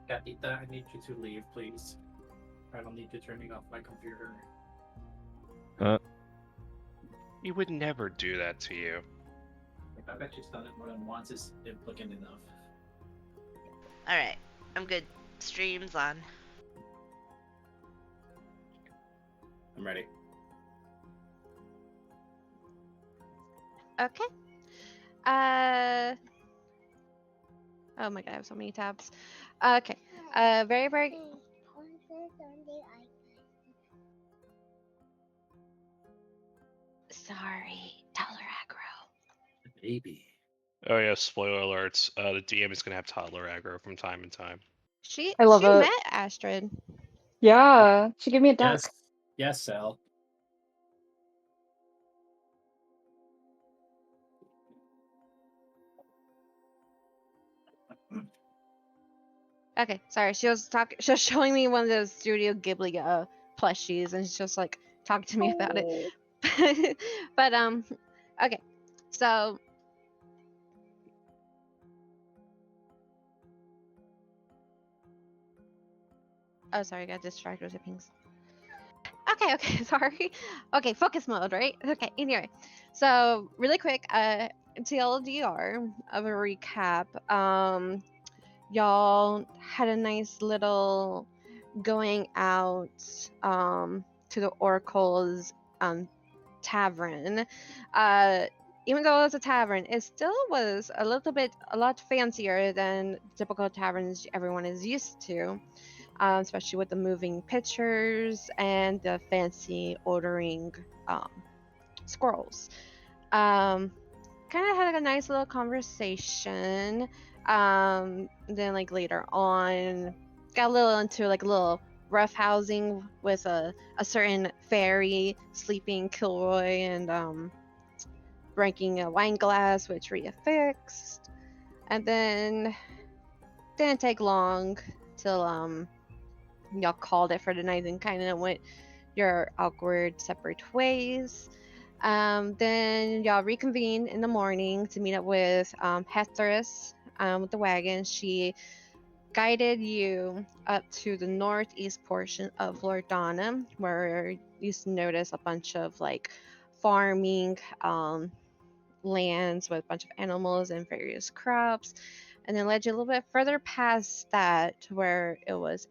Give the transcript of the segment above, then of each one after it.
Gatita, I need you to leave, please. I don't need you turning off my computer. He would never do that to you. I bet she's done it more than once. Is implicant enough. Alright, I'm good. Stream's on. I'm ready. Okay. Oh my god, I have so many tabs. Okay. Very, very. Sorry, toddler aggro. Baby. Oh yeah, spoiler alerts. The DM is gonna have toddler aggro from time to time. She I love it. met Astrid. Yeah, she gave me a duck. Yes. Yes, Sal. Okay, sorry. She was talking. She was showing me one of those Studio Ghibli plushies, and she's just like talking to me about it. But okay. So oh, sorry, I got distracted with the pings. Okay, sorry. Okay, focus mode, right? Okay, anyway. So really quick, TLDR of a recap. Y'all had a nice little going out to the Oracle's tavern. Even though it was a tavern, it still was a lot fancier than typical taverns everyone is used to, especially with the moving pictures and the fancy ordering scrolls. Kind of had like a nice little conversation. Then like later on, got a little into like a little rough housing with a certain fairy sleeping Kilroy and drinking a wine glass which Rhea fixed. And then didn't take long till y'all called it for the night and kind of went your awkward separate ways. Then y'all reconvened in the morning to meet up with Hectorus with the wagon. She guided you up to the northeast portion of Lordana, where you used to notice a bunch of like farming lands with a bunch of animals and various crops, and then led you a little bit further past that where it was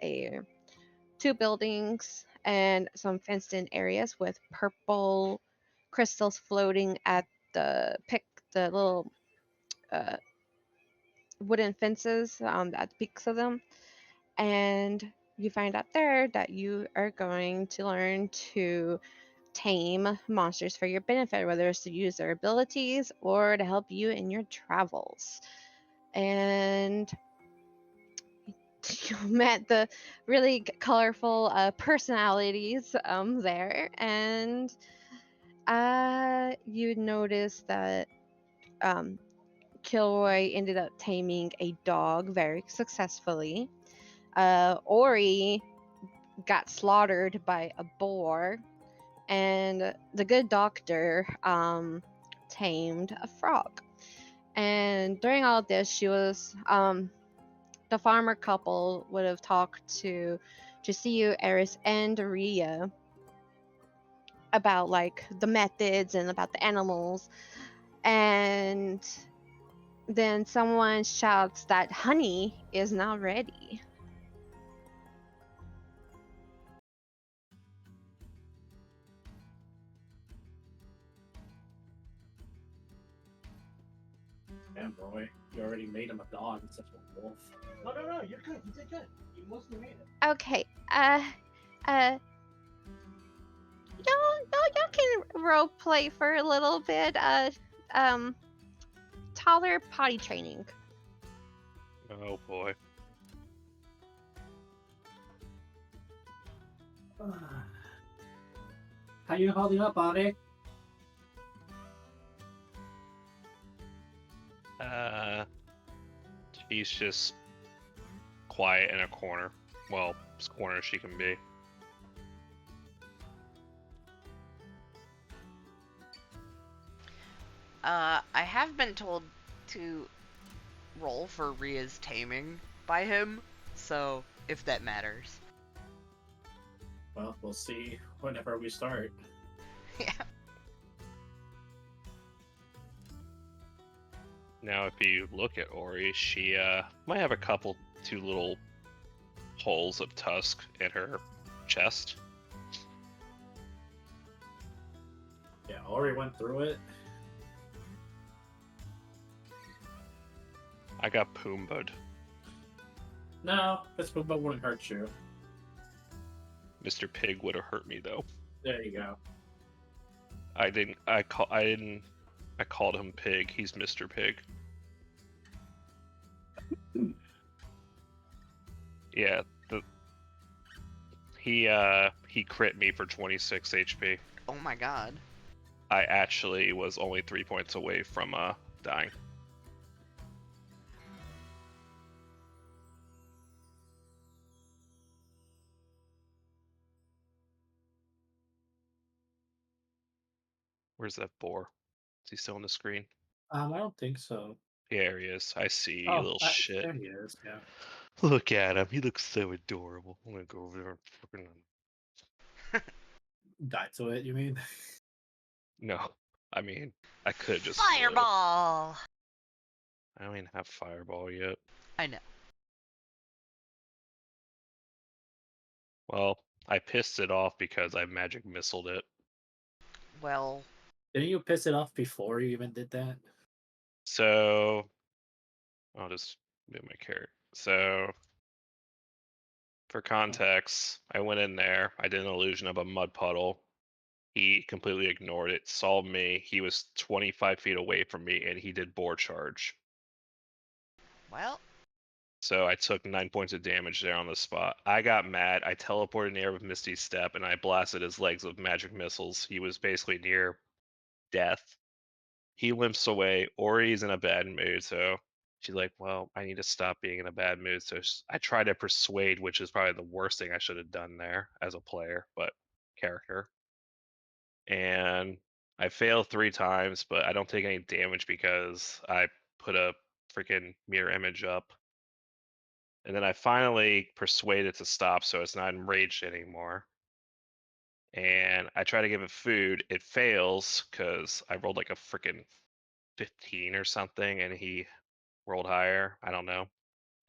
two buildings and some fenced in areas with purple crystals floating at the little uh, wooden fences at the peaks of them. And you find out there that you are going to learn to tame monsters for your benefit, whether it's to use their abilities or to help you in your travels. And you met the really colorful personalities there, and you noticed that Kilroy ended up taming a dog very successfully. Ori got slaughtered by a boar, and the good doctor tamed a frog. And during all of this, she was the farmer couple would have talked to see you, Eris, and Rhea about like the methods and about the animals. And then someone shouts that honey is now ready. Damn, Roy. You already made him a dog instead of a wolf. No, you're good. You did good. You mostly made it. Okay, y'all can role play for a little bit. Taller potty training. Oh boy. How you holding up, Onyx? She's just quiet in a corner. Well, as corner as she can be. I have been told to roll for Ria's taming by him, so if that matters. Well, we'll see whenever we start. Yeah. Now, if you look at Ori, she might have two little holes of tusk in her chest. Yeah, Ori went through it. I got Poomba'd. No, this Boomba wouldn't hurt you. Mr. Pig would have hurt me though. There you go. I called him Pig. He's Mr. Pig. Yeah, he crit me for 26 HP. Oh my god. I actually was only 3 points away from dying. Where's that boar? Is he still on the screen? I don't think so. There he is. I see you, little There shit. he is. Yeah. Look at him. He looks so adorable. I'm gonna go over there and fucking. Die to it, you mean? No, I mean I could just. Fireball! I don't even have fireball yet. I know. Well, I pissed it off because I magic missiled it. Well, Didn't you piss it off before you even did that? So I'll just move my character. So for context, I went in there. I did an illusion of a mud puddle. He completely ignored it, saw me. He was 25 feet away from me, and he did boar charge. well, So I took 9 points of damage there on the spot. I got mad. I teleported in the air with Misty Step, and I blasted his legs with magic missiles. He was basically near death. He limps away. Ori's in a bad mood, so she's like, well, I need to stop being in a bad mood. So I tried to persuade, which is probably the worst thing I should have done there as a player, but character. And I failed 3 times, but I don't take any damage because I put a freaking mirror image up. And then I finally persuade it to stop so it's not enraged anymore. And I try to give it food. It fails because I rolled like a freaking 15 or something, and he rolled higher. I don't know.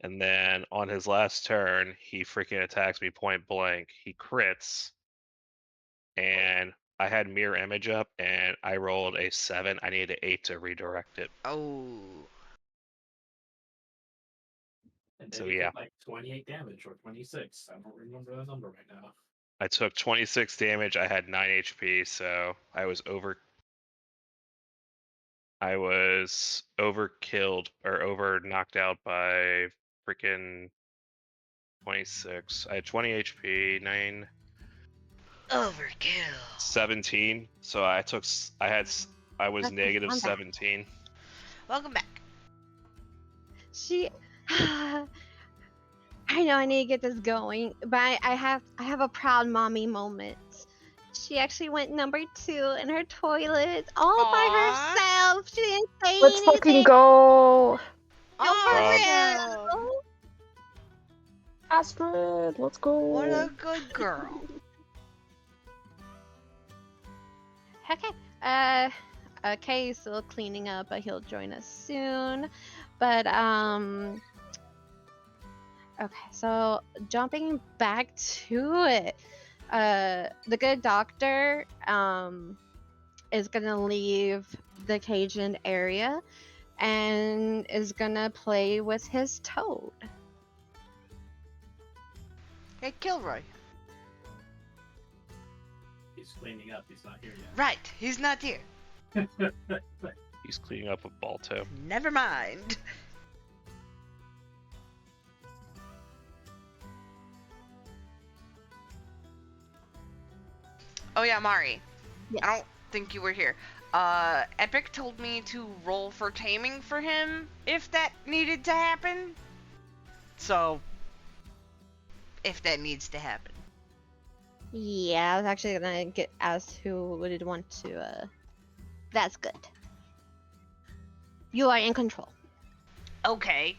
And then on his last turn, he freaking attacks me point blank. He crits, and I had mirror image up, and I rolled a 7. I needed an 8 to redirect it. oh. And then So you yeah, took like 28 damage or 26. I don't remember the number right now. I took 26 damage. I had 9 HP, so I was overkilled or over knocked out by freaking 26. I had 20 HP, 9, Overkill. 17. So I was Okay, negative I'm back. 17. Welcome back. She. I know I need to get this going, but I have a proud mommy moment. She actually went number 2 in her toilet all Aw. by herself. She didn't say Let's anything. fucking go. Oh, For real. Astrid, let's go. what a good girl. Okay. Okay, still cleaning up, but he'll join us soon. But okay, so jumping back to it. The good doctor is gonna leave the Cajun area and is gonna play with his toad. Hey, Kilroy. He's cleaning up. He's not here yet. Right, he's not here. He's cleaning up with Balto. Never mind. Oh yeah, Mari. Yes. I don't think you were here. Epic told me to roll for taming for him if that needed to happen. So, if that needs to happen. Yeah, I was actually gonna get asked who would want to. That's good. You are in control. Okay.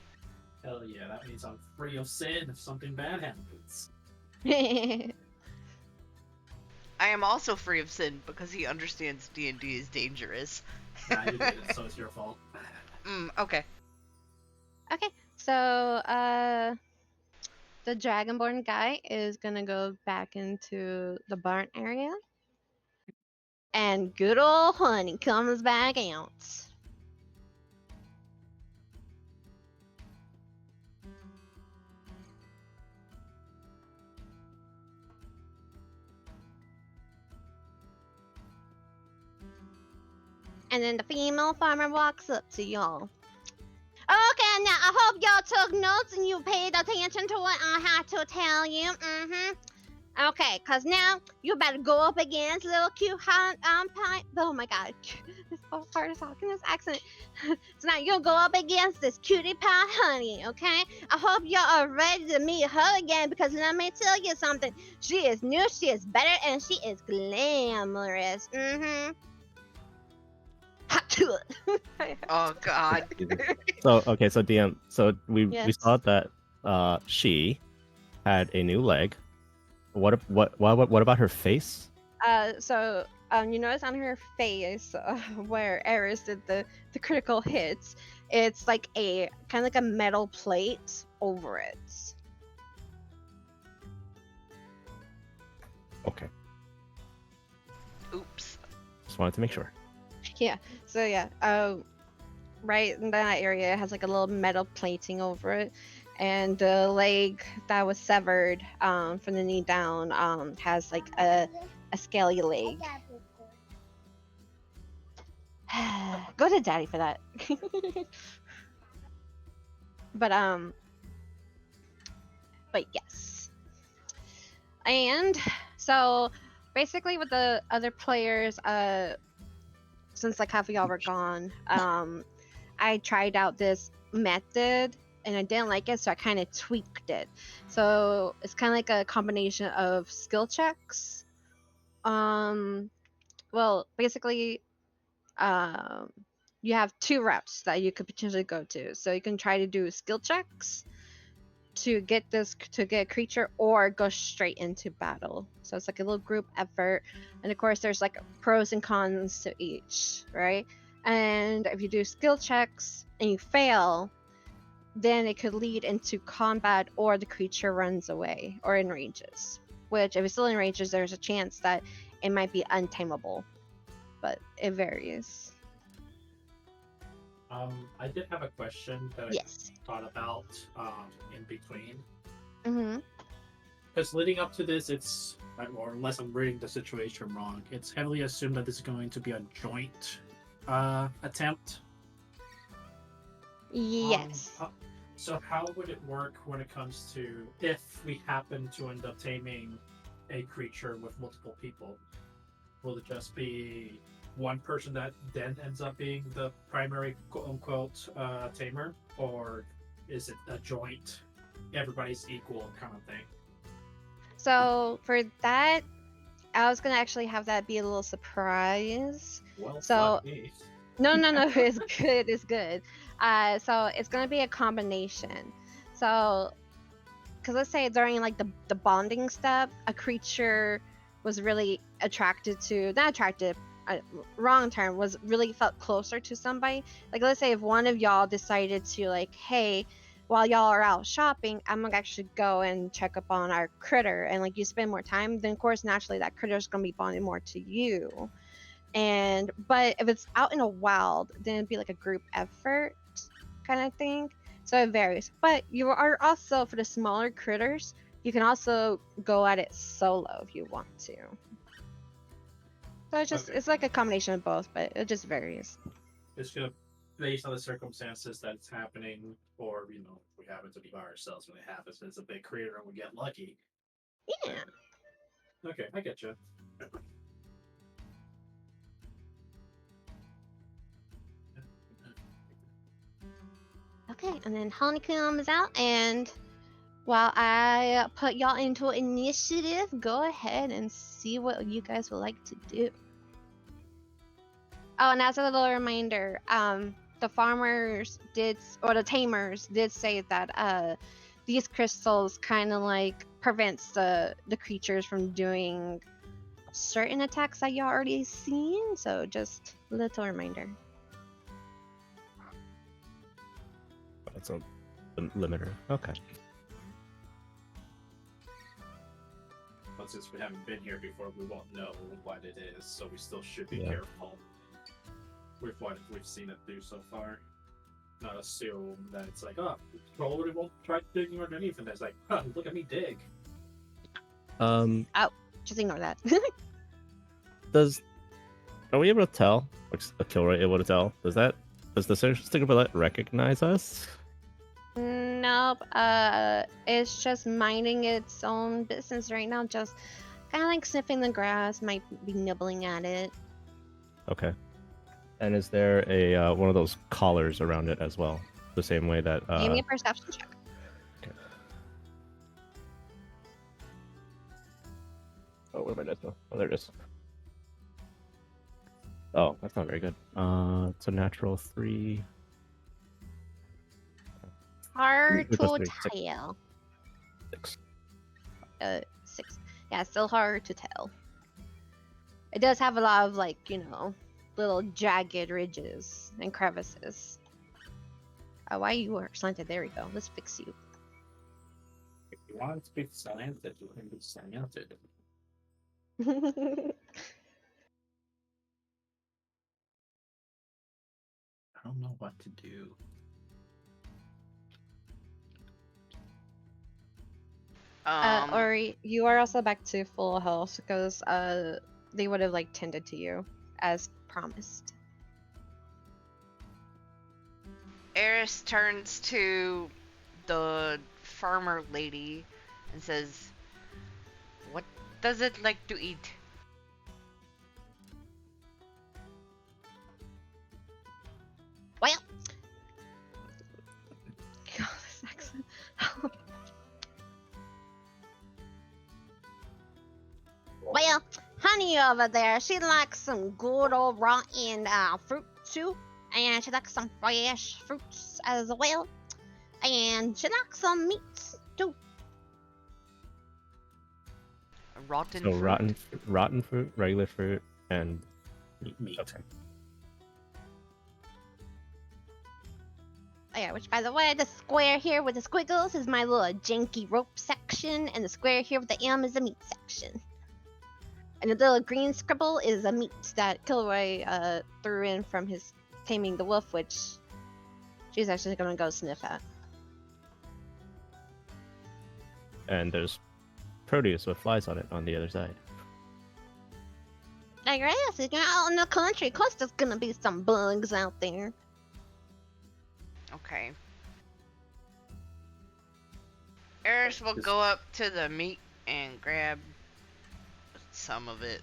Hell yeah, that means I'm free of sin if something bad happens. I am also free of sin because he understands D&D is dangerous. Nah, you did it, so it's your fault. Okay. Okay, so the Dragonborn guy is gonna go back into the barn area. And good old Honey comes back out. And then the female farmer walks up to y'all. Okay, now I hope y'all took notes and you paid attention to what I had to tell you. Okay, cause now you better go up against little cute pie. Oh my god, it's so hard to talk in this accent. So now you'll go up against this cutie pie Honey. Okay, I hope y'all are ready to meet her again because let me tell you something. She is new, she is better, and she is glamorous. Hot to it. Oh god. So okay, so DM, so we Yes. saw that she had a new leg. What about her face? So you notice on her face where Eris did the critical hits, it's like a kind of like a metal plate over it. Okay, Oops. just wanted to make sure. Yeah. So yeah, right in that area it has like a little metal plating over it, and the leg that was severed from the knee down has like a scaly leg. Go to daddy for that. but yes. And so basically with the other players, since like half of y'all were gone, I tried out this method and I didn't like it, so I kind of tweaked it. So it's kind of like a combination of skill checks. Well, basically, you have two routes that you could potentially go to. So you can try to do skill checks to get a creature, or go straight into battle. So it's like a little group effort, and of course there's like pros and cons to each, right? And if you do skill checks and you fail, then it could lead into combat, or the creature runs away or enrages. Which, if it still enrages, there's a chance that it might be untamable, but it varies. I did have a question that Yes. I thought about in between. Mm-hmm. Because leading up to this, it's, or unless I'm reading the situation wrong, it's heavily assumed that this is going to be a joint attempt. Yes. So how would it work when it comes to if we happen to end up taming a creature with multiple people? Will it just be one person that then ends up being the primary quote-unquote tamer? Or is it a joint, everybody's equal kind of thing? So for that, I was gonna actually have that be a little surprise. Well, So- fuck me. No, it's good. It's good. So it's gonna be a combination. So, because let's say during like the bonding step, a creature was really not attracted, wrong term, was really felt closer to somebody. Like let's say if one of y'all decided to like, hey, while y'all are out shopping, I'm gonna actually go and check up on our critter, and like you spend more time, then of course naturally that critter's gonna be bonding more to you. But if it's out in a wild, then it'd be like a group effort kind of thing. So it varies. But you are also, for the smaller critters, you can also go at it solo if you want to. So it's like a combination of both, but it just varies. It's just based on the circumstances that it's happening, or we happen to be by ourselves when it happens. It's a big creator and we get lucky. Yeah. Okay, I get you. Okay, and then Honeycomb is out, and while I put y'all into initiative, go ahead and see what you guys would like to do. Oh, and as a little reminder, the farmers did, or the tamers did say that these crystals kind of like prevents the creatures from doing certain attacks that you already seen. So just a little reminder. That's a limiter. Okay. But since we haven't been here before, we won't know what it is, so we still should be Yeah. careful with what we've seen it do so far. Not assume that it's like, oh, probably won't try digging underneath, and it's like, huh, look at me dig. Just ignore that. Are we able to tell? Like a Kilroy able to tell? Does the sticker bullet recognize us? Nope. It's just minding its own business right now. Just kind of like sniffing the grass. Might be nibbling at it. Okay. And is there a one of those collars around it as well? The same way that Give me a perception check. Oh, where did my dice go? Oh, there it is. Oh, that's not very good. It's a natural 3. Hard Plus to 3, 6. tell. 6. 6. Yeah, still hard to tell. It does have a lot of like, little jagged ridges and crevices. Why you are slanted? There we go. Let's fix you. If you want it to be slanted, you can be slanted. I don't know what to do. Ori, you are also back to full health because they would have like tended to you as promised. Eris turns to the farmer lady and says, "What does it like to eat?" Well, God, this accent. Well, honey over there, she likes some good old rotten fruit too, and she likes some fresh fruits as well, and she likes some meats too. Rotten So fruit? rotten fruit, regular fruit, and Meat. Okay. Oh yeah, which by the way, the square here with the squiggles is my little janky rope section, and the square here with the M is the meat section. And the little green scribble is a meat that Kilroy threw in from his taming the wolf, which she's actually gonna go sniff at. And there's produce with flies on it on the other side. Like, right, so you're out in the country, of course there's gonna be some bugs out there. Okay. Eris will go up to the meat and grab some of it.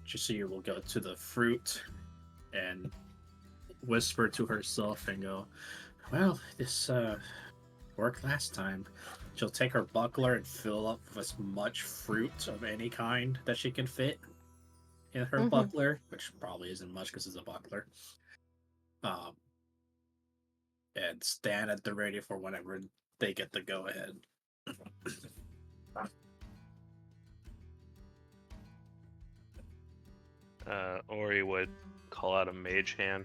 Jasiah will go to the fruit and whisper to herself and go, well, this worked last time. She'll take her buckler and fill up with as much fruit of any kind that she can fit in her buckler, which probably isn't much because it's a buckler. And stand at the ready for whenever they get the go ahead. Ori would call out a mage hand.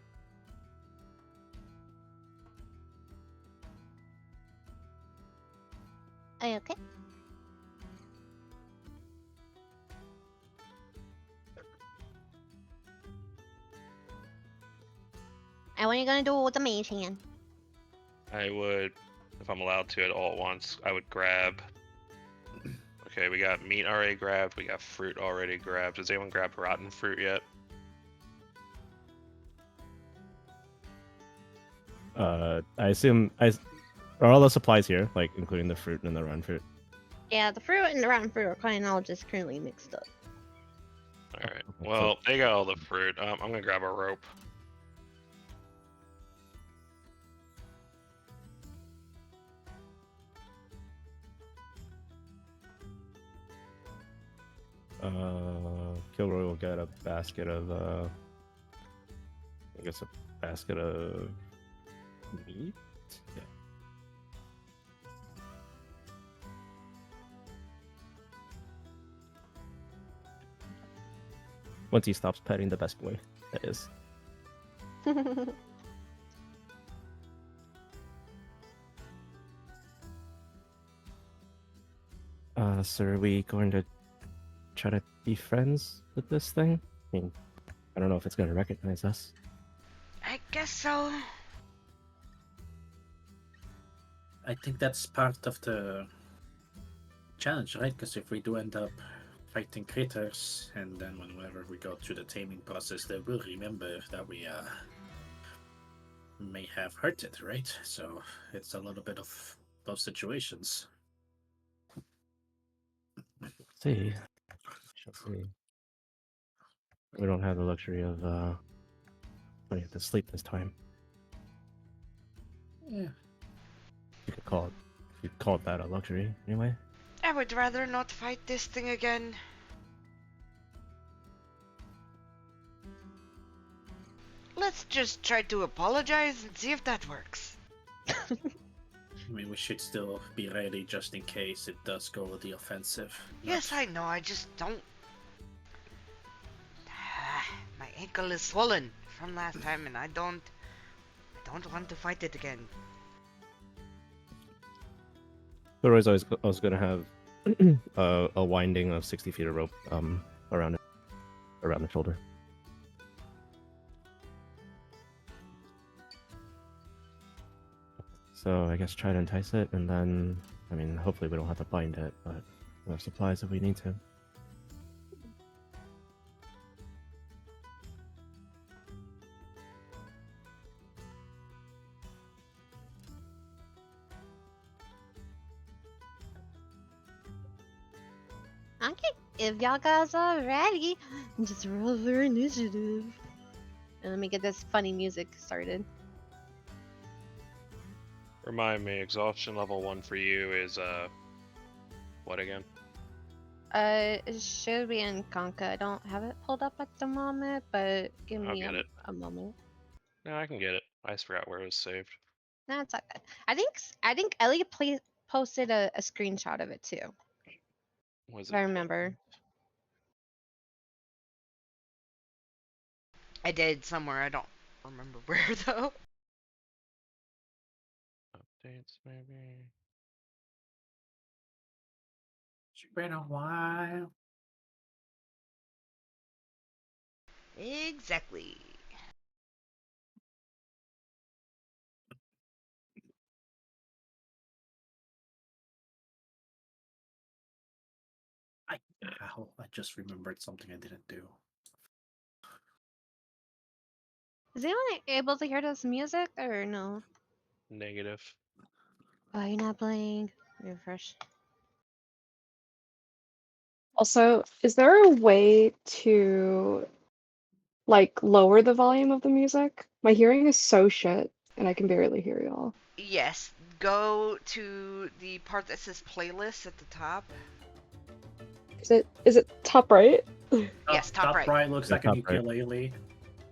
Are you okay? And what are you gonna do with the mage hand? I would, if I'm allowed to, at all at once, I would grab. Okay, we got meat already grabbed. We got fruit already grabbed. Has anyone grabbed rotten fruit yet? I assume are all the supplies here, like including the fruit and the rotten fruit. Yeah, the fruit and the rotten fruit are kind of all just currently mixed up. All right. Okay, Well, they got all the fruit. I'm gonna grab a rope. Kilroy will get a basket of I guess a basket of meat. Yeah. Once he stops petting the best boy, that is. So are we going to try to be friends with this thing? I mean, I don't know if it's going to recognize us. I guess so. I think that's part of the challenge, right? Because if we do end up fighting critters, and then whenever we go through the taming process, they will remember that we may have hurt it, right? So it's a little bit of those situations. See. Shall see. We don't have the luxury of putting it to sleep this time. Yeah. You could call it that a luxury, anyway. I would rather not fight this thing again. Let's just try to apologize and see if that works. I mean, we should still be ready just in case it does go the offensive. Yes, I know, I just don't... My ankle is swollen from last time and I don't want to fight it again. Otherwise, I was gonna have a winding of 60 feet of rope around the shoulder. So I guess try to entice it, and then I mean, hopefully we don't have to bind it, but we have supplies if we need to. Okay, if y'all guys are ready, just roll for initiative. And let me get this funny music started. Remind me, exhaustion level 1 for you is what again? It should be in Conca. I don't have it pulled up at the moment, but give I'll me get it. a moment. No, I can get it. I just forgot where it was saved. No, it's okay. I think Ellie posted a screenshot of it too. Was If I remember. I did somewhere, I don't remember where though. Updates, maybe. It's been a while. Exactly. I just remembered something I didn't do. Is anyone able to hear this music or no? Negative. Oh, you're not playing. Refresh. Also, is there a way to like lower the volume of the music? My hearing is so shit, and I can barely hear y'all. Yes, go to the part that says playlist at the top. Is it top right? Yes, top right. looks Yeah, like a top right. ukulele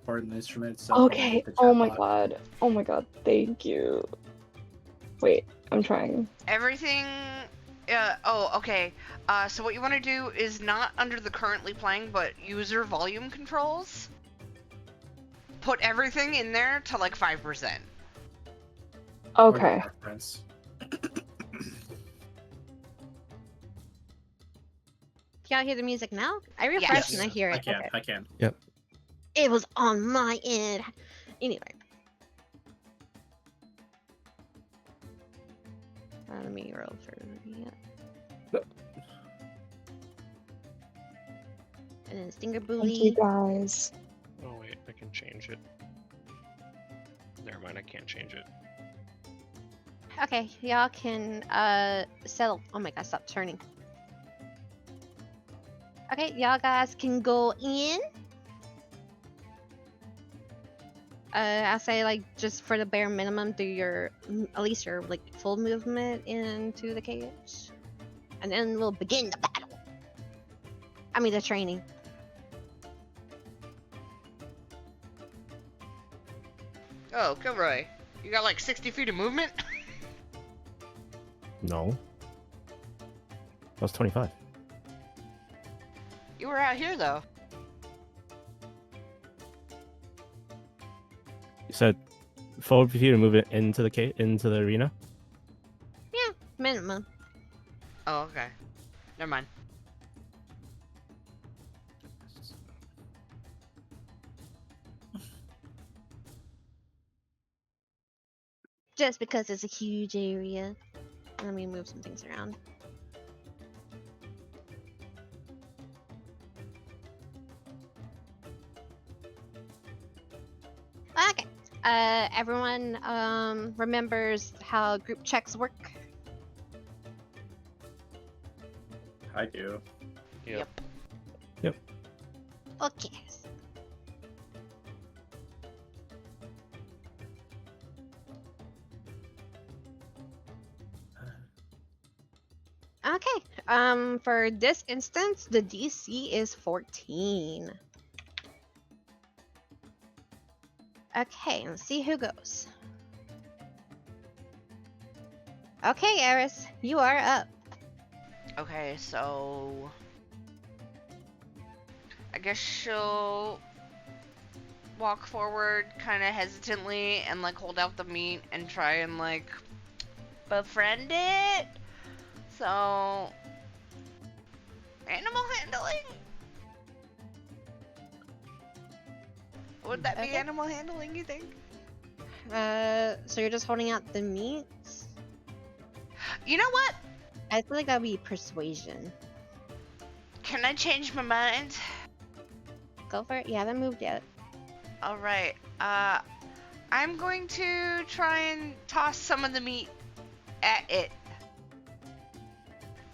or an instrument. So Okay. the Oh my chatbot. god. Oh my god. Thank you. Wait, I'm trying. Everything. Okay. So what you want to do is not under the currently playing, but user volume controls. Put everything in there to like 5%. Or the Okay. preference. Can y'all hear the music now? I refreshed Yes. and I hear it. I can. Okay. I can. It was on my end. Anyway. Let me roll for it. And then Stinger Thank you Booty. guys. Oh wait, I can change it. Never mind, I can't change it. Okay, y'all can settle. Oh my god, stop turning. Okay, y'all guys can go in. I say like just for the bare minimum, do your at least your like full movement into the cage, and then we'll begin the battle. I mean the training. Whoa, Kilroy. You got like 60 feet of movement? No. That's 25. You were out here though. You said forward for you to move it into the arena. Minimum. Oh, okay. Never mind. Just because it's a huge area. Let me move some things around. Okay. Everyone remembers how group checks work? I do. Yep. Okay. Okay. For this instance, the DC is 14. Okay, let's see who goes. Okay, Eris, you are up. Okay, so I guess she'll walk forward kind of hesitantly and like hold out the meat and try and like befriend it. So animal handling? Would that be Okay. animal handling, you think? So you're just holding out the meat? You know what? I feel like that would be persuasion. Can I change my mind? Go for it. You haven't moved yet. Alright, I'm going to try and toss some of the meat at it.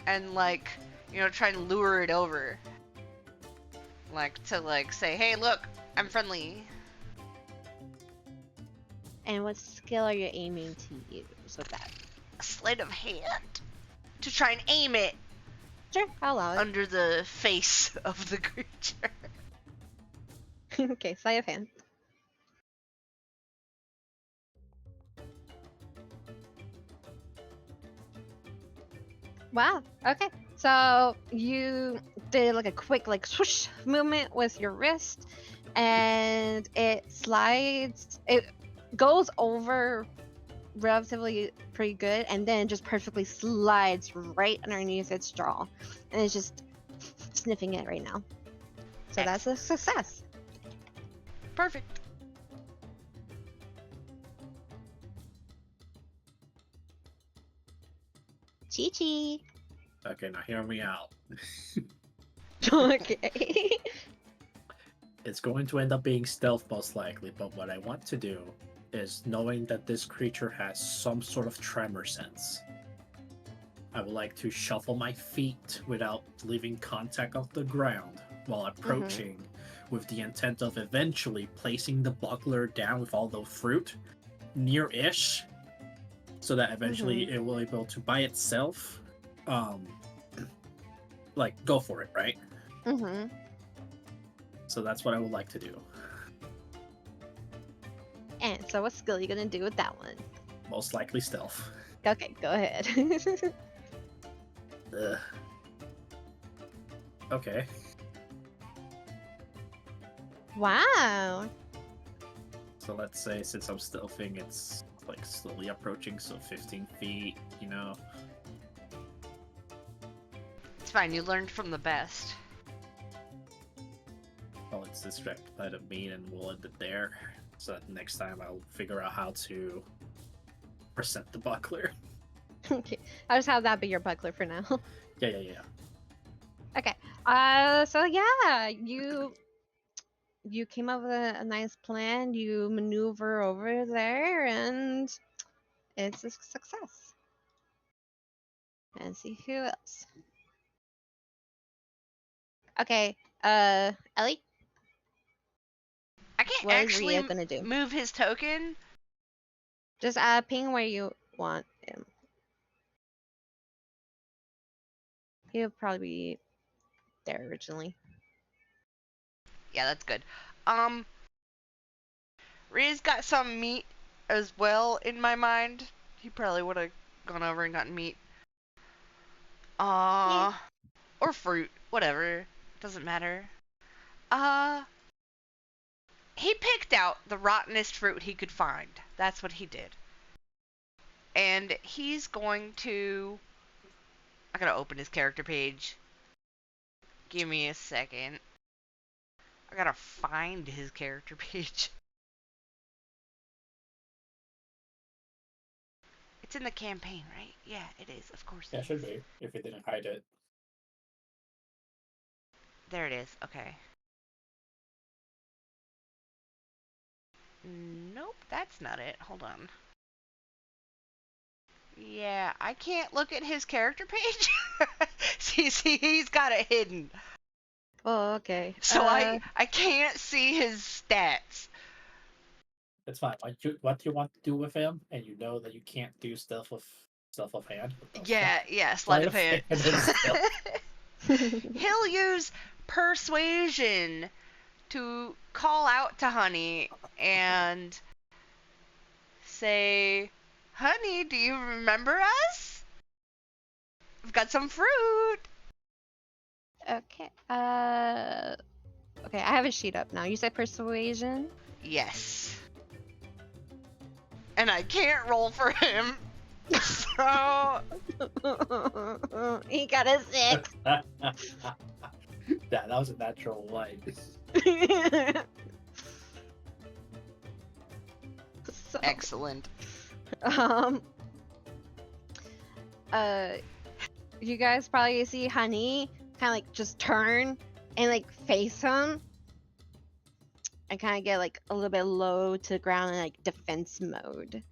And like, you know, try and lure it over. Like, to like say, hey look, I'm friendly. And what skill are you aiming to use with that? A sleight of hand? To try and aim it Sure, I'll allow it. under the face of the creature. Okay, sleight of hand. Wow. Okay. So you did like a quick like swoosh movement with your wrist, and it slides. It goes over relatively pretty good, and then just perfectly slides right underneath its jaw, and it's just sniffing it right now. So that's a success. Perfect. Chi Chi. Okay, now hear me out. Okay. It's going to end up being stealth most likely, but what I want to do is, knowing that this creature has some sort of tremor sense, I would like to shuffle my feet without leaving contact of the ground while approaching, with the intent of eventually placing the buckler down with all the fruit near-ish, so that eventually it will be able to by itself like go for it, right? So that's what I would like to do. And so what skill are you gonna do with that one? Most likely stealth. Okay, go ahead. Ugh. Okay. Wow. So let's say since I'm stealthing, it's like slowly approaching, so 15 feet, you know. It's fine, you learned from the best. Well, it's distracted by the meat, and we'll end it there. So that next time I'll figure out how to present the buckler. Okay, I'll just have that be your buckler for now. Yeah. Okay. So yeah, you came up with a nice plan. You maneuver over there, and it's a success. And see who else. Okay. Ellie, I can't what is actually Rhea gonna do? move his token. Just ping where you want him. He'll probably be there originally. Yeah, that's good. Rhea's got some meat as well in my mind. He probably would have gone over and gotten meat. Or fruit, whatever. Doesn't matter. He picked out the rottenest fruit he could find. That's what he did. And he's going to... I gotta open his character page. Give me a second. I gotta find his character page. It's in the campaign, right? Yeah, it is. Of course. Yeah, it should be, if it didn't hide it. There it is. Okay. Nope, that's not it. Hold on. Yeah, I can't look at his character page. see, he's got it hidden. Oh, okay. So I can't see his stats. It's fine. What you want to do with him, and you know that you can't do stuff with stuff of hand. Yeah, sleight of hand. Hand He'll use persuasion to call out to Honey and say, Honey, do you remember us? We've got some fruit. Okay. Okay, I have a sheet up now. You said persuasion? Yes. And I can't roll for him. So He got a 6. Yeah, that was a natural light. So, excellent. You guys probably see Honey kind of like just turn and like face him and kind of get like a little bit low to the ground in like defense mode.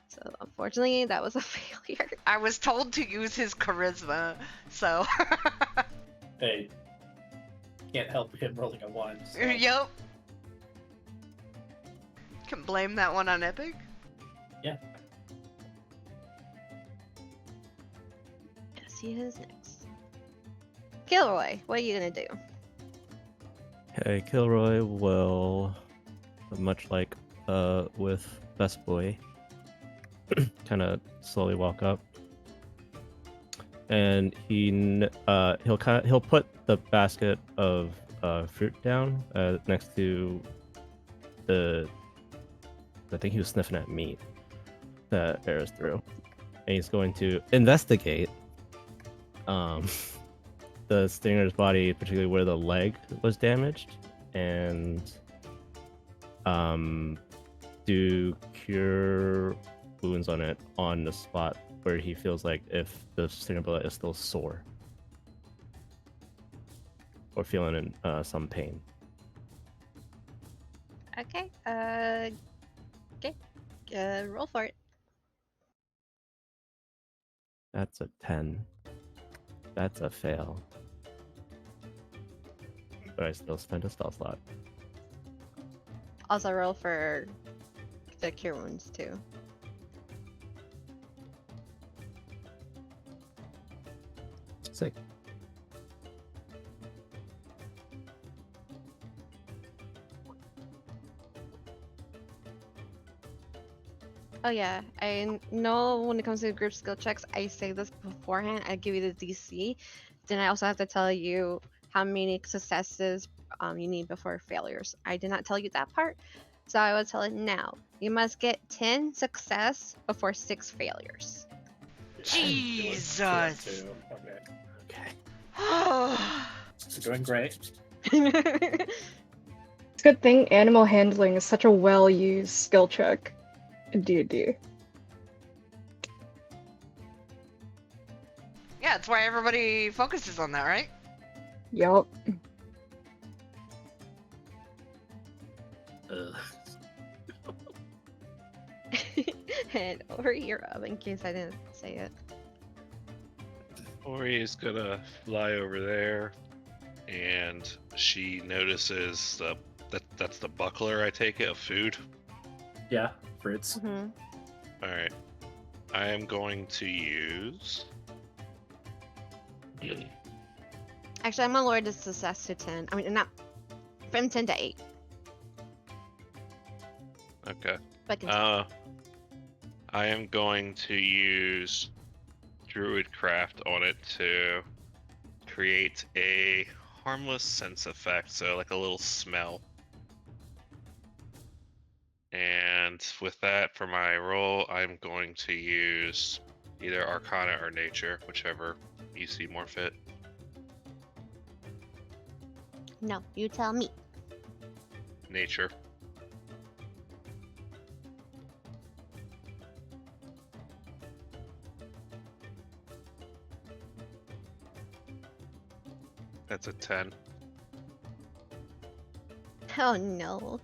So unfortunately, that was a failure. I was told to use his charisma, so. Hey, can't help him rolling a 1. So. Yep. Can blame that one on Epic. Yeah. Yes, he is next. Kilroy, what are you gonna do? Okay, Kilroy will, much like with Best Boy, kind of slowly walk up, and he'll put the basket of fruit down next to I think he was sniffing at meat that Bear is through, and he's going to investigate the Stinger's body, particularly where the leg was damaged, and do cure wounds on it on the spot where he feels like if the Stinger bullet is still sore or feeling in some pain. Okay. Roll for it. That's a 10. That's a fail. But I still spent a stealth slot. Also roll for the cure wounds too. Sick. Oh yeah, I know when it comes to group skill checks, I say this beforehand. I give you the DC. Then I also have to tell you how many successes you need before failures. I did not tell you that part, so I will tell it now. You must get 10 success before 6 failures. Jesus. Okay. Oh. It's doing great. It's a good thing animal handling is such a well-used skill check in D&D. Yeah, that's why everybody focuses on that, right? Yup. And over here up in case I didn't say it. Ori is gonna fly over there, and she notices that's the buckler. I take it of food. Yeah, fruits. Mm-hmm. All right, I am going to use. Actually, I'm gonna lower the success to 10. I mean, not from 10 to 8. Okay. But continue. I am going to use Druidcraft on it to create a harmless sense effect, so like a little smell. And with that, for my roll, I'm going to use either Arcana or Nature, whichever you see more fit. No, you tell me. Nature. That's a 10. Oh no.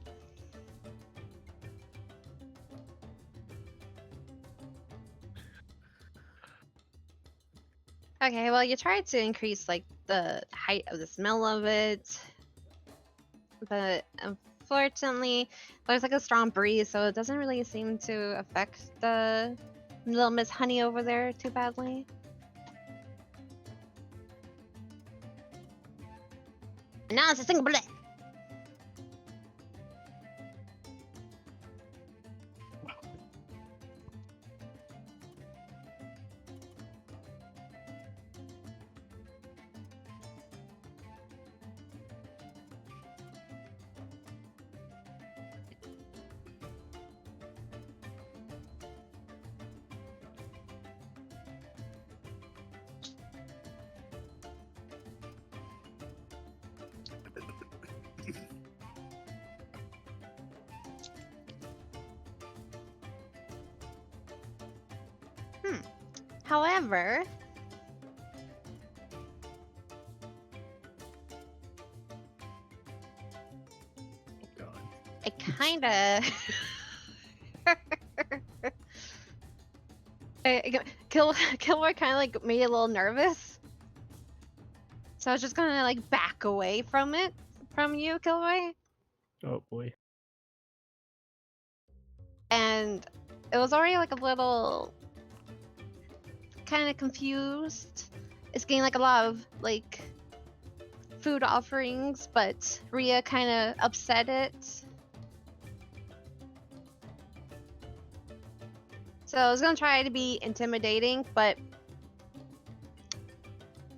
Okay, well, you tried to increase like the height of the smell of it, but unfortunately, there's like a strong breeze, so it doesn't really seem to affect the little Miss Honey over there too badly. And now it's a single bullet. However, God. it kind of Kilroy kind of like made it a little nervous, so I was just gonna like back away from you, Kilroy, Oh boy. and it was already like a little kind of confused. It's getting like a lot of like food offerings, but Rhea kind of upset it. So I was gonna try to be intimidating, but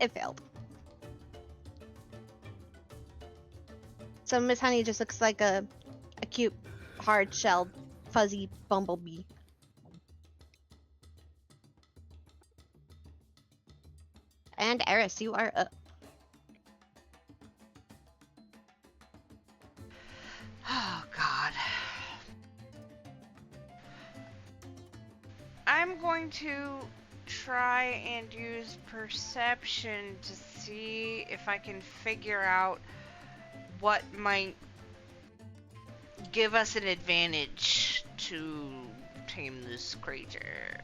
it failed. So Miss Honey just looks like a cute, hard-shelled, fuzzy bumblebee. And Eris, you are up. Oh, God. I'm going to try and use perception to see if I can figure out what might give us an advantage to tame this creature.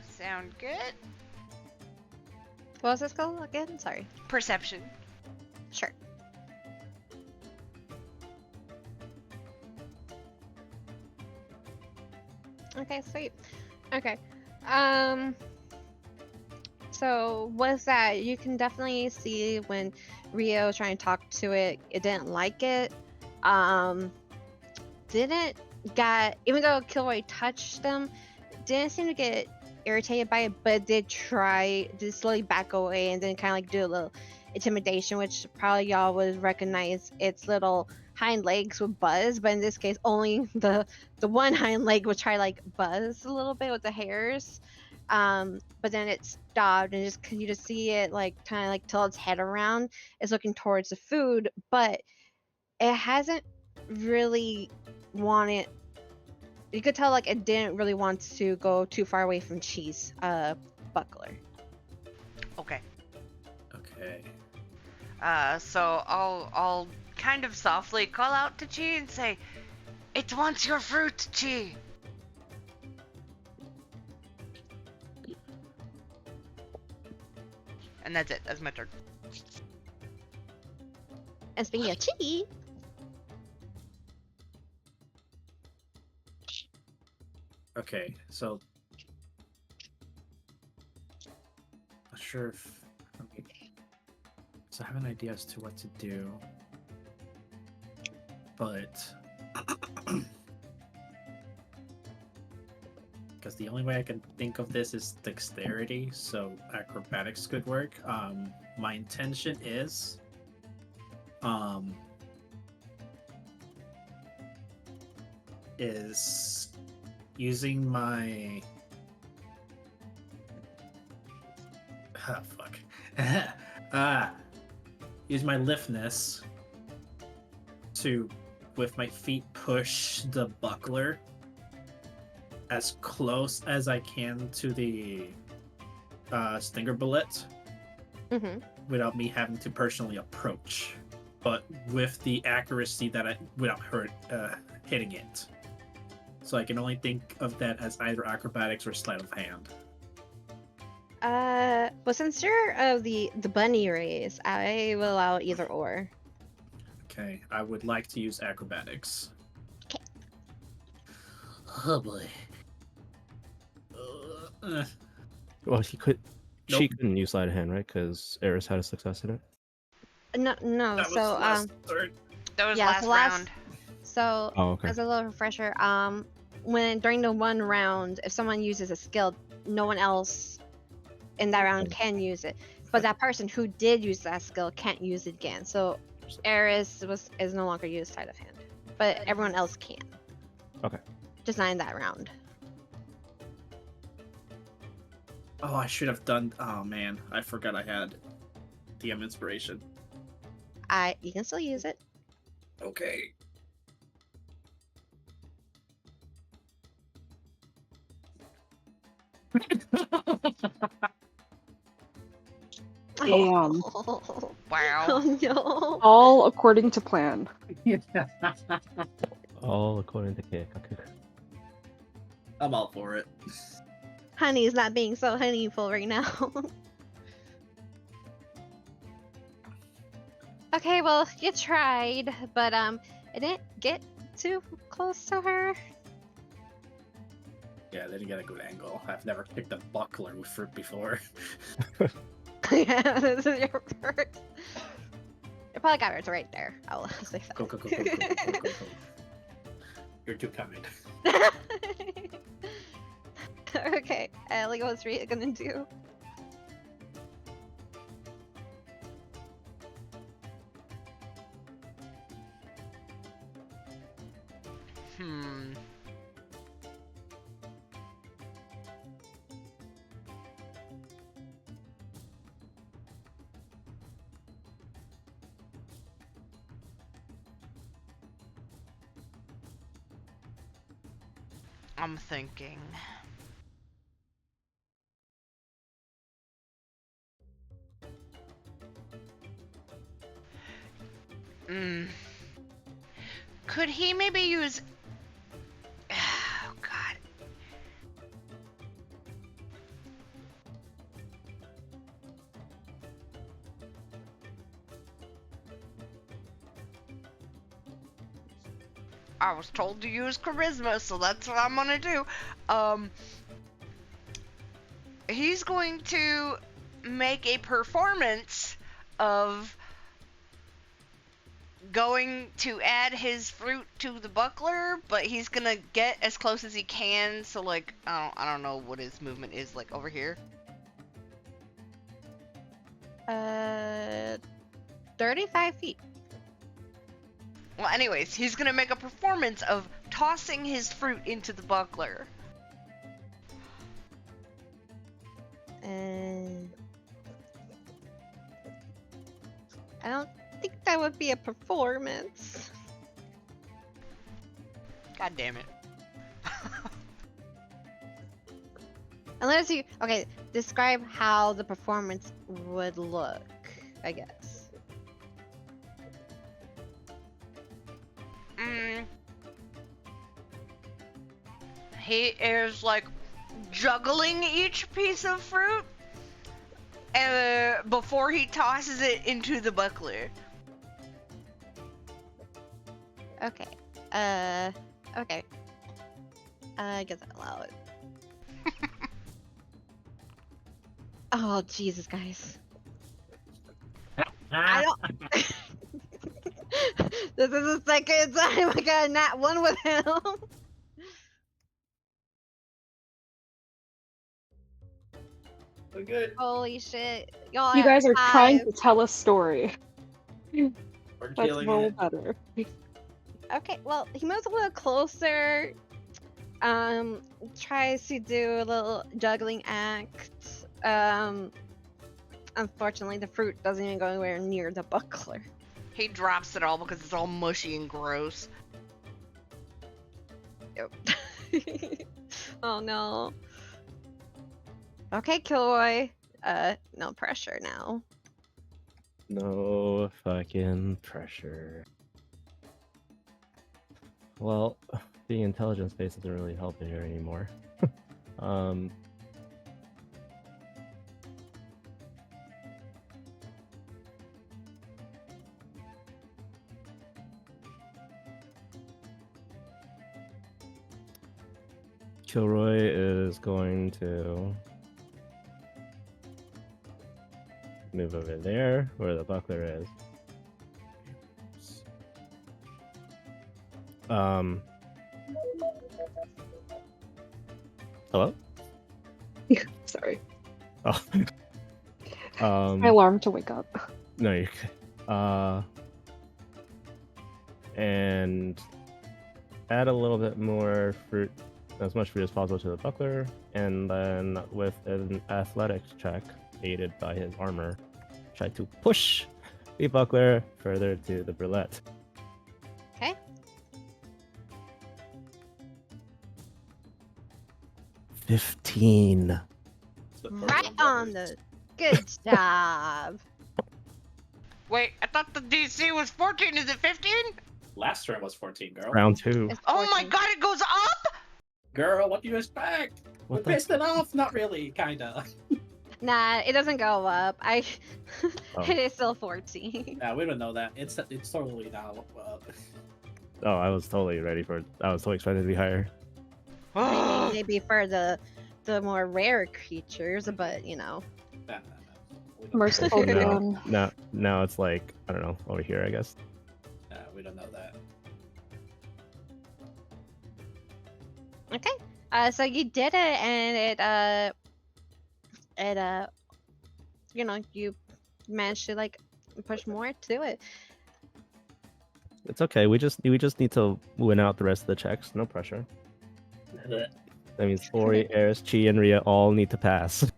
Sound good? What was this called again? Sorry. Perception. Sure. Okay, sweet. Okay. So with that, you can definitely see when Rio was trying to talk to it, it didn't like it. Didn't got even though Kilroy touched them, didn't seem to get irritated by it, but did try to slowly back away and then kind of like do a little intimidation, which probably y'all would recognize its little hind legs would buzz, but in this case only the one hind leg would try like buzz a little bit with the hairs. But then it stopped and you just see it like kind of like tilt its head around. It's looking towards the food, but it hasn't really wanted. You could tell like it didn't really want to go too far away from Cheese, Buckler. Okay. Okay. So I'll kind of softly call out to Chi and say, "It wants your fruit, Chi." And that's it. That's my turn. And speaking of Chi, Okay, so not sure if so I have an idea as to what to do, but because the only way I can think of this is dexterity, so acrobatics could work. My intention is using my fuck use my liftness to, with my feet, push the buckler as close as I can to the stinger bullet Mm-hmm. without me having to personally approach, but with the accuracy that I without hitting it. So I can only think of that as either acrobatics or sleight of hand. Well, since you're of the bunny race, I will allow either or. Okay, I would like to use acrobatics. Okay. Oh boy. Well, she could. She Nope. couldn't use sleight of hand, right? Because Eris had a success in it. No. That was So last turn. That was yeah, last so last- round. So Oh, okay. as a little refresher, when during the one round, if someone uses a skill, no one else in that round can use it. But that person who did use that skill can't use it again. So Eris is no longer used sleight of hand, but everyone else can. Okay. Just not in that round. Oh, I should have done. Oh man, I forgot I had DM inspiration. You can still use it. Okay. Damn. Wow. Oh no. All according to plan. All according to Kick. Okay. I'm all for it. Honey is not being so honeyful right now. Okay, well, you tried, but it didn't get too close to her. Yeah, they didn't get a good angle. I've never picked a buckler with fruit before. Yeah, this is your first. You probably got it right there. I'll say that. Go. You're too kind. Okay, Ellie, what's Rita gonna do? Hmm. I'm thinking. Hmm. Could he maybe use... Oh, God. I was told to use charisma, so that's what I'm gonna do. He's going to make a performance of going to add his fruit to the buckler, but he's gonna get as close as he can. So like, I don't know what his movement is like over here. 35 feet. Well, anyways, he's gonna make a performance of tossing his fruit into the buckler. I don't think that would be a performance. God damn it. Unless you... Okay, describe how the performance would look, I guess. He is like juggling each piece of fruit before he tosses it into the buckler. Okay. Okay. I guess I'll allow it. Oh, Jesus, guys. I don't... This is the second time I got a nat 1 with him. We're good. Holy shit. Y'all You guys are trying five. to tell a story. We're Let's killing roll it. better. Okay, well, he moves a little closer. Tries to do a little juggling act. Unfortunately, the fruit doesn't even go anywhere near the buckler. He drops it all because it's all mushy and gross. Yep. Oh no. Okay, Kilroy. No pressure now. No fucking pressure. Well, being intelligence based doesn't really help here anymore. um. Kilroy is going to move over there where the buckler is. Hello? Sorry. Oh. My alarm to wake up. No, you're good. And add a little bit more fruit, as much fruit as possible to the buckler, and then with an athletics check, aided by his armor, try to push the buckler further to the brulette. Okay. 15. Right on the. Good job. Wait, I thought the DC was 14. Is it 15? Last turn was 14, girl. Round 2. It's Oh my 14. god, it goes up? Girl, what do you expect? What We the pissed it off? Not really, kinda. Nah, it doesn't go up. Oh. It is still 14. Yeah, we don't know that. It's totally now. Oh, I was totally ready for it. I was so excited to be higher. Maybe for the more rare creatures, but you know. Nah. We don't Merciful know. DM. Now it's like, I don't know, over here, I guess. Nah, we don't know that. Okay. So you did it, and you managed to like push more to it. It's okay. We just need to win out the rest of the checks. No pressure. That means Ori, Eris, Chi, and Ria all need to pass.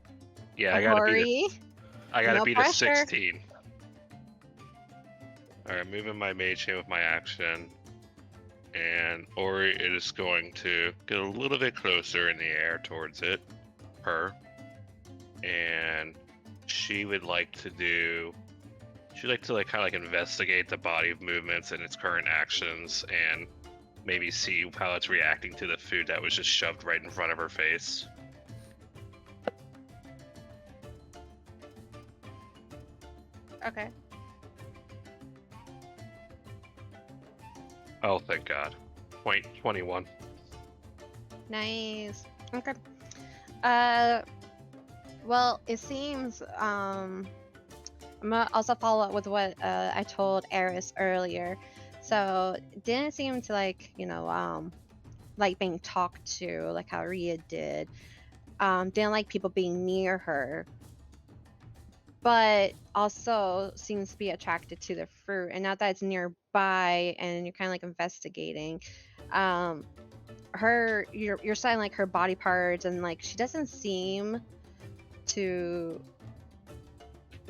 Yeah, I gotta beat no a pressure. 16. Alright, moving my mage hand with my action. And Ori is going to get a little bit closer in the air towards it. Her. And she would like to like kind of like investigate the body movements and its current actions and maybe see how it's reacting to the food that was just shoved right in front of her face. Okay. Oh, thank God. Point 21. Nice. Okay. Well, it seems I'm gonna also follow up with what I told Eris earlier. So it didn't seem to like being talked to like how Ria did. Didn't like people being near her. But also seems to be attracted to the fruit. And now that it's nearby and you're kind of like investigating, you're studying like her body parts, and like she doesn't seem to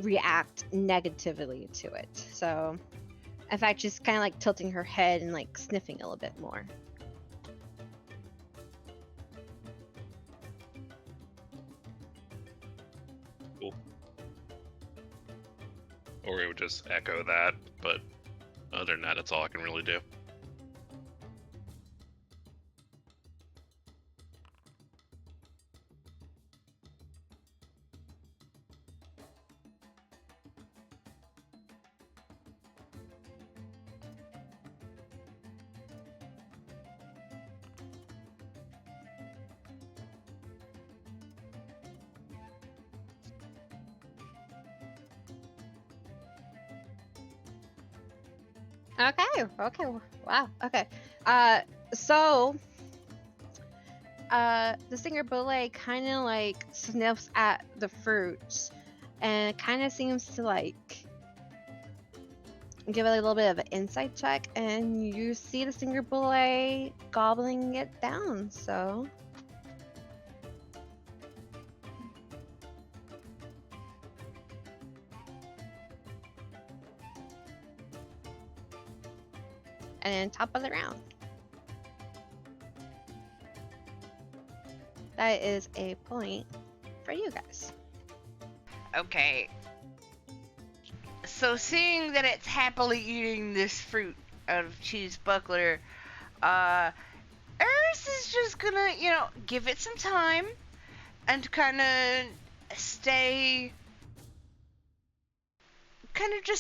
react negatively to it. So in fact, she's kind of like tilting her head and like sniffing a little bit more. Cool. Ori would just echo that, but other than that, that's all I can really do. Okay. Wow. Okay. So the singer bullet kind of like sniffs at the fruits and kind of seems to like give it a little bit of an insight check, and you see the singer bullet gobbling it down. So and then top of the round. That is a point for you guys. Okay. So seeing that it's happily eating this fruit out of Cheese Buckler, Eris is just gonna, give it some time and kind of just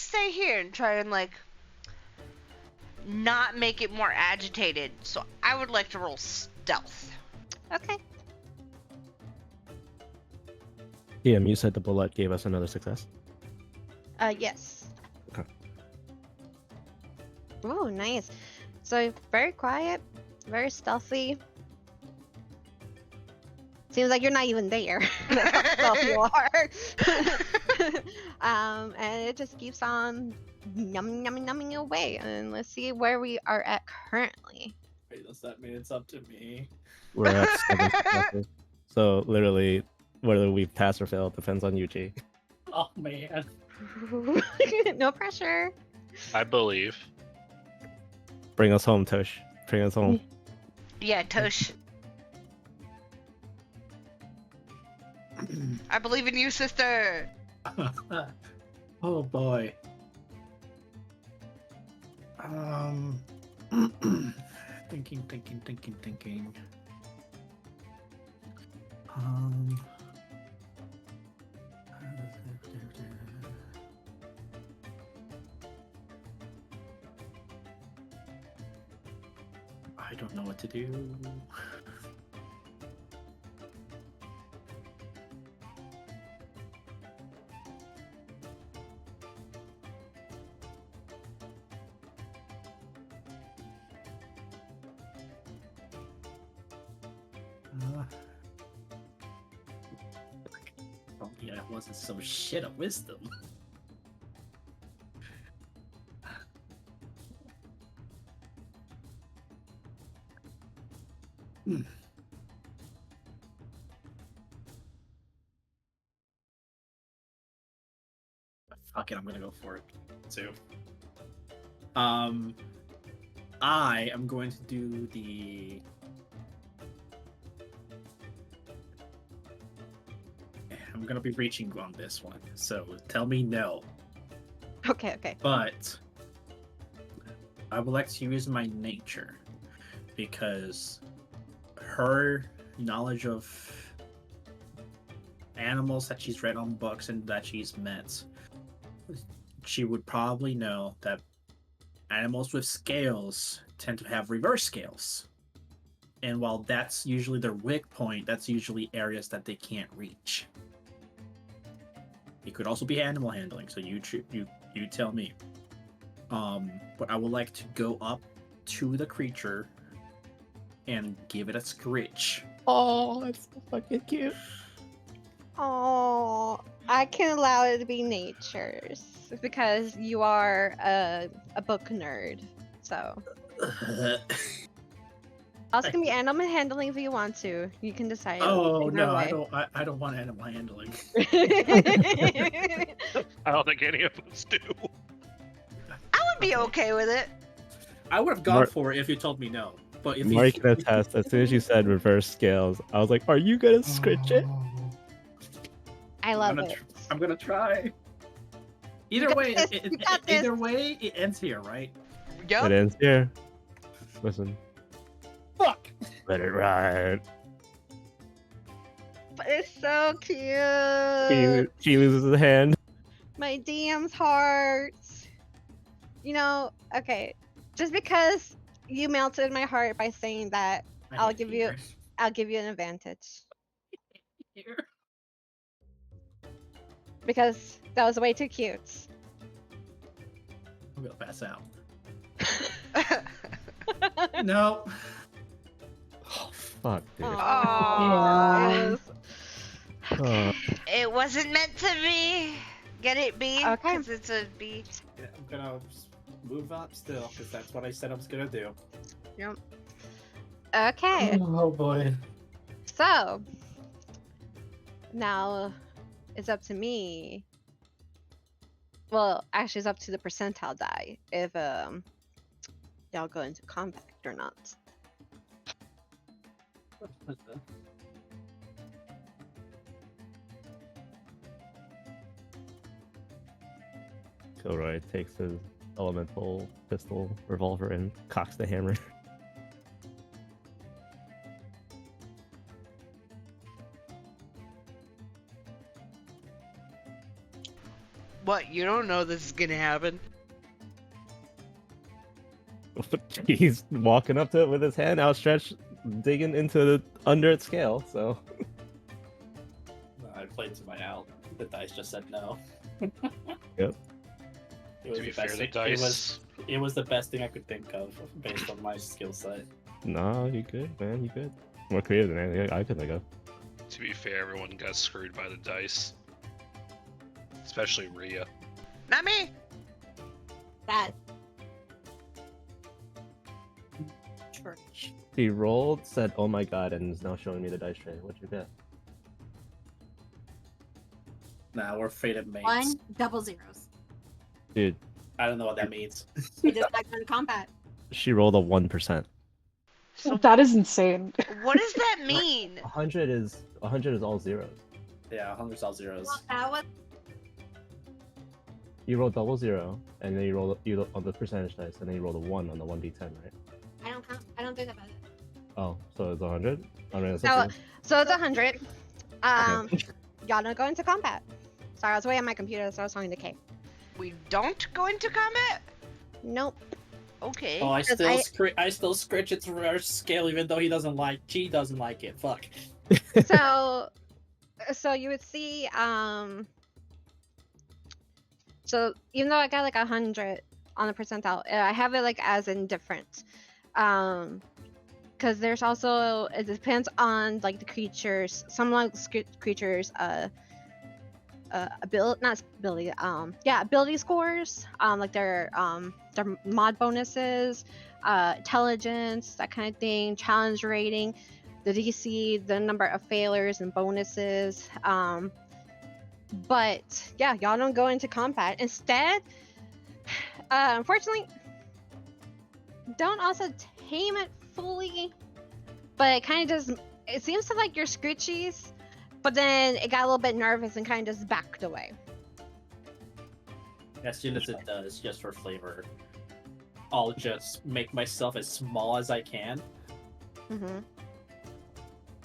stay here and try and not make it more agitated. So I would like to roll stealth. Okay. DM, you said the bullet gave us another success. Yes. Okay. Oh, nice. So very quiet, very stealthy. Seems like you're not even there. That's how stealthy you are. And it just keeps on numbing away. And let's see where we are at currently. Wait, does that mean it's up to me? We're at 7 successes. So literally, whether we pass or fail depends on you, G. Oh man. No pressure. I believe. Bring us home, Tosh. Bring us home. Yeah, Tosh. I believe in you, sister. Oh boy. Thinking. I don't know what to do. Oh yeah, it wasn't so shit of wisdom. Fuck it, I'm gonna go for it too. I am going to do the. I'm gonna be reaching on this one, so tell me no. Okay. But I would like to use my nature because her knowledge of animals that she's read on books and that she's met, she would probably know that animals with scales tend to have reverse scales. And while that's usually their weak point, that's usually areas that they can't reach. It could also be animal handling, so you tell me. But I would like to go up to the creature and give it a scritch. Oh, that's so fucking cute. Oh, I can allow it to be nature's because you are a book nerd. So also can be animal handling if you want to. You can decide. Oh either no, way. I don't want animal handling. I don't think any of us do. I would be okay with it. I would have gone Mark- for it if you told me no. But if Mark can attest, as soon as you said reverse scales, I was like, are you gonna scritch it? I love gonna it. I'm gonna try. Either got way, this, you got either this. way, it ends here, right? Yup. It ends here. Listen, Fuck. let it ride. But it's so cute. She loses a hand. My DM's heart. Okay. Just because you melted my heart by saying that, I I'll hate give you- fears. I'll give you an advantage. Here. Because that was way too cute. I'm gonna pass out. No. Oh, Fuck, dude. Aw. It was Uh, It wasn't meant to be. Get it, B? Okay. Because it's a B. Yeah, I'm gonna move up still, because that's what I said I was gonna do. okay. Oh boy. So now it's up to me. Well, actually, it's up to the percentile die if y'all go into compact or not. Kilroy takes his elemental pistol revolver and cocks the hammer. What? You don't know this is gonna happen? He's walking up to it with his hand outstretched, digging into the under its scale. So I played to my out. The dice just said no. Yep. It was To be the fair, best the thing. dice. It was the best thing I could think of based on my skill set. no, you good, man. You good. More creative than anything I could think of. To be fair, everyone got screwed by the dice. Especially Rhea. Not me. That. Church. He rolled, said, "Oh my god," and is now showing me the dice tray. What'd you get? Nah, we're fated mates. 1 double zeros. Dude, I don't know what that means. It does not go to combat. she rolled a 1%. So That is insane. what does that mean? 100 is all zeros. Yeah, 100's all zeros. Well, that was You roll double zero, and then you on the percentage dice, and then you roll the 1 on the 1d10, right? I don't count. I don't do that by the Oh, so it's 100? I mean, So, so it's 100. Y'all don't go into combat. Sorry, I was away on my computer, so I was talking to Kay. We don't go into combat? Nope. Okay. Oh, I Because still scratch its reverse scale, even though he doesn't like. She doesn't like it. Fuck. So you would see so even though I got like 100 on the percentile, I have it like as indifferent, because there's also, it depends on like the creatures. Some like creatures ability scores, like their mod bonuses, intelligence, that kind of thing, challenge rating, the DC, the number of failures and bonuses. But yeah, y'all don't go into combat. Instead, unfortunately, don't also tame it fully, but it kind of just, it seems to like your scritchies, but then it got a little bit nervous and kind of just backed away. As soon as it does, just for flavor, I'll just make myself as small as I can, Mm-hmm.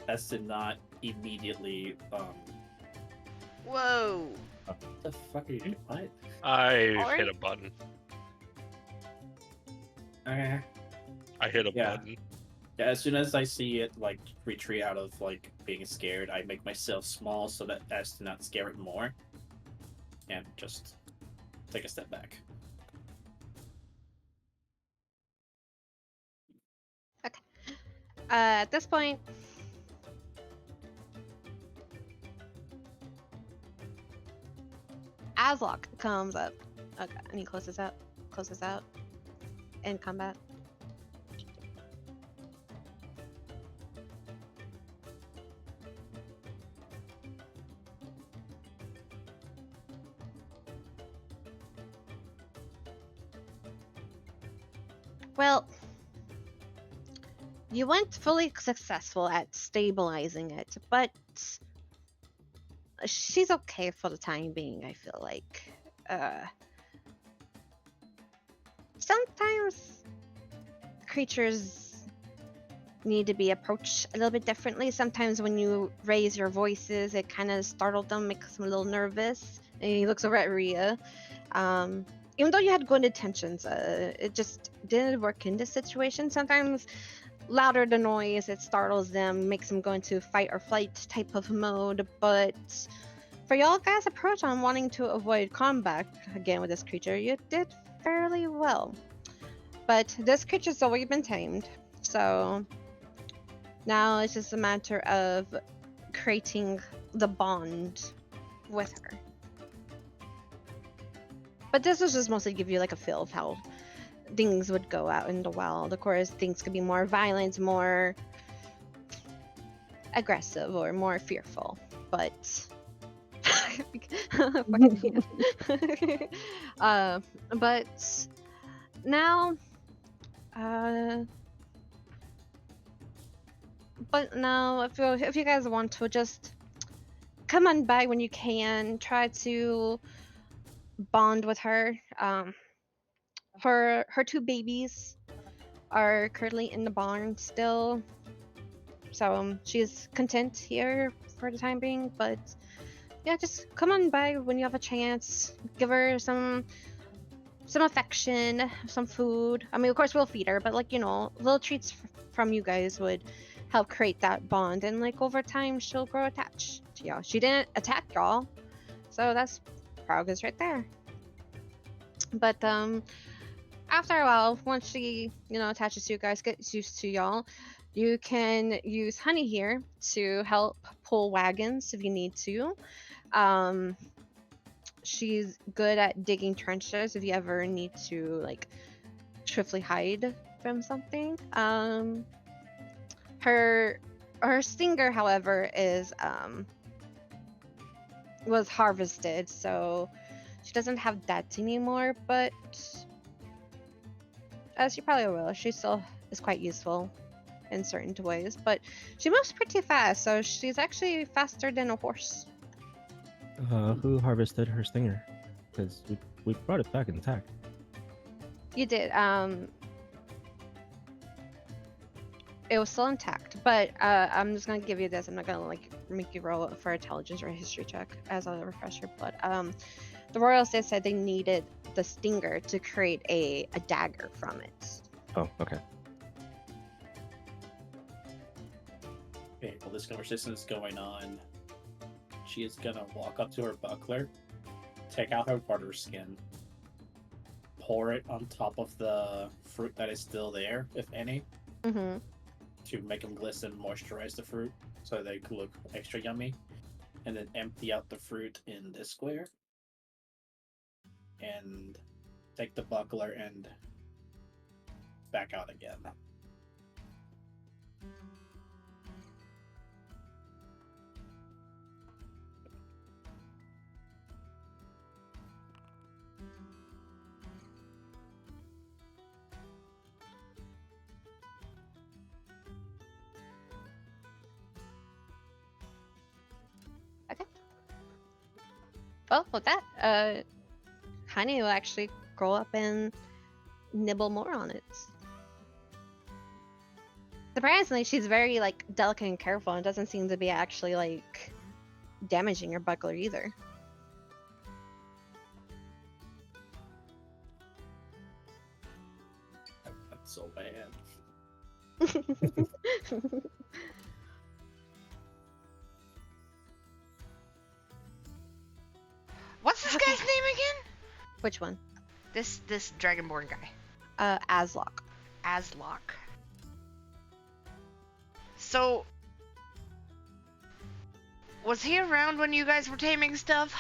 as to not immediately. Whoa. What the fuck are you doing? What? I Alright. hit a button. Okay. I hit a Yeah. button. Yeah, as soon as I see it like retreat out of like being scared, I make myself small so that as to not scare it more, and just take a step back. At this point, Aslock comes up. Okay, and he closes out. Closes out. In combat. Well, you weren't fully successful at stabilizing it, but she's okay for the time being, I feel like. Sometimes creatures need to be approached a little bit differently. Sometimes when you raise your voices, it kind of startled them, makes them a little nervous. And he looks over at Rhea. Even though you had good intentions, it just didn't work in this situation. Sometimes louder the noise, it startles them, makes them go into fight or flight type of mode. But for y'all guys' approach on wanting to avoid combat again with this creature, you did fairly well. But this creature's already been tamed, so Now it's just a matter of creating the bond with her. But this was just mostly give you like a feel of how things would go out in the wild. Of course, things could be more violent, more aggressive, or more fearful. But but now, uh, if you guys want to just come on by when you can, try to bond with her. Her two babies are currently in the barn still, so she's content here for the time being. But yeah, just come on by when you have a chance. Give her some affection, some food. I mean, of course, we'll feed her, but like, little treats from you guys would help create that bond. And like over time, she'll grow attached to y'all. She didn't attack y'all, so that's progress right there. But after a while, once she attaches to you guys, gets used to y'all, you can use Honey here to help pull wagons if you need to. She's good at digging trenches if you ever need to like swiftly hide from something. Her stinger, however, was harvested, so she doesn't have that anymore, but as you probably will, she still is quite useful in certain ways. But she moves pretty fast, so she's actually faster than a horse. Who harvested her stinger? Because we brought it back intact. You did. It was still intact, but I'm just gonna give you this. I'm not gonna like make you roll for intelligence or a history check as a refresher. But the royals did said they needed the stinger to create a dagger from it. Oh, okay. Okay, while this conversation is going on, she is gonna walk up to her buckler, take out her butter skin, pour it on top of the fruit that is still there, if any, Mm-hmm. to make them glisten, moisturize the fruit so they could look extra yummy, and then empty out the fruit in this square, and take the buckler and back out again. Well, with that, Honey will actually grow up and nibble more on it. Surprisingly, she's very like delicate and careful, and doesn't seem to be actually like damaging your buckler either. That's so bad. What's this guy's name again? Which one? This Dragonborn guy. Aslock. Aslock. So, was he around when you guys were taming stuff?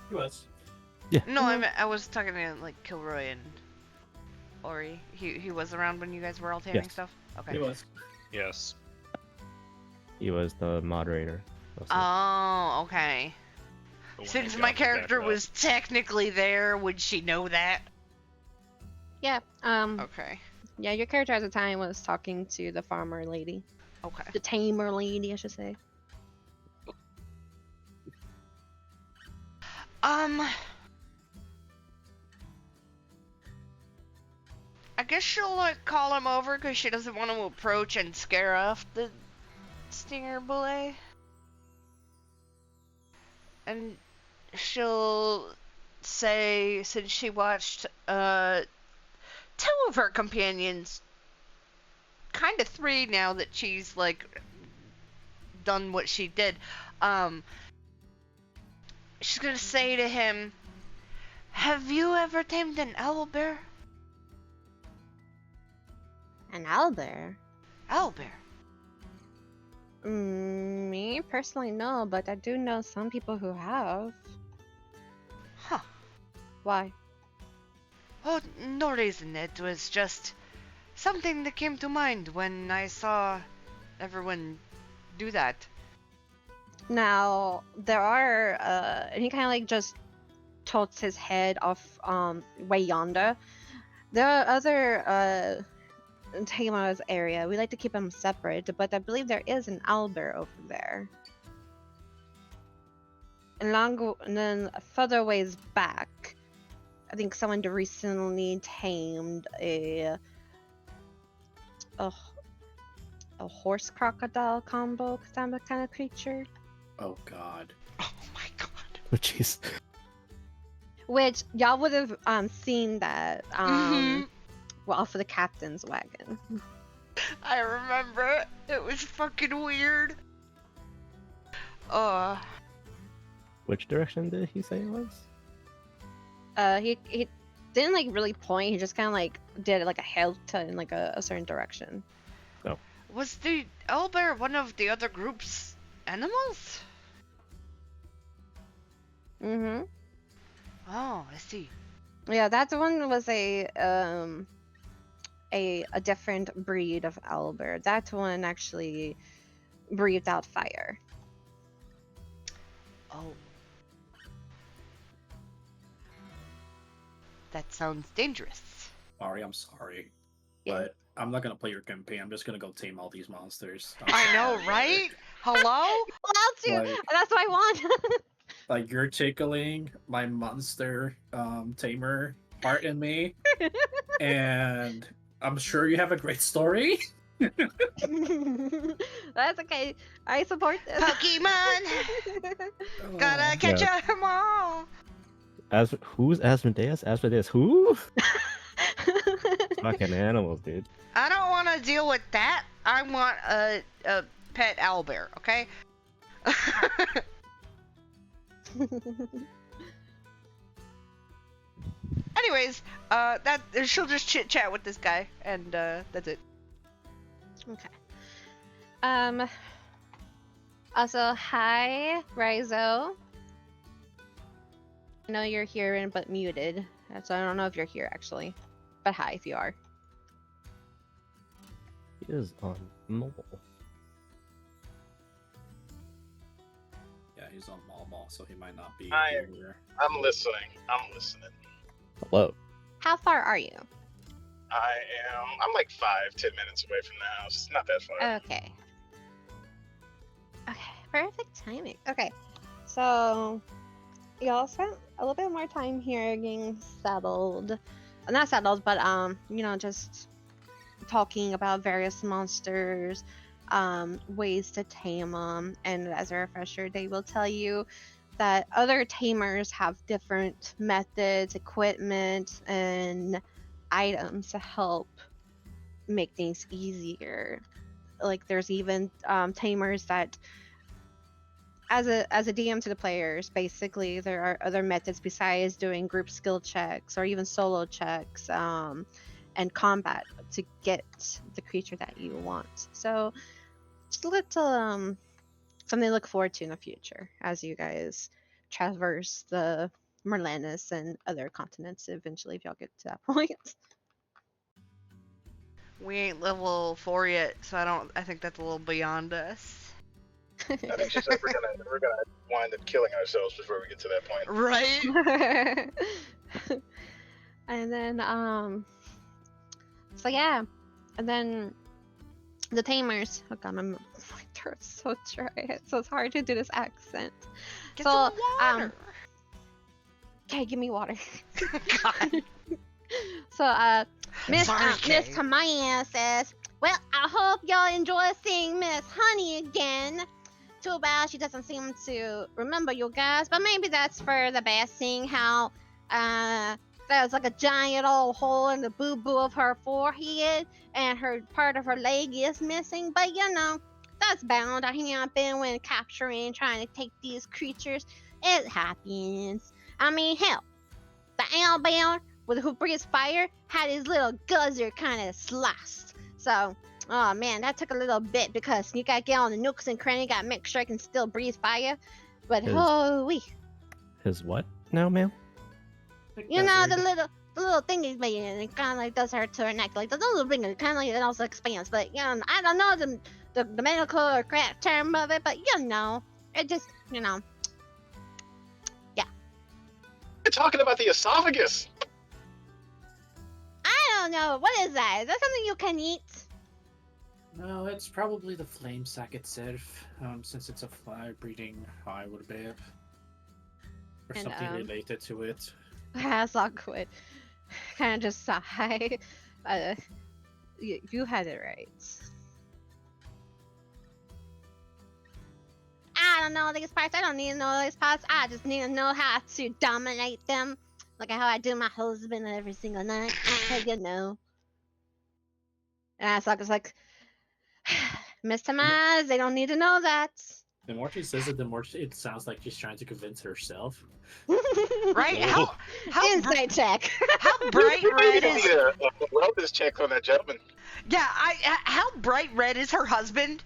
He was. No, I was talking to like Kilroy and Ori. He was around when you guys were all taming Yes. stuff? Okay. He was. Yes. He was the moderator. Oh, okay. The one who Since got my me back character up. was technically there, would she know that? Yeah. Okay. Yeah, your character at the time was talking to the farmer lady, Okay. the tamer lady, I should say. I guess she'll like call him over because she doesn't want to approach and scare off the stinger boy. And she'll say, since she watched two of her companions, kind of three now that she's like done what she did, she's gonna say to him, "Have you ever tamed an owlbear?" An owlbear? Owlbear. Me personally, no, but I do know some people who have. Huh. Why? Oh, no reason. It was just something that came to mind when I saw everyone do that. Now there are, and he kind of like just tilts his head off, way yonder. There are other Tamar's area. We like to keep them separate, but I believe there is an Albert over there. And then further ways back, I think someone recently tamed a horse crocodile combo kind of creature, Oh God. Oh my god. Oh, jeez. which y'all would have seen that Mhm. well for the captain's wagon. I remember. It was fucking weird. Which direction did he say it was? He didn't like really point. He just kind of like did like a head in like a certain direction. Was the owlbear one of the other group's animals? Mm-hmm. Oh, I see. Yeah, that one was a different breed of owlbear. That one actually breathed out fire. Oh. That sounds dangerous. Ari, I'm sorry, Yeah. but I'm not gonna play your campaign. I'm just gonna go tame all these monsters. I know, right? Hello? Well, too. Like- That's what I want. Like you're tickling my monster tamer heart in me, and I'm sure you have a great story. That's okay. I support this. Pokemon! Gotta catch 'em all! Who's Asmodeus? Asmodeus who? Fucking animals, dude. I don't want to deal with that. I want a pet owlbear, okay? Anyways, she'll just chit chat with this guy, and that's it. Okay. Also, hi, Rizo. I know you're here but muted, so I don't know if you're here actually. But hi if you are. He is on mobile. Yeah, he's on Mall, so he might not be I- here. I'm listening. I'm listening. Hello. How far are you? I'm like 5-10 minutes away from the house. It's not that far. Okay. Okay, perfect timing. Okay, so y'all spent a little bit more time here getting settled. Not settled, but just talking about various monsters, ways to tame them. And as a refresher, they will tell you that other tamers have different methods, equipment, and items to help make things easier. Like there's even tamers that, as a DM to the players, basically there are other methods besides doing group skill checks or even solo checks and combat to get the creature that you want. So just a little something to look forward to in the future as you guys traverse the Merlanus and other continents eventually, if y'all get to that point. We ain't level 4 yet, so I think that's a little beyond us. I think she said we're gonna wind up killing ourselves before we get to that point. Right? And then so yeah, and then the tamers. Oh god, my throat's so dry, so it's hard to do this accent. Get So, some water! Okay, give me water. God. So Miss Sorry, Miss Kay. Kamaya says, "Well, I hope y'all enjoy seeing Miss Honey again. Too bad she doesn't seem to remember you guys, but maybe that's for the best, seeing how there's like a giant old hole in the boo-boo of her forehead, and her part of her leg is missing. But that's bound to happen when capturing, trying to take these creatures. It happens. I mean, hell, the owlbear who breathes fire had his little guzzer kind of sliced. So Oh man, that took a little bit because you gotta get on the nooks and cranny, gotta make sure I can still breathe fire. But Is- holy, His what now, ma'am? you know the little thing he's making, and it kind of like does hurt to her neck, like the little thing, kind of like it also expands. But you know, I don't know the medical or correct term of it, but you know, it just We're talking about the esophagus. I don't know. What is that? Is that something you can eat? No, it's probably the flame sac itself, since it's a fire-breathing would be. Or And, something related to it. That's awkward. Kind of just sigh. You had it right. I don't know these parts. I don't need to know these parts. I just need to know how to dominate them. Like how I do my husband every single night. Hey, you know. And Asaka's like, Miss Tamaz, they don't need to know that. The more she says it, the more it sounds like she's trying to convince herself. Right? Oh. How Insight check. how bright We red need is? a wellness check on that gentleman. Yeah, how bright red is her husband?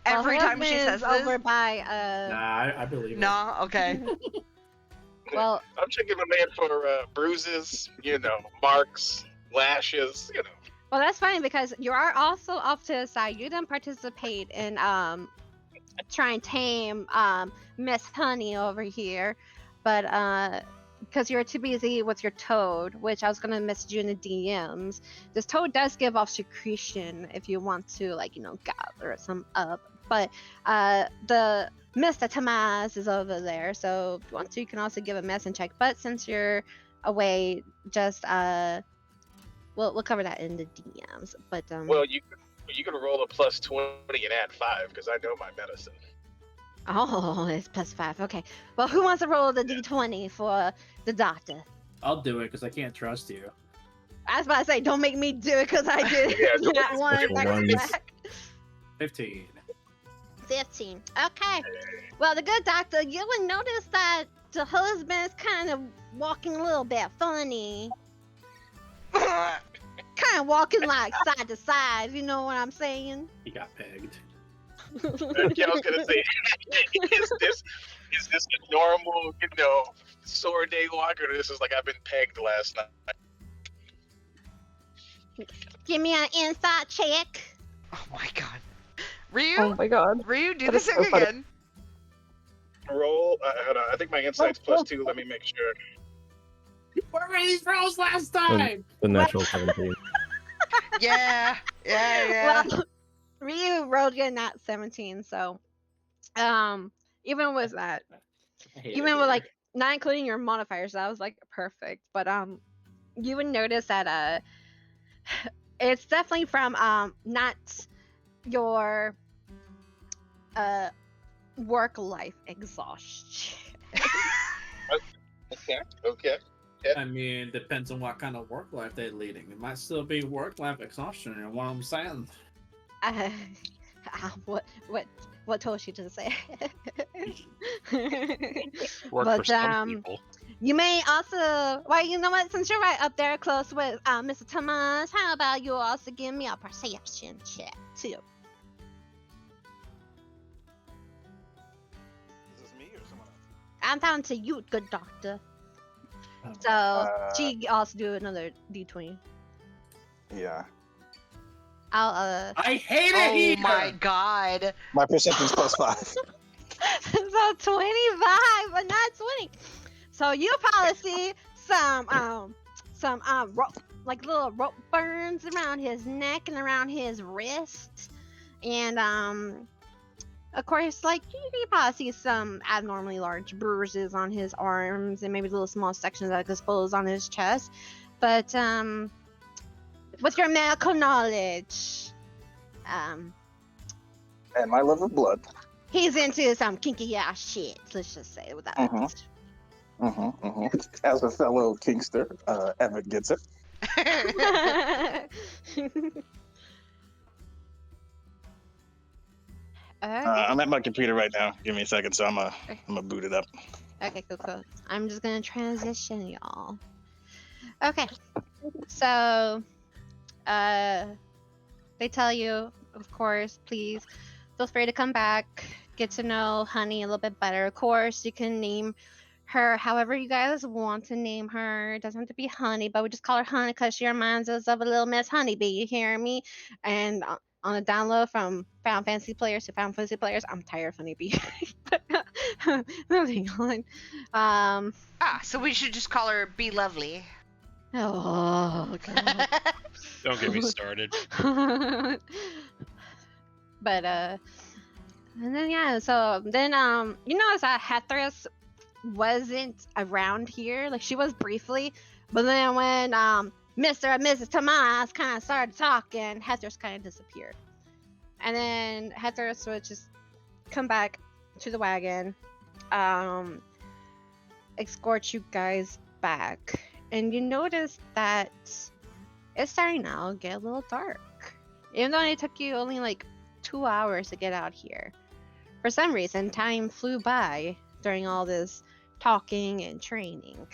Every Well, time she husband says is over this. by Nah, I believe it. No, okay. well, I'm checking the man for bruises, marks, lashes, well, that's funny because you are also off to the side. You didn't participate in try and tame Miss Honey over here, but because you're too busy with your toad, which I was gonna message you in the DMs. This toad does give off secretion if you want to, like, gather some up. But the Mr. Tamaz is over there, so if you want to, you can also give a medicine check. But since you're away, just we'll cover that in the DMs. But Well, you can roll a plus 20 and add 5 because I know my medicine. oh, it's +5. Okay. Well, who wants to roll the D20 for the doctor? I'll do it because I can't trust you. I was about to say, don't make me do it because I did Yeah, don't that make one me back do to it. back. 15. 15. Okay. Well, the good doctor, you would notice that the husband is kind of walking a little bit funny. Kind of walking like side to side, you know what I'm saying? He got pegged. Yeah, I was gonna say, is this a normal, sore day walk, or this is like I've been pegged last night? Give me an insight check. Oh my god. Ryu? Oh my god. Ryu, do That the is so thing funny. again. Roll. Hold on, I think my insight's +2. Let me make sure. Where were these rolls last time? The natural 17. Yeah. Well, Ryu rolled good nat 17, so even with that, I hate even it with here. like not including your modifiers, that was like perfect. But you would notice that it's definitely from not your work life exhaustion. Okay. I mean, depends on what kind of work life they're leading. It might still be work life exhaustion, you know what I'm saying? What told you to say? Work But, for some people. You may also, well, you know what? Since you're right up there close with Mr. Thomas, how about you also give me a perception check too? Is this me or someone else? I'm down to you, good doctor. Oh. So she also do another D20. Yeah. I'll I hate it Oh here! my god. My perception's +5. so 25, but not 20. So you probably see some rope, like little rope burns around his neck and around his wrist, and of course, like you probably see some abnormally large bruises on his arms and maybe little small sections that expose on his chest. But with your medical knowledge, And my love of blood. he's into some kinky ass shit. Let's just say it with that. As a fellow Kingster, Evan gets it. Okay. I'm at my computer right now. Give me a second, so I'm gonna boot it up. Okay, cool. I'm just gonna transition y'all. Okay. So, they tell you, of course, please feel free to come back, get to know Honey a little bit better. Of course, you can name her however you guys want to name her. It doesn't have to be Honey, but we just call her Honey because she reminds us of a little Miss Honeybee. You hear me? And on a download from Final Fantasy players to Final Fantasy players, I'm tired of Honeybee. But moving on. So we should just call her Be Lovely. Oh god. Don't get me started. But and then yeah, so then you notice that Hethris wasn't around here. Like she was briefly, but then when Mr. and Mrs. Tomas kind of started talking, Hethris kind of disappeared. And then Hethris would just come back to the wagon, escort you guys back, and you notice that it's starting now to get a little dark. Even though it took you only like 2 hours to get out here, for some reason time flew by during all this talking and training.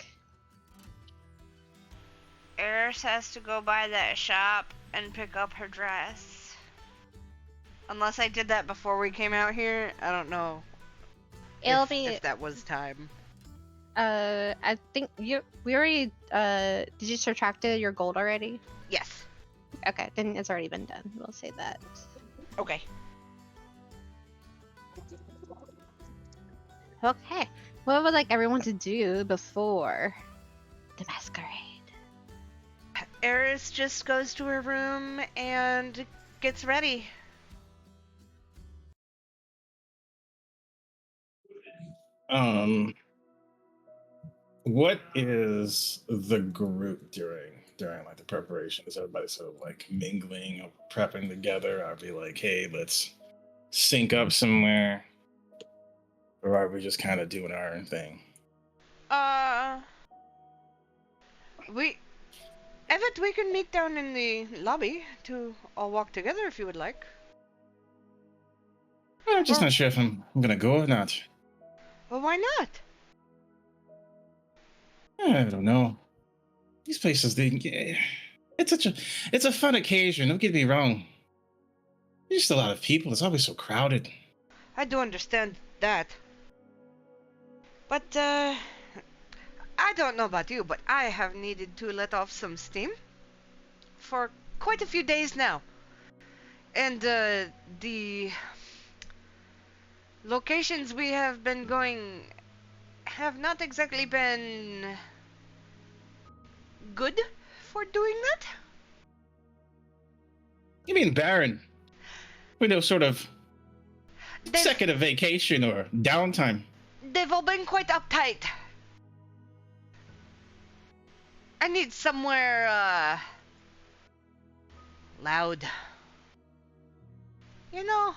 Eris has to go by that shop and pick up her dress. Unless I did that before we came out here, I don't know. If that was time. I think we already did you subtracted your gold already? Yes. Okay, then it's already been done. We'll say that. Okay. Okay. What would like everyone to do before the masquerade? Eris just goes to her room and gets ready. What is the group during like the preparation? Is everybody sort of like mingling or prepping together? I'd be like, hey, let's sync up somewhere, or are we just kind of doing our own thing? Evet, we can meet down in the lobby to all walk together if you would like. I'm just not sure if I'm gonna go or not. Well, why not? I don't know. These places, it's a fun occasion. Don't get me wrong. There's just a lot of people. It's always so crowded. I do understand that. But, I don't know about you, but I have needed to let off some steam for quite a few days now. And, the locations we have been going have not exactly been good for doing that. You mean Baron? With no sort of second of vacation or downtime. They've all been quite uptight. I need somewhere, loud. You know?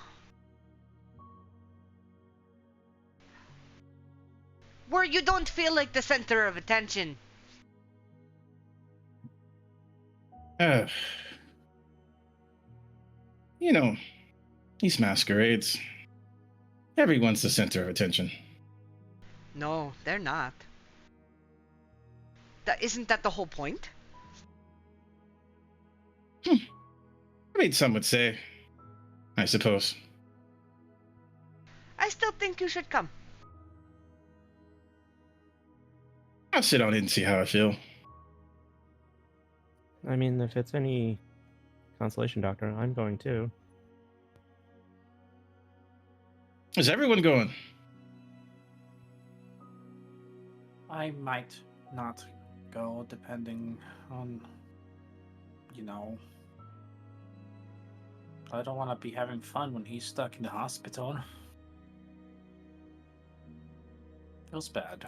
Where you don't feel like the center of attention. You know, these masquerades. Everyone's the center of attention. No, they're not. Isn't that the whole point? I mean, some would say. I suppose. I still think you should come. I'll sit on it and see how I feel. I mean, if it's any consolation, Doctor, I'm going too. Is everyone going? I might not go, depending on, you know. I don't want to be having fun when he's stuck in the hospital. Feels bad.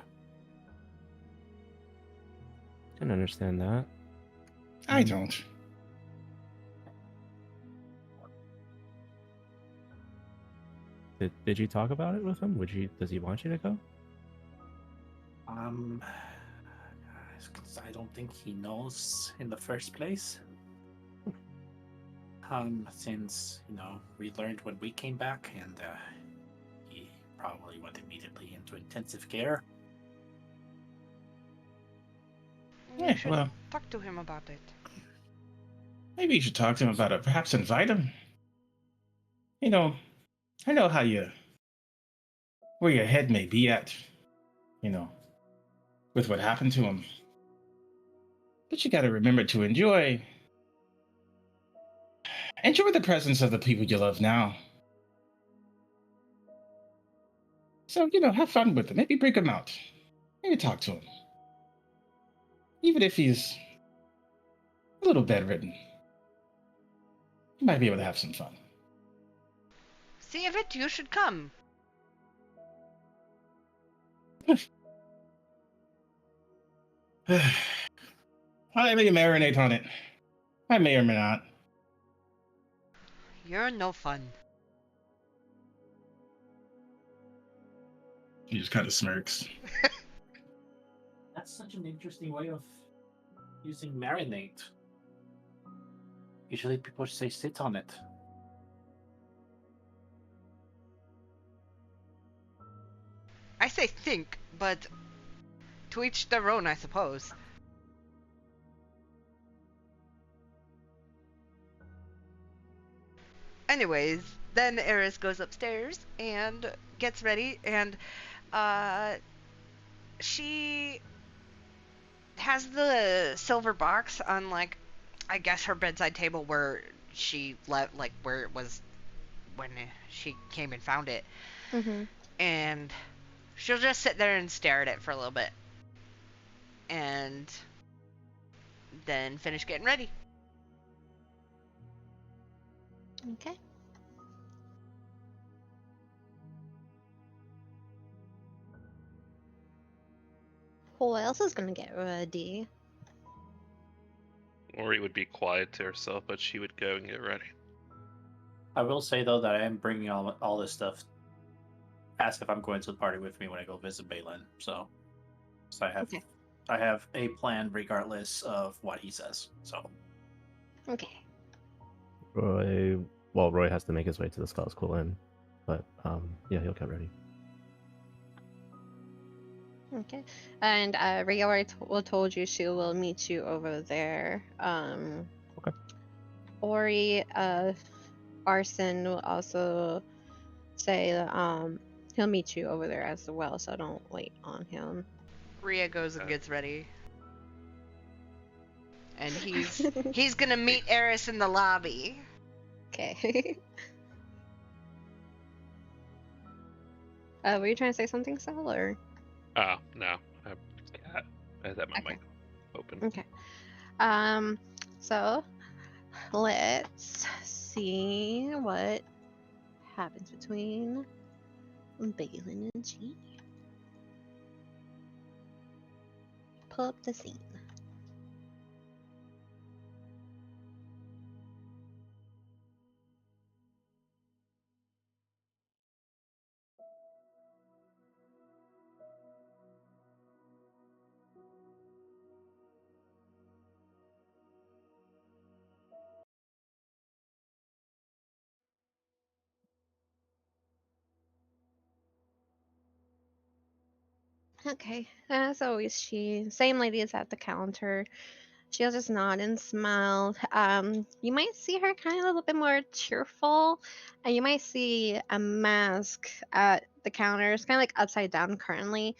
Can understand that. I don't. Did you talk about it with him? Does he want you to go? I don't think he knows in the first place. Since, we learned when we came back, and he probably went immediately into intensive care. You should well, talk to him about it. Maybe you should talk to him about it. Perhaps invite him. You know, I know where your head may be at, you know, with what happened to him. But you gotta remember to enjoy the presence of the people you love now. So, have fun with him. Maybe bring him out. Maybe talk to him. Even if he's a little bedridden, you might be able to have some fun. See if it, you should come. I may marinate on it. I may or may not. You're no fun. He just kind of smirks. That's such an interesting way of using marinate. Usually people say sit on it. I say think, but to each their own, I suppose. Anyways, then Eris goes upstairs and gets ready, and she has the silver box on, like, I guess her bedside table where she left, like where it was when she came and found it, Mm-hmm. and she'll just sit there and stare at it for a little bit, and then finish getting ready. Okay. Who else is gonna get ready? Ori would be quiet to herself, but she would go and get ready. I will say though that I am bringing all this stuff. Ask if I'm going to the party with me when I go visit Balin. So Okay. I have a plan regardless of what he says. So Okay. Roy has to make his way to the Skull School Inn, but yeah, he'll get ready. Okay. And Ria already told you she will meet you over there. Okay. Ori, Arson will also say he'll meet you over there as well, so don't wait on him. Rhea goes and gets ready, and he's gonna meet Eris in the lobby. Okay. Were you trying to say something, Sal, or? Oh, no. I had my Okay. mic open. Okay. So let's see what happens between Balin and G. Pull up the scene. Okay, as always, same lady is at the counter. She'll just nod and smile. You might see her kind of a little bit more cheerful, and you might see a mask at the counter. It's kind of like upside down currently,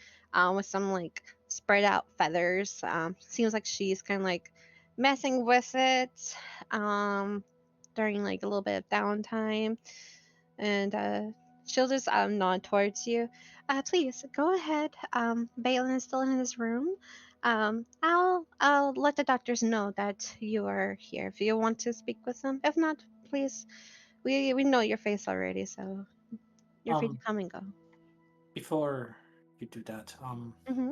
with some like spread out feathers. Seems like she's kind of like messing with it, during like a little bit of downtime, and she'll just nod towards you. Please go ahead. Balin is still in his room. I'll let the doctors know that you are here if you want to speak with them. If not, please, we know your face already, so you're free to come and go. before you do that, Mm-hmm.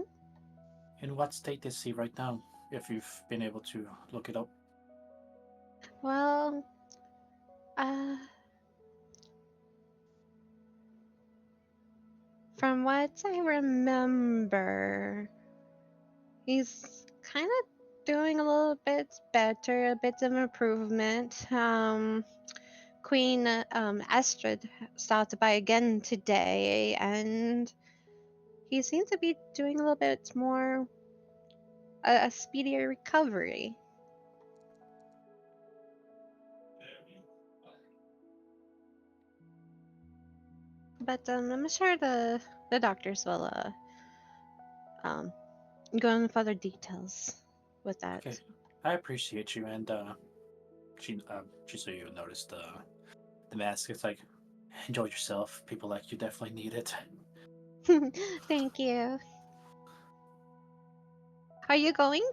in what state is he right now? If you've been able to look it up. Well, uh, from what I remember, he's kind of doing a little bit better, a bit of improvement. Queen Astrid stopped by again today, and he seems to be doing a little bit more a speedier recovery. But I'm sure the doctors will um go into further details with that. Okay, I appreciate you, and she just so you noticed the mask. It's like, enjoy yourself. People like you definitely need it. Thank you. Are you going?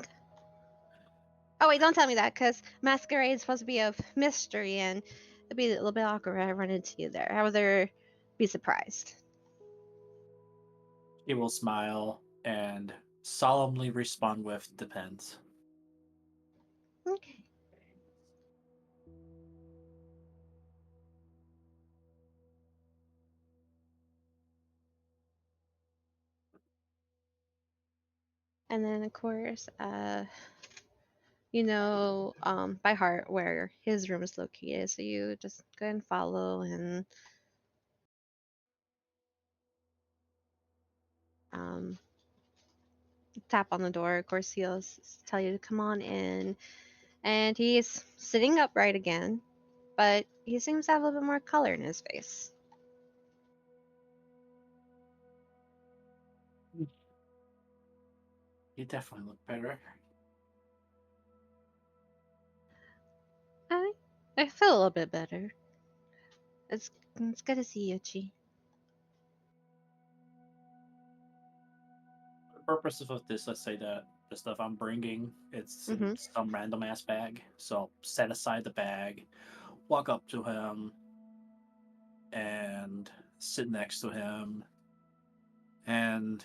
Oh wait, don't tell me that, because Masquerade is supposed to be a mystery, and it'd be a little bit awkward if I run into you there. I would rather be surprised. He will smile and solemnly respond with depends. Okay. And then of course, you know, by heart where his room is located, so you just go and follow and um tap on the door. Of course, he'll tell you to come on in, and he's sitting upright again, but he seems to have a little bit more color in his face. You definitely look better. I I feel a little bit better. It's good to see you, Chi. For the purposes of this, let's say that the stuff I'm bringing, it's in Mm-hmm. some random ass bag. So set aside the bag, walk up to him, and sit next to him, and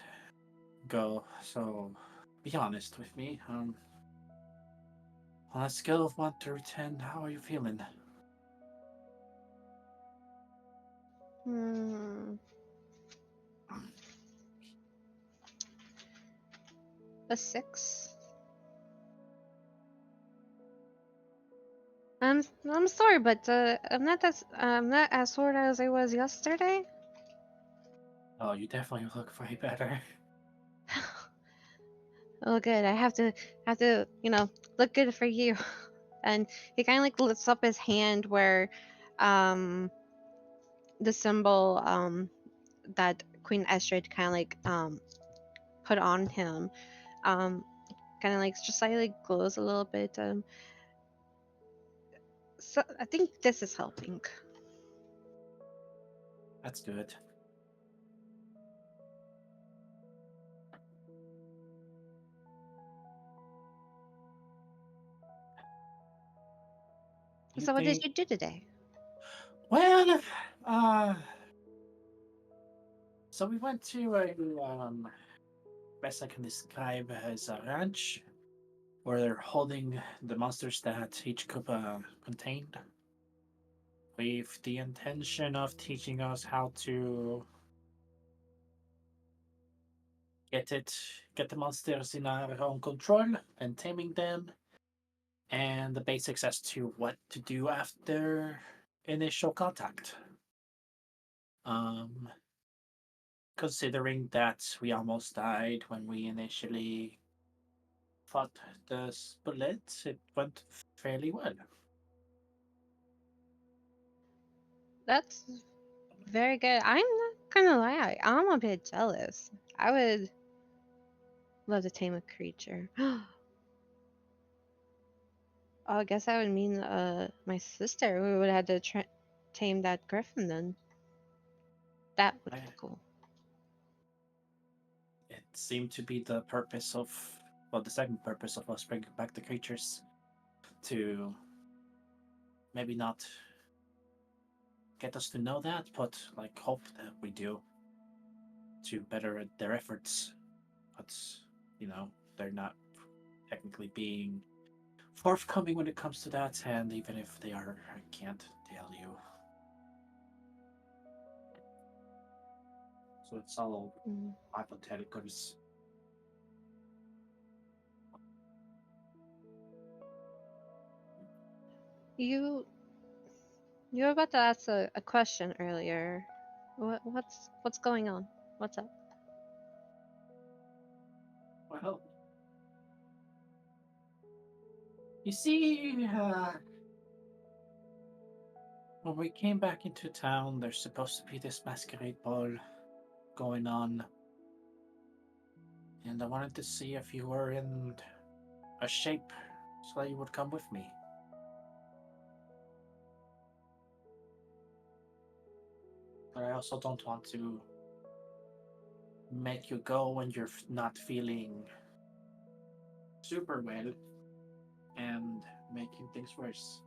go. So, be honest with me. On a scale of 1 to 10, how are you feeling? Hmm. A 6. I'm sorry, but I'm not as sore as I was yesterday. Oh, you definitely look way better. Oh, good. I have to look good for you. And he kind of like lifts up his hand where, um, the symbol that Queen Estrid kind of like put on him, um, kind of like just slightly glows a little bit. So I think this is helping. That's good. You So what did think? you do today? Well, uh, so we went to a best I can describe as a ranch where they're holding the monsters that each Koopa contained, with the intention of teaching us how to get it, get the monsters in our own control and taming them, and the basics as to what to do after initial contact. Um, Considering that we almost died when we initially fought the split, it went fairly well. That's very good. I'm not gonna lie, I'm a bit jealous. I would love to tame a creature. Oh, I guess that would mean my sister we would have to tame that griffin then. That would be I, cool. it seemed to be the purpose of, well, the second purpose of us bringing back the creatures to maybe not get us to know that, but like hope that we do to better their efforts. But they're not technically being forthcoming when it comes to that, and even if they are, I can't tell you. So it's all Mm. hypotheticals. You you were about to ask a question earlier. What's going on? What's up? Well, you see, When we came back into town, there's supposed to be this masquerade ball going on. And I wanted to see if you were in a shape so that you would come with me. But I also don't want to make you go when you're not feeling super well and making things worse.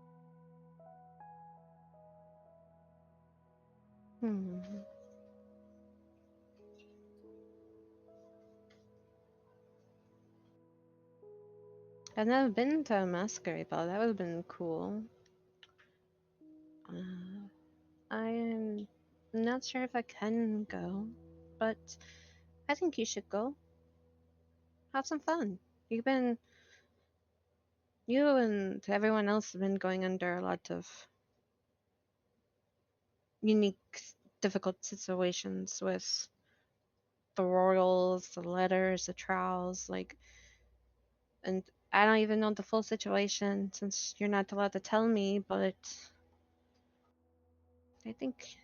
Hmm. I've never been to a masquerade ball. That would have been cool. I'm not sure if I can go, but I think you should go. Have some fun. You've been, you and everyone else have been going under a lot of unique, difficult situations with the royals, the letters, the trials, like, and I don't even know the full situation since you're not allowed to tell me, but I think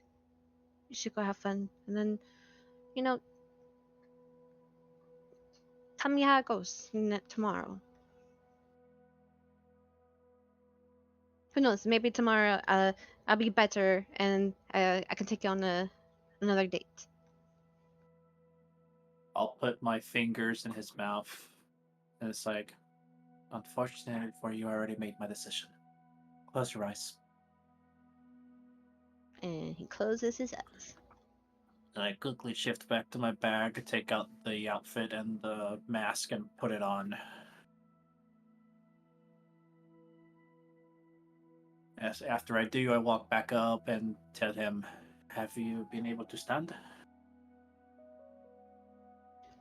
you should go have fun. And then, you know, tell me how it goes tomorrow. Who knows? Maybe tomorrow I'll be better and I can take you on another date. I'll put my fingers in his mouth, and it's like, unfortunately for you, I already made my decision. Close your eyes. And he closes his eyes. And I quickly shift back to my bag, take out the outfit and the mask, and put it on. As after I do, I walk back up and tell him, "Have you been able to stand?"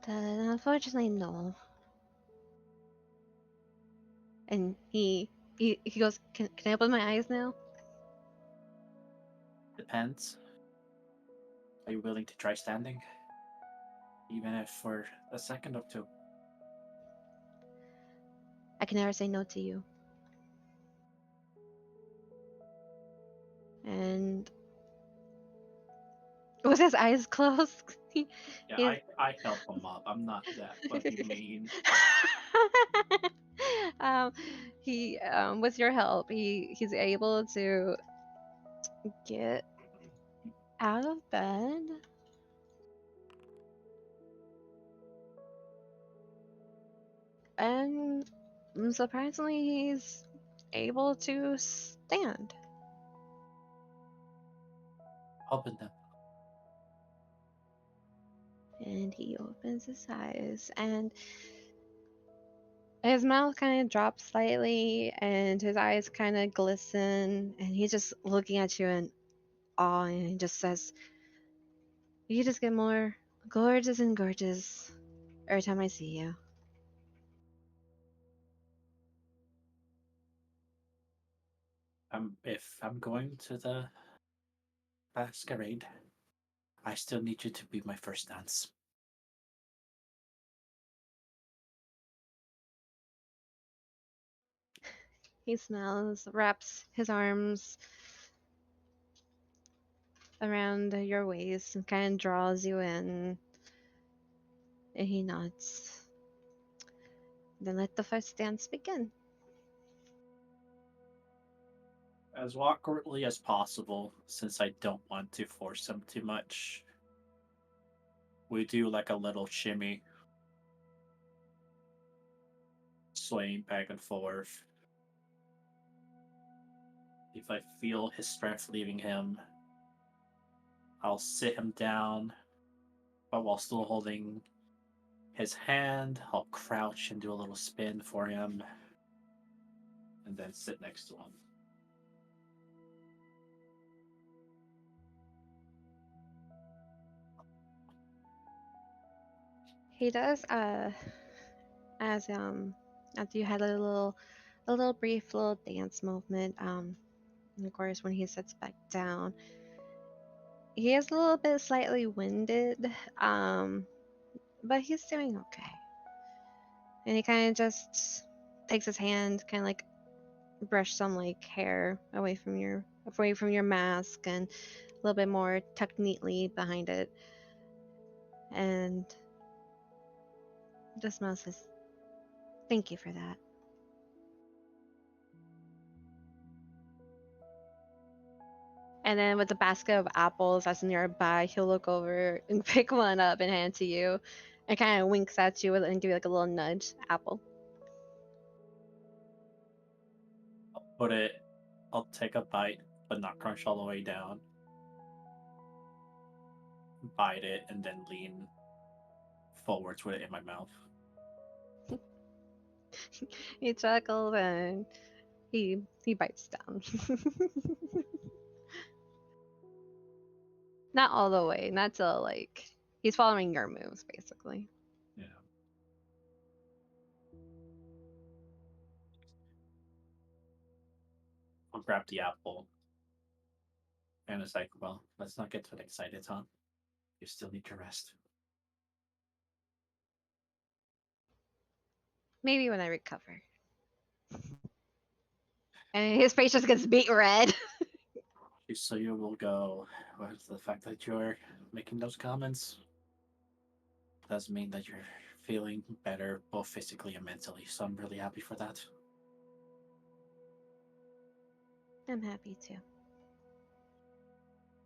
Unfortunately, no. And he goes, can I open my eyes now? Depends. Are you willing to try standing? Even if for a second or two. I can never say no to you. And with his eyes closed, Yeah, I help him up. I'm not that fucking mean. um, with your help, he's able to get out of bed and surprisingly he's able to stand. Open them. And he opens his eyes and his mouth kind of drops slightly and his eyes kind of glisten and he's just looking at you in awe and he just says, "You just get more gorgeous and gorgeous every time I see you." If I'm going to the masquerade, I still need you to be my first dance. He smiles, wraps his arms around your waist and kind of draws you in. And he nods. Then let the first dance begin. As awkwardly as possible, since I don't want to force him too much, we do like a little shimmy, swaying back and forth. If I feel his strength leaving him, I'll sit him down, but while still holding his hand, I'll crouch and do a little spin for him, and then sit next to him. He does as after you had a little brief little dance movement, and of course when he sits back down, he is a little bit slightly winded, but he's doing okay. And he kind of just takes his hand, kind of like brush some like hair away from your away from your mask and a little bit more tucked neatly behind it. And the smell says, "Thank you for that." And then with the basket of apples that's nearby, he'll look over and pick one up and hand to you, and kind of winks at you and give you like a little nudge. Apple. I'll take a bite, but not crunch all the way down. Bite it and then lean forwards with it in my mouth. He chuckles and he bites down. Not all the way, not till like he's following your moves basically. Yeah. I'll grab the apple. And it's like, well, let's not get too excited, huh? You still need to rest. Maybe when I recover. And his face just gets beet red. So you will go with the fact that you're making those comments doesn't mean that you're feeling better both physically and mentally. So I'm really happy for that. I'm happy too.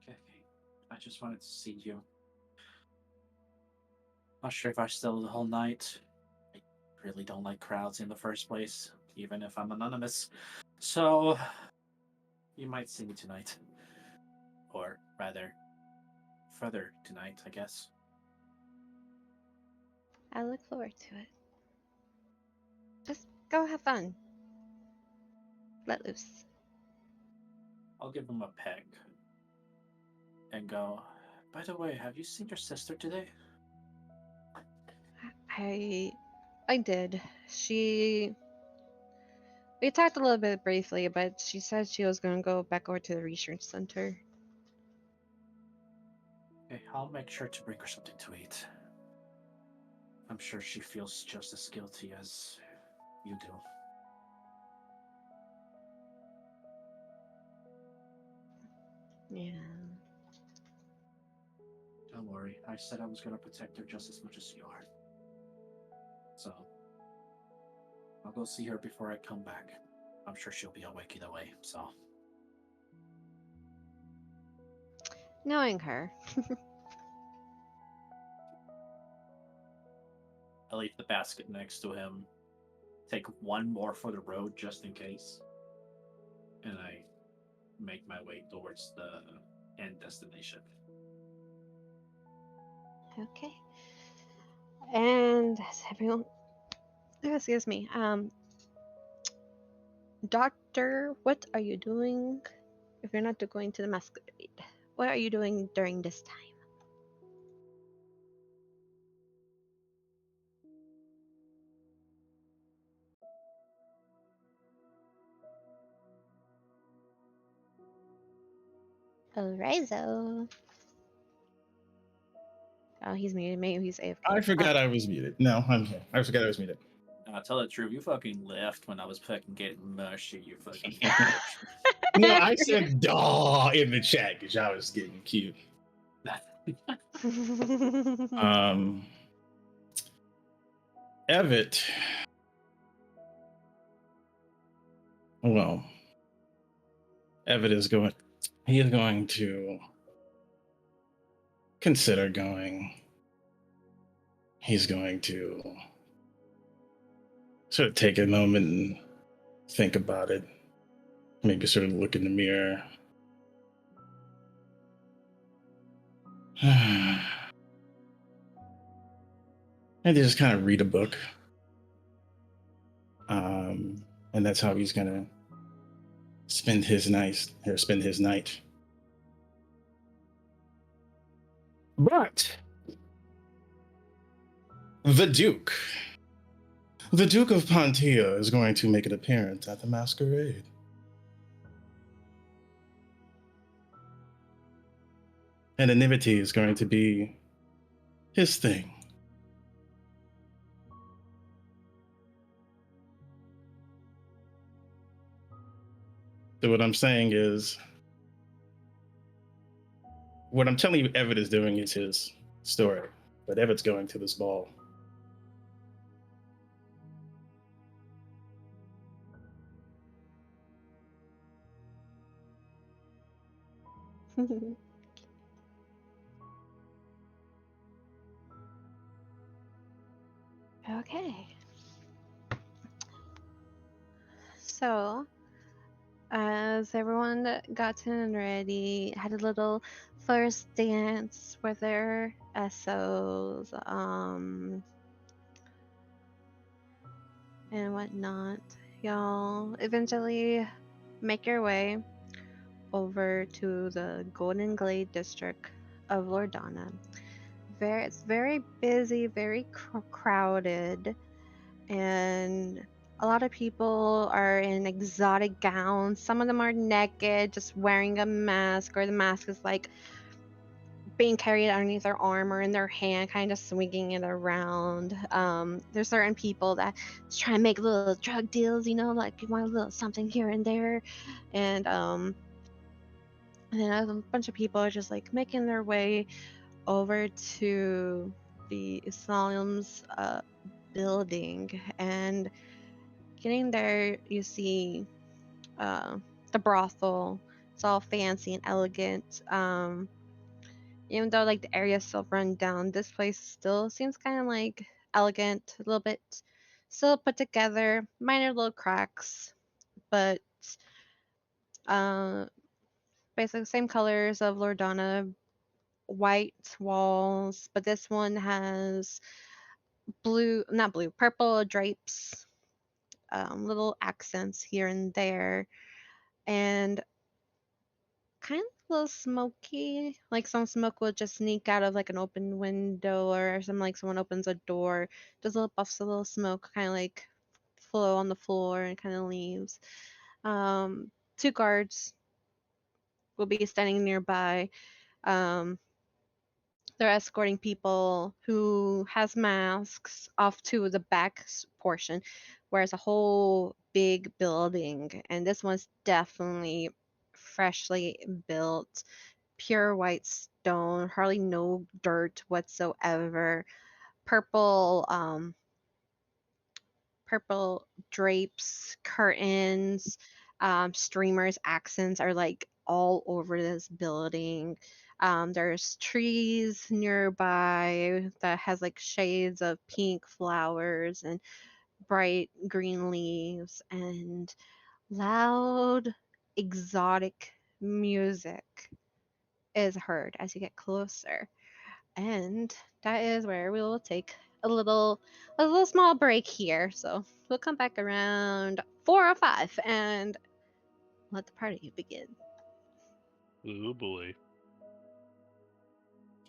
Okay. I just wanted to see you. Not sure if I still the whole night. I really don't like crowds in the first place, even if I'm anonymous. So you might see me tonight. Or rather, further tonight, I guess. I look forward to it. Just go have fun. Let loose. I'll give him a peck and go, by the way, have you seen your sister today? I did. We talked a little bit briefly, but she said she was going to go back over to the research center. Okay, I'll make sure to bring her something to eat. I'm sure she feels just as guilty as you do. Yeah. Don't worry, I said I was going to protect her just as much as you are. So, I'll go see her before I come back. I'm sure she'll be awake either way, so. Knowing her. I leave the basket next to him, take one more for the road just in case, and I make my way towards the end destination. Okay. And as everyone, excuse me, Doctor, what are you doing if you're not going to the Masquerade? What are you doing during this time? Alrizo. Oh, he's muted. Maybe he's AFK. I forgot I was muted. No, I'm here. I forgot I was muted. Tell the truth, you fucking left when I was fucking getting mushy, you fucking No, I said "daw" in the chat because I was getting cute. Evit. Well, Evit is going. He is going to consider going. He's going to sort of take a moment and think about it. Maybe sort of look in the mirror. And just kind of read a book. And that's how he's gonna spend his night. But the Duke of Pontia is going to make an appearance at the Masquerade. Anonymity is going to be his thing. So what I'm saying is, what I'm telling you, Everett is doing is his story, but Everett's going to this ball. Okay. So, as everyone gotten ready, had a little first dance with their SOs, and whatnot, y'all eventually make your way over to the Golden Glade district of Lordana. It's very busy, very crowded, and a lot of people are in exotic gowns. Some of them are naked, just wearing a mask, or the mask is like being carried underneath their arm or in their hand, kind of swinging it around. There's certain people that try and make little drug deals, like you want a little something here and there, and then a bunch of people are just like making their way over to the Islam's building, and getting there, you see the brothel. It's all fancy and elegant. Even though like the area is still run down, this place still seems kind of like elegant, a little bit still put together, minor little cracks, but uh, basically same colors of Lordana, white walls, but this one has not blue, purple drapes, little accents here and there, and kind of a little smoky. Like some smoke will just sneak out of like an open window, or some like someone opens a door, does little puffs of little smoke, kind of like flow on the floor and kind of leaves. Two guards will be standing nearby. Um, they're escorting people who has masks off to the back portion, where it's a whole big building, and this one's definitely freshly built, pure white stone, hardly no dirt whatsoever. Purple, purple drapes, curtains, streamers, accents are like all over this building. There's trees nearby that has like shades of pink flowers and bright green leaves, and loud, exotic music is heard as you get closer. And that is where we will take a little small break here. So we'll come back around 4 or 5 and let the party begin. Oh boy.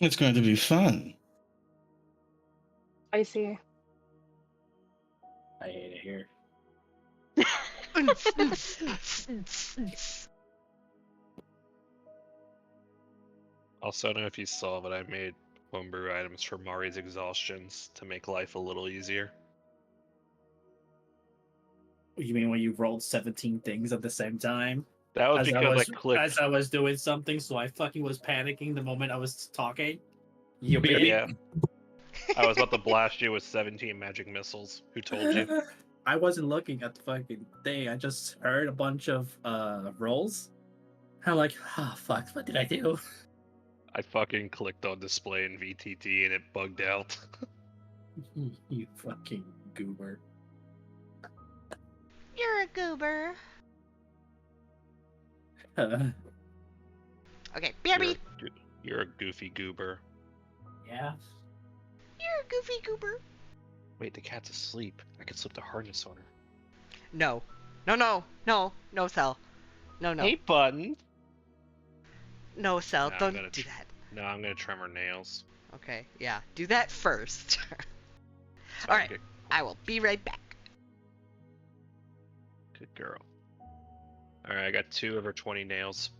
It's going to be fun. I see. I hate it here. Also, I don't know if you saw, but I made homebrew items for Mari's exhaustions to make life a little easier. You mean when you rolled 17 things at the same time? That was As I because I was clicked. as I was doing something, so I fucking was panicking the moment I was talking. You Yeah. baby. Yeah. I was about to blast you with 17 magic missiles. Who told you? I wasn't looking at the fucking thing. I just heard a bunch of rolls. I'm like, oh fuck, what did I do? I fucking clicked on display in VTT and it bugged out. You fucking goober. You're a goober. Okay, BRB. You're a goofy goober. Yeah. You're a goofy goober. Wait, the cat's asleep. I could slip the harness on her. No, Cell. No. Hey, Button. No, Cell, No, I'm don't gonna do that. No, I'm gonna trim her nails. Okay, yeah, do that first. So All right, Good, I will be right back. good girl. All right, I got 2 of her 20 nails.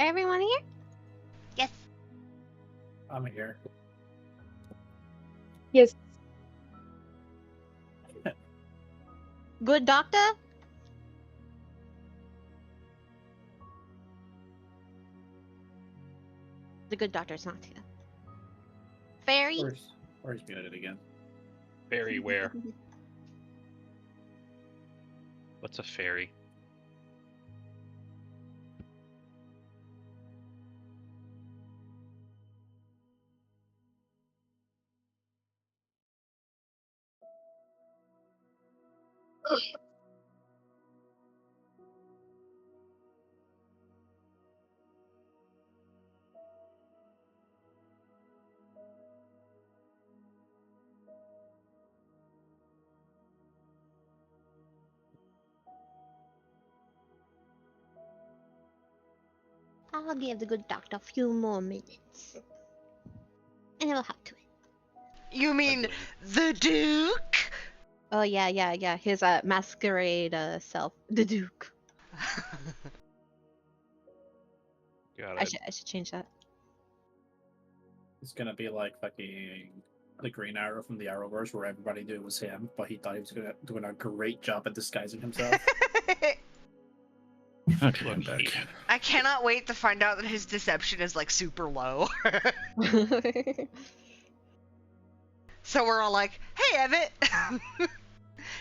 Everyone here? Yes. I'm here. Yes. Good doctor? The good doctor's not here. Fairy? Where's muted again? Fairy where? What's a fairy? I'll give the good doctor a few more minutes. And we'll have to it. You mean Ugly. the Duke? Oh yeah. His masquerade self, the Duke. Got I it. should change that. It's gonna be like fucking the Green Arrow from the Arrowverse, where everybody knew it was him, but he thought he was doing a great job at disguising himself. Okay, Look, I'm back. I cannot wait to find out that his deception is like super low. So we're all like, hey, Evit.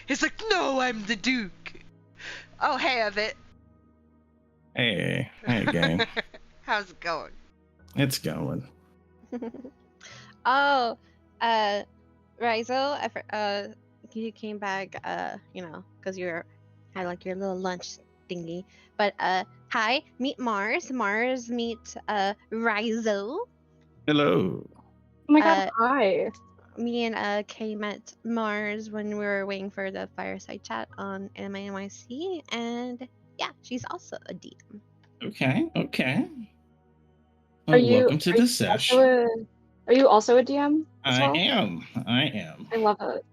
He's like, no, I'm the Duke. Oh, hey, Evit. Hey, gang. How's it going? It's going. Oh, Rizo, you came back, because you had like your little lunch thingy. But hi, meet Mars. Mars, meet Rizo. Hello. Oh my god, Uh, hi. Me and Kay met Mars when we were waiting for the fireside chat on NYC, and yeah, she's also a DM. Okay. Are Well, you welcome to the sesh. are you also a DM as I well? am. I love it.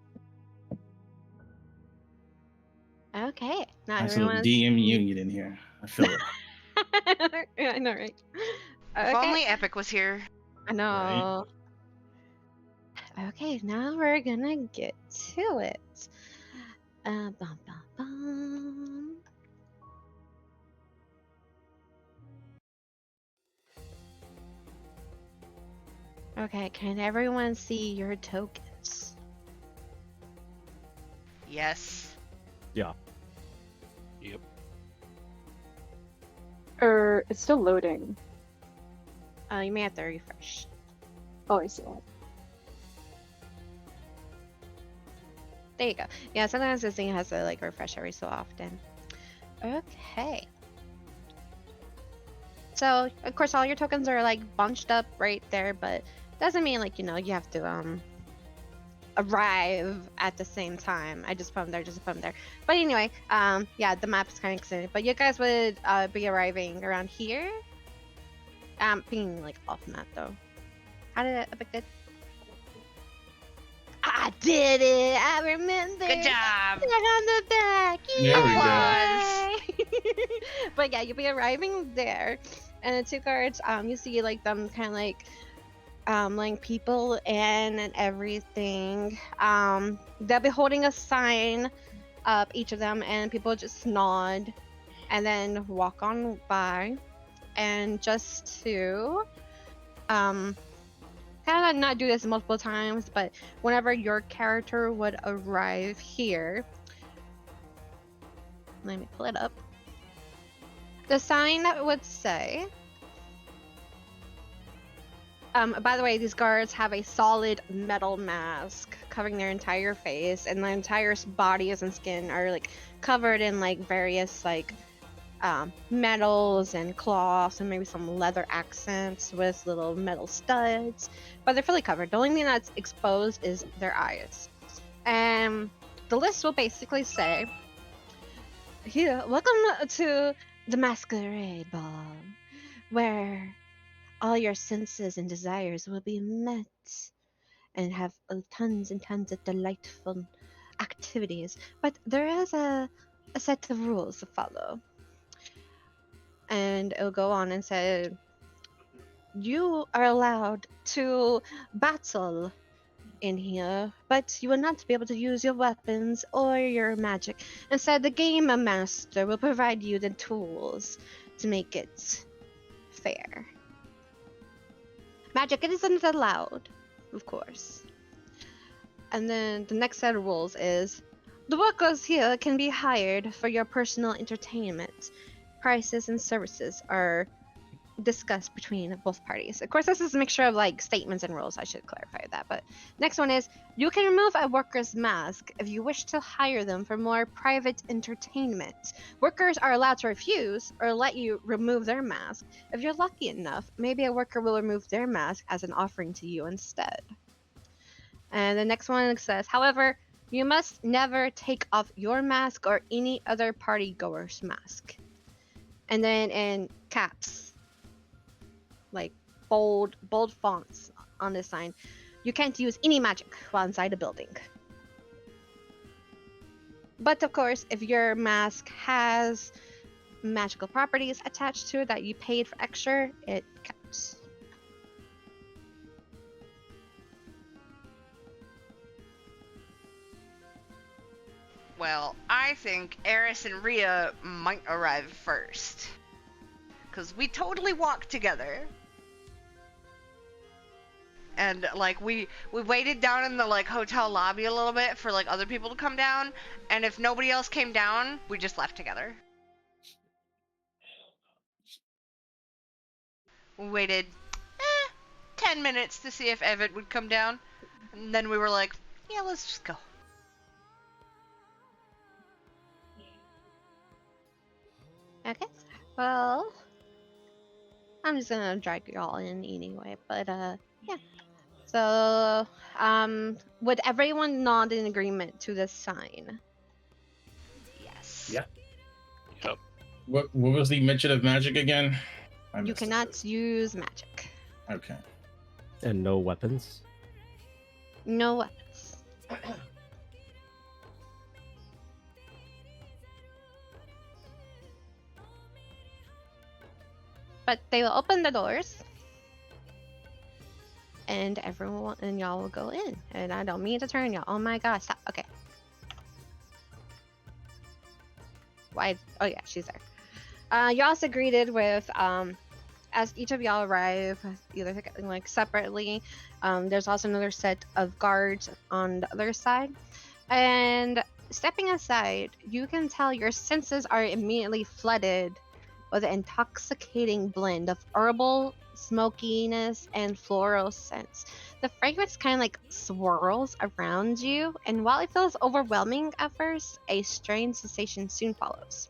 Okay, now Nice little everyone's. DM union in here. I feel it. Yeah, I know, right? If Okay, only Epic was here. I know. Okay, now we're gonna get to it. Bum, bum, bum. Okay, can everyone see your tokens? Yes. Yep. It's still loading. You may have to refresh. Oh, I see it. There you go. Yeah, sometimes this thing has to like refresh every so often. Okay. So of course all your tokens are like bunched up right there, but doesn't mean like you have to arrive at the same time. I just put them there, But anyway, yeah, the map is kind of extended. But you guys would be arriving around here. Being like off map though. How did it epic did? I did it! I remember. Good job. Pat on the back. There we go. Yay! But yeah, you'll be arriving there, and the two guards, you see like them kind of like people in and everything. They'll be holding a sign up, each of them, and people just nod and then walk on by. And just to kind of not do this multiple times, but whenever your character would arrive here, let me pull it up. The sign would say, by the way, these guards have a solid metal mask covering their entire face, and their entire bodies and skin are like covered in like various like metals and cloths and maybe some leather accents with little metal studs, but they're fully covered. The only thing that's exposed is their eyes. And the list will basically say, "Here, welcome to the Masquerade Ball, where all your senses and desires will be met and have tons and tons of delightful activities. But there is a set of rules to follow. And it'll go on and say, you are allowed to battle in here, but you will not be able to use your weapons or your magic. Instead, the game master will provide you the tools to make it fair. Magic, it isn't allowed, of course. And then the next set of rules is, the workers here can be hired for your personal entertainment. Prices and services are discussed between both parties. Of course, this is a mixture of like statements and rules. I should clarify that. But next one is, you can remove a worker's mask if you wish to hire them for more private entertainment. Workers are allowed to refuse or let you remove their mask. If you're lucky enough, maybe a worker will remove their mask as an offering to you instead. And the next one says, however, you must never take off your mask or any other party goer's mask. And then in caps, like bold fonts on this sign, you can't use any magic while inside a building. But of course, if your mask has magical properties attached to it that you paid for extra, it counts. Well, I think Eris and Rhea might arrive first. Because we totally walked together. And, like, we waited down in the, like, hotel lobby a little bit for, like, other people to come down. And if nobody else came down, we just left together. We waited 10 minutes to see if Evan would come down. And then we were like, yeah, let's just go. Okay, well, I'm just gonna drag y'all in anyway, but yeah. So, would everyone nod in agreement to this sign? Yes. Yeah. Yep. What was the mention of magic again? I You missed it. cannot use magic. Okay. And no weapons. No weapons. But they will open the doors, and everyone and y'all will go in. And I don't mean to turn y'all. Oh my god, stop. Okay. Why? Oh yeah, she's there. Y'all also greeted with as each of y'all arrive, either like separately. There's also another set of guards on the other side, and stepping aside, you can tell your senses are immediately flooded with an intoxicating blend of herbal smokiness and floral scents. The fragrance kind of like swirls around you, and while it feels overwhelming at first, a strange sensation soon follows.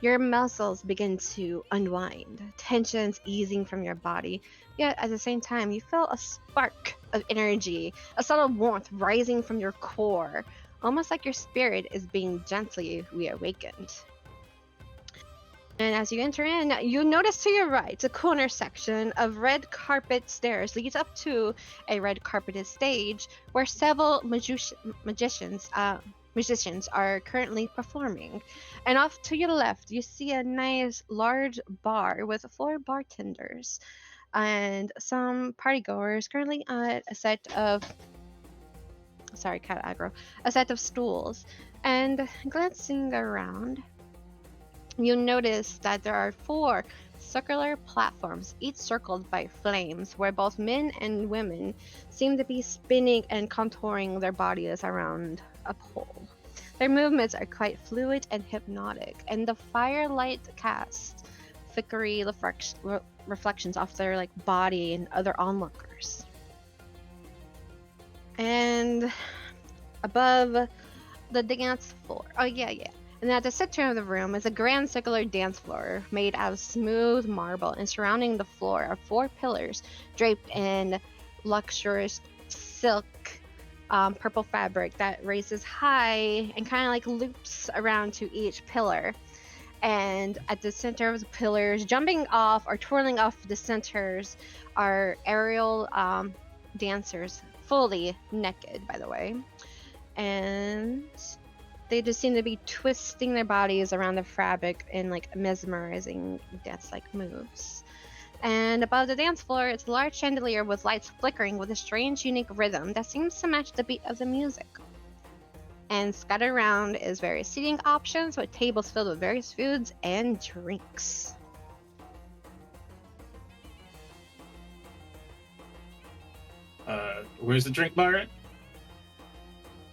Your muscles begin to unwind, tensions easing from your body, yet at the same time, you feel a spark of energy, a subtle warmth rising from your core, almost like your spirit is being gently reawakened. And as you enter in, you notice to your right, a corner section of red carpet stairs leads up to a red carpeted stage where several musicians are currently performing. And off to your left, you see a nice large bar with 4 bartenders and some partygoers currently at a set of a set of stools. And glancing around, you notice that there are 4 circular platforms, each circled by flames, where both men and women seem to be spinning and contouring their bodies around a pole. Their movements are quite fluid and hypnotic, and the firelight casts flickery reflections off their like body and other onlookers. And above the dance floor, and at the center of the room is a grand circular dance floor made out of smooth marble, and surrounding the floor are 4 pillars draped in luxurious silk purple fabric that raises high and kind of like loops around to each pillar. And at the center of the pillars, jumping off or twirling off the centers, are aerial dancers, fully naked, by the way. And they just seem to be twisting their bodies around the fabric in like mesmerizing dance-like moves. And above the dance floor, it's a large chandelier with lights flickering with a strange, unique rhythm that seems to match the beat of the music. And scattered around is various seating options with tables filled with various foods and drinks. Where's the drink bar at?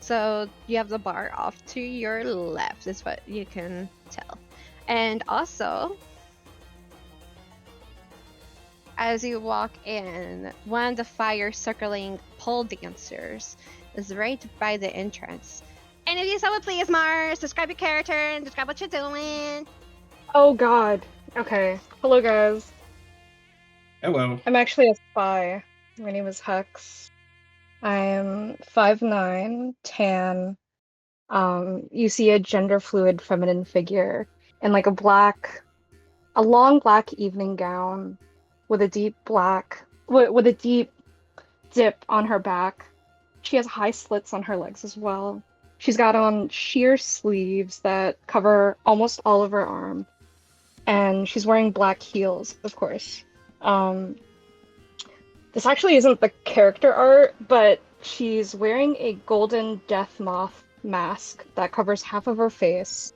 So you have the bar off to your left, is what you can tell. And also, as you walk in, one of the fire circling pole dancers is right by the entrance. And if you someone please, Mars, describe your character and describe what you're doing. Oh god. Okay. Hello guys. Hello. I'm actually a spy. My name is Hux. I'm 5'9", tan. You see a gender fluid feminine figure in like a long black evening gown with a deep with a deep dip on her back. She has high slits on her legs as well. She's got on sheer sleeves that cover almost all of her arm. And she's wearing black heels, of course. This actually isn't the character art, but she's wearing a golden death moth mask that covers half of her face,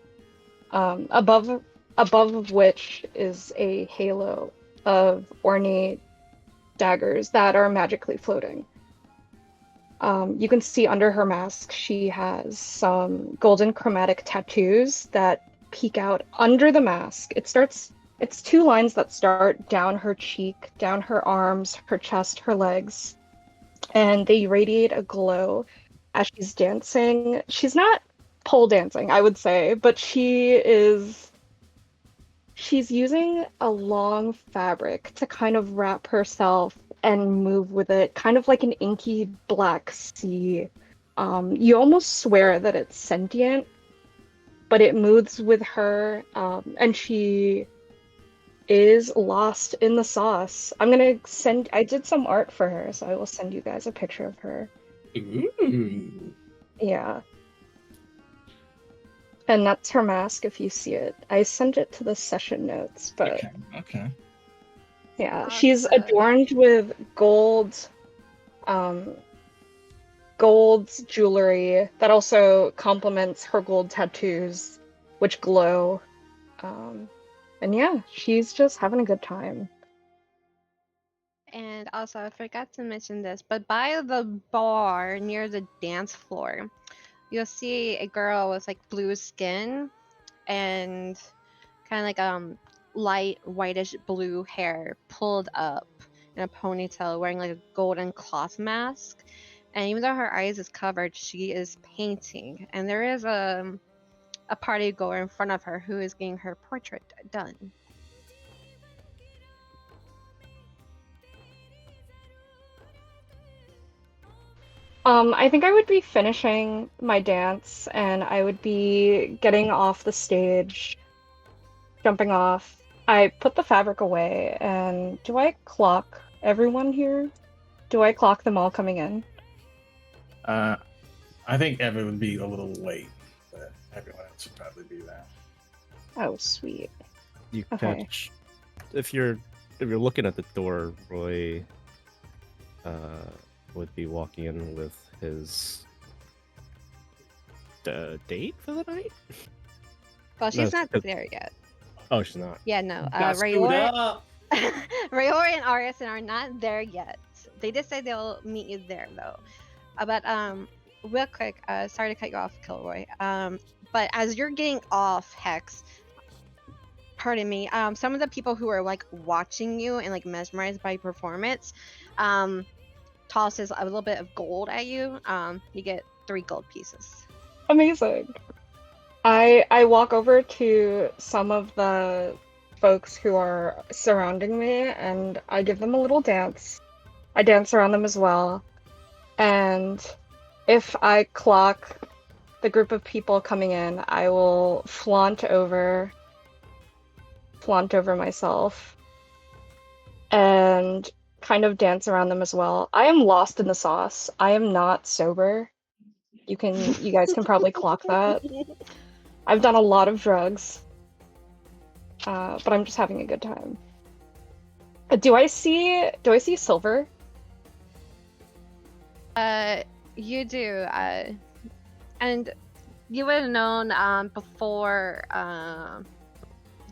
above of which is a halo of ornate daggers that are magically floating. You can see under her mask she has some golden chromatic tattoos that peek out under the mask. It's two lines that start down her cheek, down her arms, her chest, her legs, and they radiate a glow as she's dancing. She's not pole dancing, I would say, but she's using a long fabric to kind of wrap herself and move with it, kind of like an inky black sea. You almost swear that it's sentient, but it moves with her, and she is lost in the sauce. I did some art for her, so I will send you guys a picture of her. Ooh. Yeah. And that's her mask if you see it. I sent it to the session notes, but Okay. yeah, Awesome. she's adorned with gold jewelry that also complements her gold tattoos, which glow. And yeah, she's just having a good time. And also, I forgot to mention this, but by the bar near the dance floor, you'll see a girl with like blue skin and kind of like light whitish blue hair pulled up in a ponytail, wearing like a golden cloth mask. And even though her eyes is covered, she is painting. And there is a party goer in front of her who is getting her portrait done. I think I would be finishing my dance and I would be getting off the stage, jumping off. I put the fabric away, and do I clock everyone here? Do I clock them all coming in? I think Evan would be a little late, but everyone else would probably be there. Oh, sweet. You Okay. catch if you're looking at the door, Roy would be walking in with his date for the night. Well, she's No, not it's- there yet. Oh, she's not. Yeah, no. Got screwed up. Rayor and Arison are not there yet. They did say they'll meet you there though. But real quick, sorry to cut you off, Kilroy. But as you're getting off, Hex, pardon me, some of the people who are like watching you and like mesmerized by your performance, tosses a little bit of gold at you. You get 3 gold pieces. Amazing. I walk over to some of the folks who are surrounding me and I give them a little dance. I dance around them as well. And if I clock the group of people coming in, I will flaunt over myself and kind of dance around them as well. I am lost in the sauce. I am not sober You guys can probably clock that. I've done a lot of drugs, but I'm just having a good time. Do I see silver? You do, and you would have known before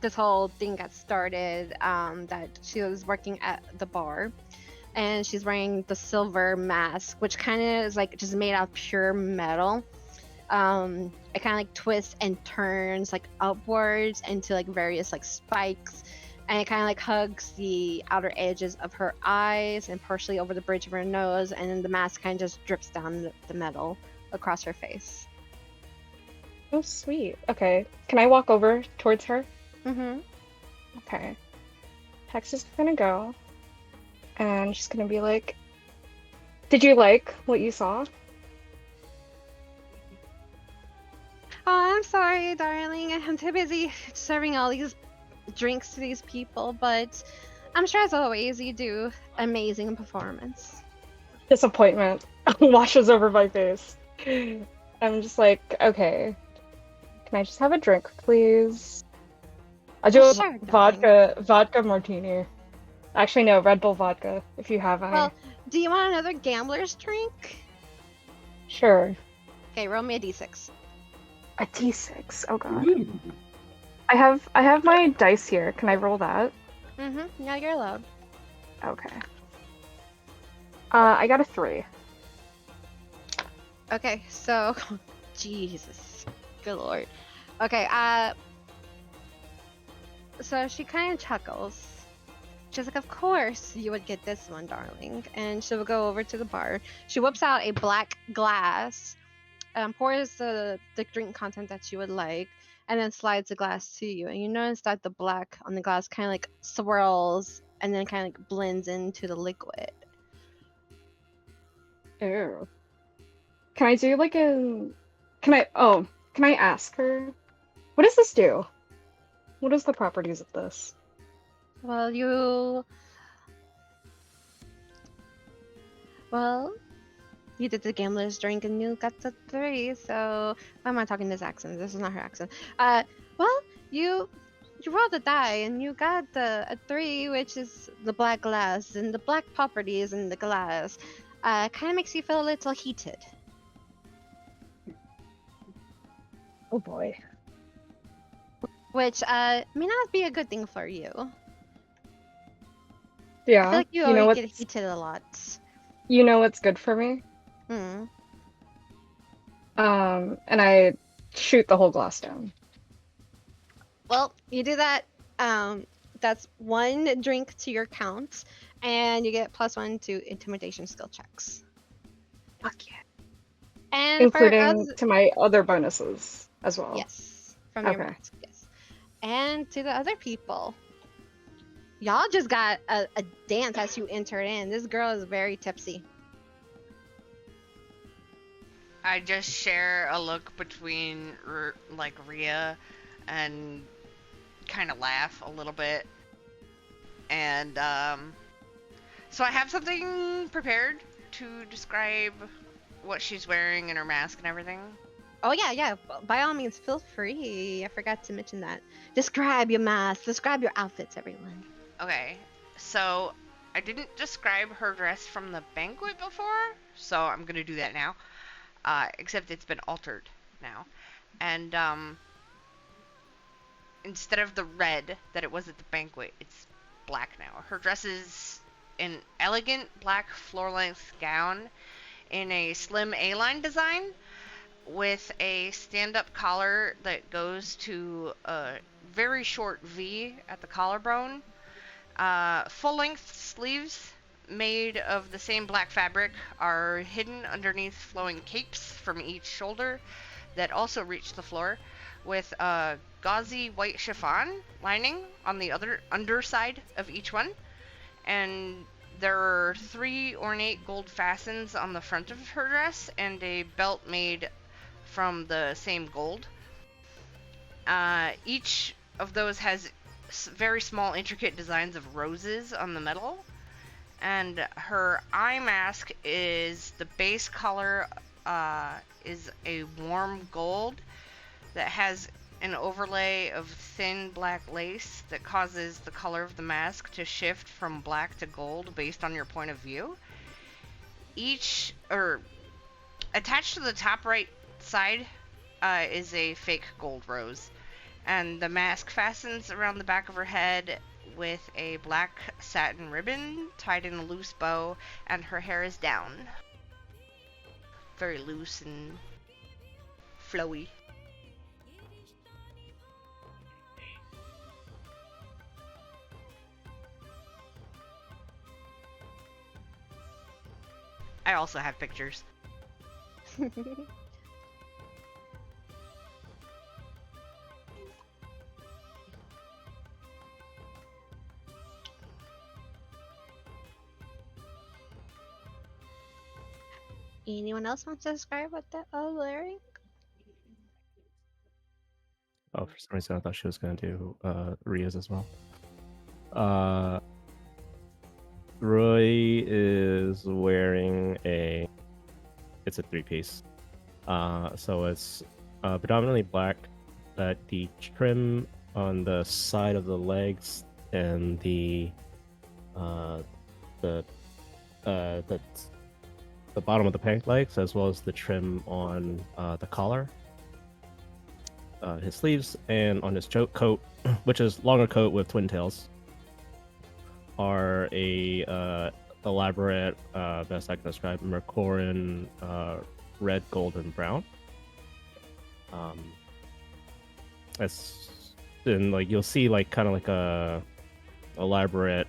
this whole thing got started that she was working at the bar, and she's wearing the silver mask, which kind of is like just made out of pure metal. It kind of like twists and turns like upwards into like various like spikes, and it kind of like hugs the outer edges of her eyes and partially over the bridge of her nose, and then the mask kind of just drips down the metal across her face. Oh, sweet. Okay. Can I walk over towards her? Mm-hmm. Okay. Hex is gonna go, and she's gonna be like, "Did you like what you saw?" Oh, I'm sorry, darling. I'm too busy serving all these drinks to these people, but I'm sure as always you do amazing performance. Disappointment washes over my face. I'm just like, okay. Can I just have a drink, please? I do Oh, a sure, darling. vodka martini. Actually, no, Red Bull vodka, if you have any. Well, do you want another gambler's drink? Sure. Okay, roll me a d6. A D6. Oh god. Ooh. I have my dice here. Can I roll that? Mm-hmm. Yeah, you're allowed. Okay. I got a 3. Okay, so Jesus, good lord. Okay, so she kind of chuckles. She's like, "Of course you would get this one, darling." And she'll go over to the bar. She whips out a black glass, pours the drink content that you would like, and then slides the glass to you. And you notice that the black on the glass kind of like swirls and then kind of like blends into the liquid. Ew. Can I do like a... Can I ask her? What does this do? What is the properties of this? Well, you did the gambler's drink and you got the 3, so why am I talking this accent? This is not her accent. Well, you rolled a die and you got a 3, which is the black glass, and the black properties in the glass kind of makes you feel a little heated. Oh boy. Which may not be a good thing for you. I Yeah. feel like you know already get what's heated a lot. You know what's good for me? Hmm. And I shoot the whole glass down. Well, you do that. That's 1 drink to your count, and you get +1 to intimidation skill checks. Fuck yeah. And Including to my other bonuses as well. yes, from your Okay. mask, yes. And to the other people, y'all just got a dance as you entered in. This girl is very tipsy. I just share a look between like Rhea and kind of laugh a little bit. And so I have something prepared to describe what she's wearing and her mask and everything. Oh yeah. By all means, feel free. I forgot to mention that. Describe your mask. Describe your outfits, everyone. Okay, so I didn't describe her dress from the banquet before, so I'm gonna do that now. Except it's been altered now. And instead of the red that it was at the banquet, it's black now. Her dress is an elegant black floor-length gown in a slim A-line design with a stand-up collar that goes to a very short V at the collarbone. Full-length sleeves made of the same black fabric are hidden underneath flowing capes from each shoulder that also reach the floor, with a gauzy white chiffon lining on the other underside of each one. And there are 3 ornate gold fastens on the front of her dress and a belt made from the same gold. Each of those has very small intricate designs of roses on the metal. And her eye mask is the base color is a warm gold that has an overlay of thin black lace that causes the color of the mask to shift from black to gold based on your point of view. Attached to the top right side is a fake gold rose, and the mask fastens around the back of her head with a black satin ribbon tied in a loose bow, and her hair is down. Very loose and flowy. I also have pictures. Anyone else want to describe what they're wearing? Oh, for some reason I thought she was gonna do Ria's as well. Roy is wearing it's a three-piece. So it's predominantly black, but the trim on the side of the legs and the bottom of the pant legs, as well as the trim on the collar, his sleeves, and on his coat, which is longer coat with twin tails, are a elaborate, best I can describe, Mercorin red, gold, and brown. It's and like you'll see like kind of like a elaborate.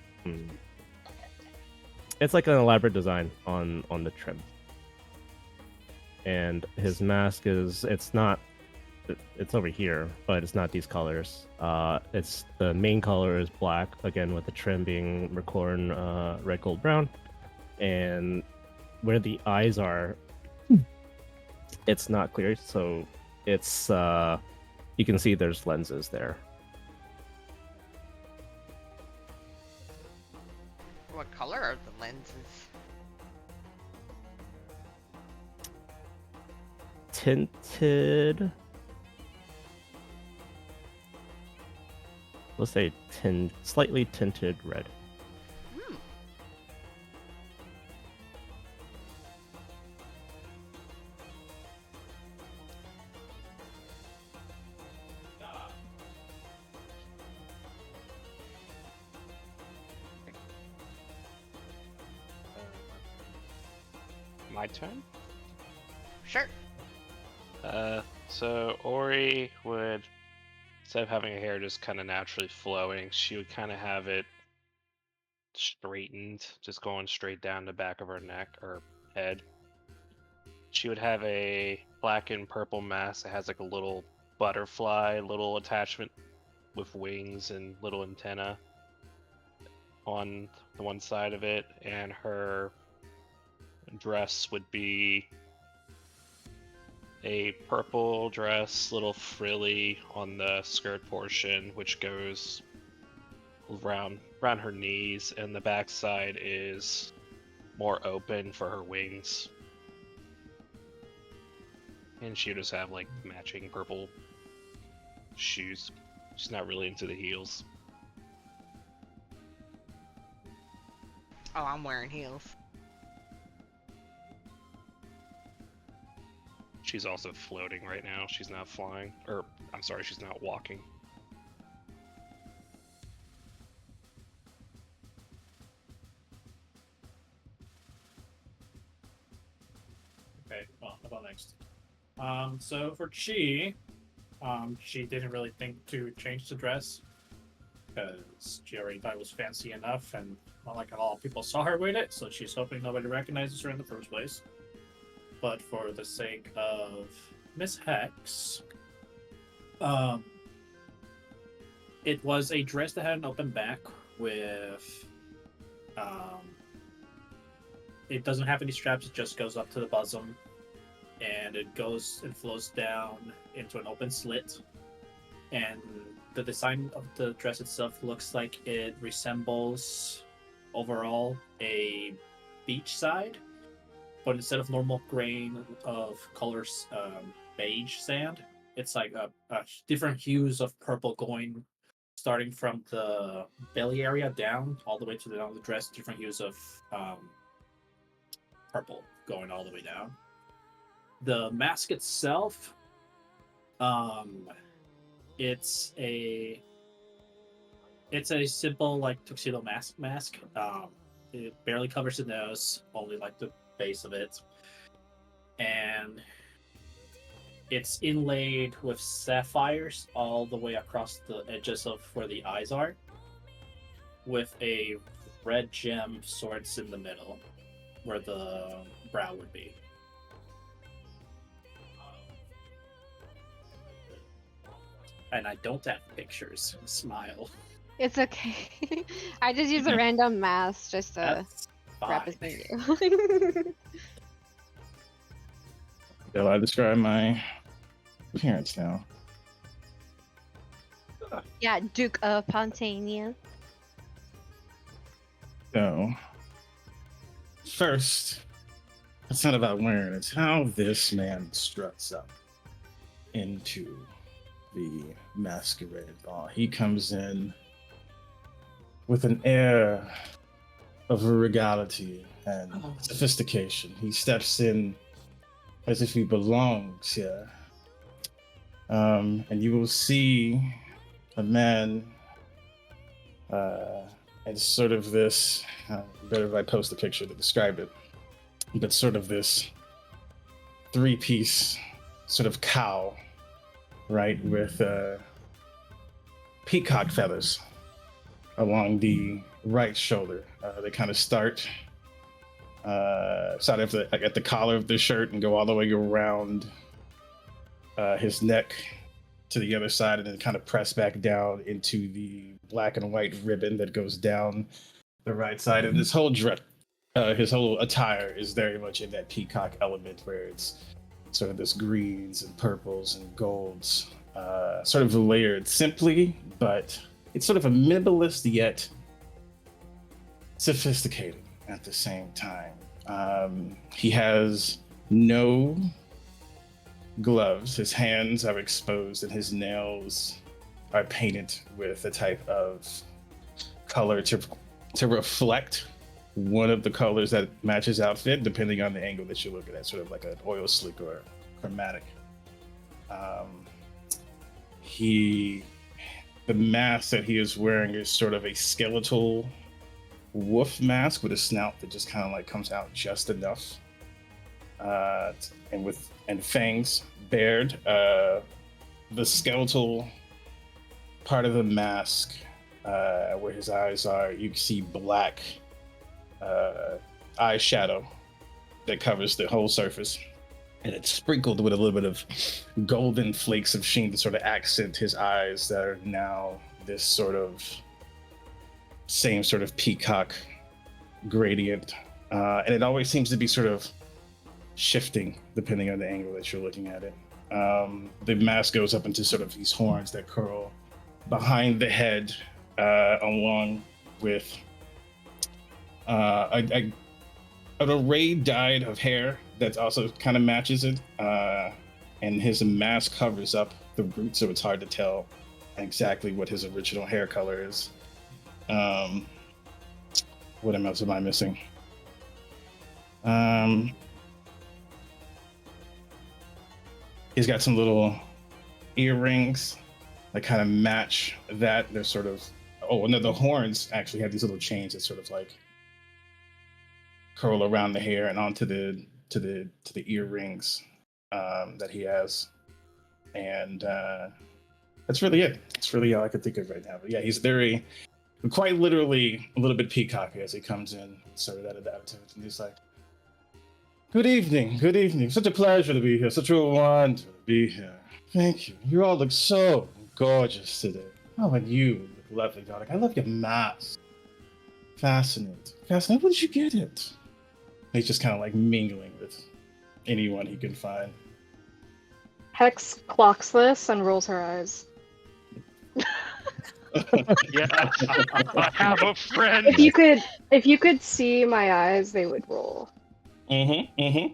It's like an elaborate design on the trim. And his mask it's over here, but it's not these colors. It's the main color is black, again with the trim being Mercorin red, gold, brown. And where the eyes are, it's not clear, so it's you can see there's lenses there. What color are the lenses? Tinted. Let's say slightly tinted red. My turn? Sure. So Ori would, instead of having her hair just kind of naturally flowing, she would kind of have it straightened, just going straight down the back of her neck or head. She would have a black and purple mask that has like a little butterfly, little attachment with wings and little antenna on the one side of it, and her dress would be a purple dress, little frilly on the skirt portion, which goes around her knees, and the backside is more open for her wings. And she would just have like matching purple shoes. She's not really into the heels. Oh, I'm wearing heels. She's also floating right now. She's not flying. Or, I'm sorry, she's not walking. Okay, well, how about next? So for Chi, she didn't really think to change the dress because she already thought it was fancy enough, and not like a lot of people saw her with it, so she's hoping nobody recognizes her in the first place. But for the sake of Miss Hex, it was a dress that had an open back with, it doesn't have any straps, it just goes up to the bosom, and it flows down into an open slit, and the design of the dress itself looks like it resembles overall a beachside, but instead of normal grain of colors, beige sand, it's like a different hues of purple going, starting from the belly area down all the way to the down of the dress. Different hues of purple going all the way down. The mask itself, it's a simple like tuxedo mask. It barely covers the nose, only like the base of it, and it's inlaid with sapphires all the way across the edges of where the eyes are, with a red gem swords in the middle, where the brow would be. And I don't have pictures. Smile. It's okay. I just use a random mask just to That's fine. represent you. Shall I describe my appearance now? Yeah, Duke of Pontania. So, first, it's not about wearing, it's how this man struts up into the Masquerade ball. He comes in with an air of regality and sophistication. He steps in as if he belongs here. And you will see a man and sort of this, better if I post a picture to describe it, but sort of this three-piece sort of cowl, right, with peacock feathers along the right shoulder. They kind of start at the collar of the shirt and go all the way around his neck to the other side, and then kind of press back down into the black and white ribbon that goes down the right side. And this whole his whole attire is very much in that peacock element, where it's sort of this greens and purples and golds, sort of layered simply, but it's sort of a minimalist yet sophisticated at the same time. He has no gloves. His hands are exposed and his nails are painted with a type of color to reflect one of the colors that matches his outfit, depending on the angle that you're looking at, sort of like an oil slick or chromatic. The mask that he is wearing is sort of a skeletal wolf mask with a snout that just kind of like comes out just enough, and fangs bared. The skeletal part of the mask, where his eyes are, you can see black eyeshadow that covers the whole surface, and it's sprinkled with a little bit of golden flakes of sheen to sort of accent his eyes that are now this sort of same sort of peacock gradient, and it always seems to be sort of shifting depending on the angle that you're looking at it. The mask goes up into sort of these horns that curl behind the head, along with an array dyed of hair that also kind of matches it, and his mask covers up the root, so it's hard to tell exactly what his original hair color is. What else am I missing? He's got some little earrings that kind of match that. They're sort of, the horns actually have these little chains that sort of like curl around the hair and onto the earrings that he has, and that's really it. That's really all I could think of right now. But yeah, he's very, quite literally, a little bit peacocky as he comes in, sort of that attitude, and he's like, Good evening. Such a pleasure to be here. Such a wonder to be here. Thank you. You all look so gorgeous today. Oh, and you look lovely, darling. I love your mask. Fascinating. Where did you get it? He's just kind of like mingling with anyone he can find. Hex clocks this and rolls her eyes. Yeah, I have a friend. If you could see my eyes, they would roll. Mm-hmm. Mm-hmm.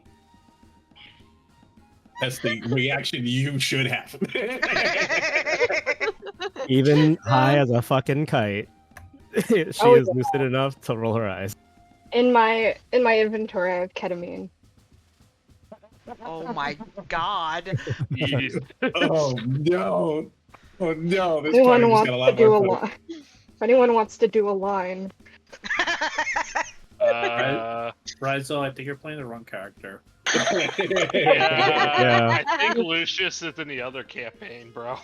That's the reaction you should have. Even high as a fucking kite, she Oh, is yeah. lucid enough to roll her eyes. In my inventory, I have ketamine. Oh my god. Jeez. Oh no! Oh no! This Anyone party just wants got a to lot do more a fun. line? If anyone wants to do a line, Rizal, I think you're playing the wrong character. Yeah, I think Lucius is in the other campaign, bro.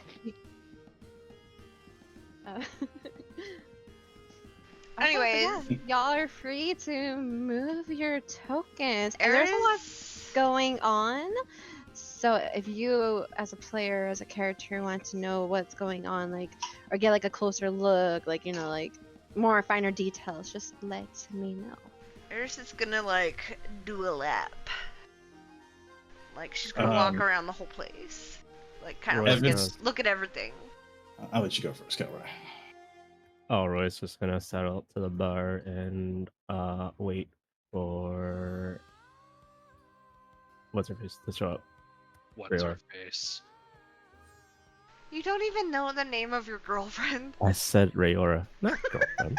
Uh, Anyways. yeah, y'all are free to move your tokens. And there's a lot Eris. going on. So if you, as a player, as a character, want to know what's going on, like, or get like a closer look, like, you know, like more finer details, just let me know. Eris is gonna like do a lap. Like she's gonna walk around the whole place. Like kind of Roy's look at everything. I'll let you go first, Calroy. Oh, Roy's just gonna settle up to the bar and wait for what's her face to show up. What's her face? You don't even know the name of your girlfriend. I said Rayora, not girlfriend.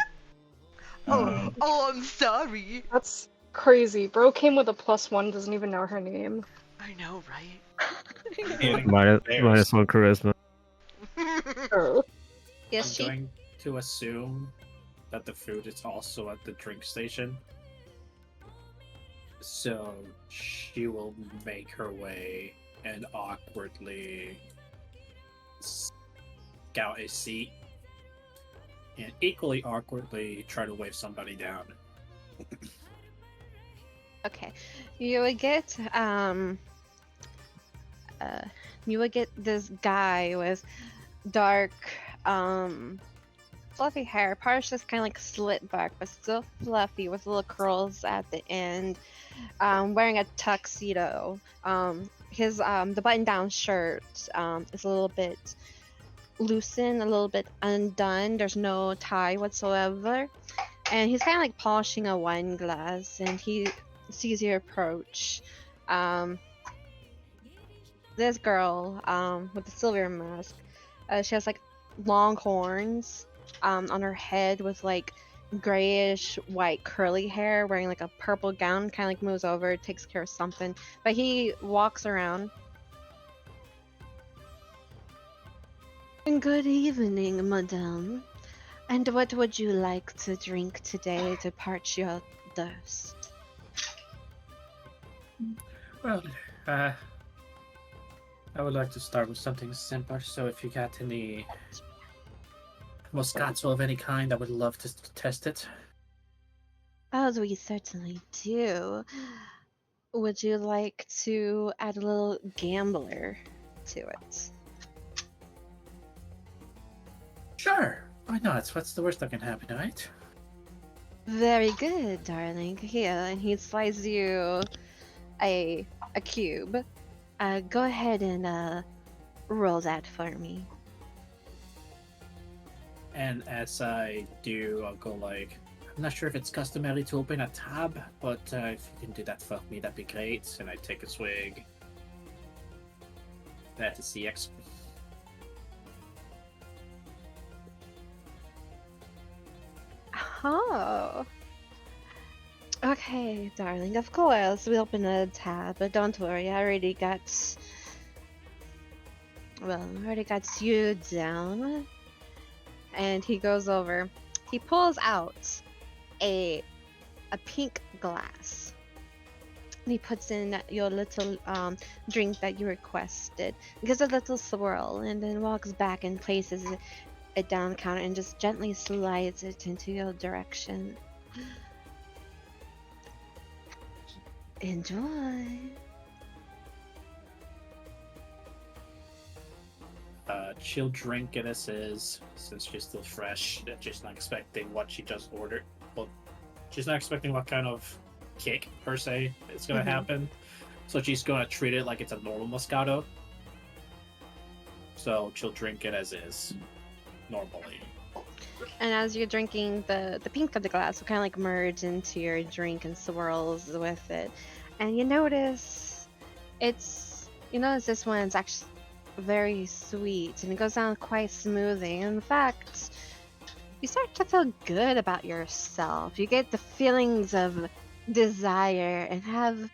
Oh, I'm sorry. that's crazy. Bro came with a +1, doesn't even know her name. I know, right? minus one charisma. Oh. Yes, I'm she. going to assume that the food is also at the drink station. So she will make her way and awkwardly scout a seat and equally awkwardly try to wave somebody down. Okay, you would get this guy with dark fluffy hair. Part's just kind of like slit back, but still fluffy with little curls at the end. Wearing a tuxedo. His the button-down shirt is a little bit loosened, a little bit undone. There's no tie whatsoever, and he's kind of like polishing a wine glass, and he sees you approach. This girl with the silver mask, she has like long horns on her head with like grayish white curly hair, wearing like a purple gown, kind of like moves over, takes care of something, but he walks around. Good evening, madame. And what would you like to drink today to parch your thirst? Well, I would like to start with something simple. So if you got any Moscato of any kind, I would love to test it. Oh, we certainly do. Would you like to add a little gambler to it? Sure, why not? What's the worst that can happen, right? Very good, darling. Here, and he slides you a cube. Go ahead and roll that for me. And as I do, I'll go like, I'm not sure if it's customary to open a tab, but if you can do that for me, that'd be great. And I take a swig. That is CX. Oh. Okay, darling. Of course, we open a tab, but don't worry. I already got you down. And he goes over. He pulls out a pink glass. And he puts in your little drink that you requested. Gives a little swirl and then walks back and places it down the counter and just gently slides it into your direction. Enjoy. She'll drink it as is, since she's still fresh. She's not expecting what she just ordered. Well, she's not expecting what kind of kick, per se, is going to happen. So she's going to treat it like it's a normal Moscato. So she'll drink it as is, normally. And as you're drinking, the pink of the glass will kind of like merge into your drink and swirls with it. and you notice this one's actually very sweet and it goes down quite smoothly. In fact, you start to feel good about yourself. You get the feelings of desire and have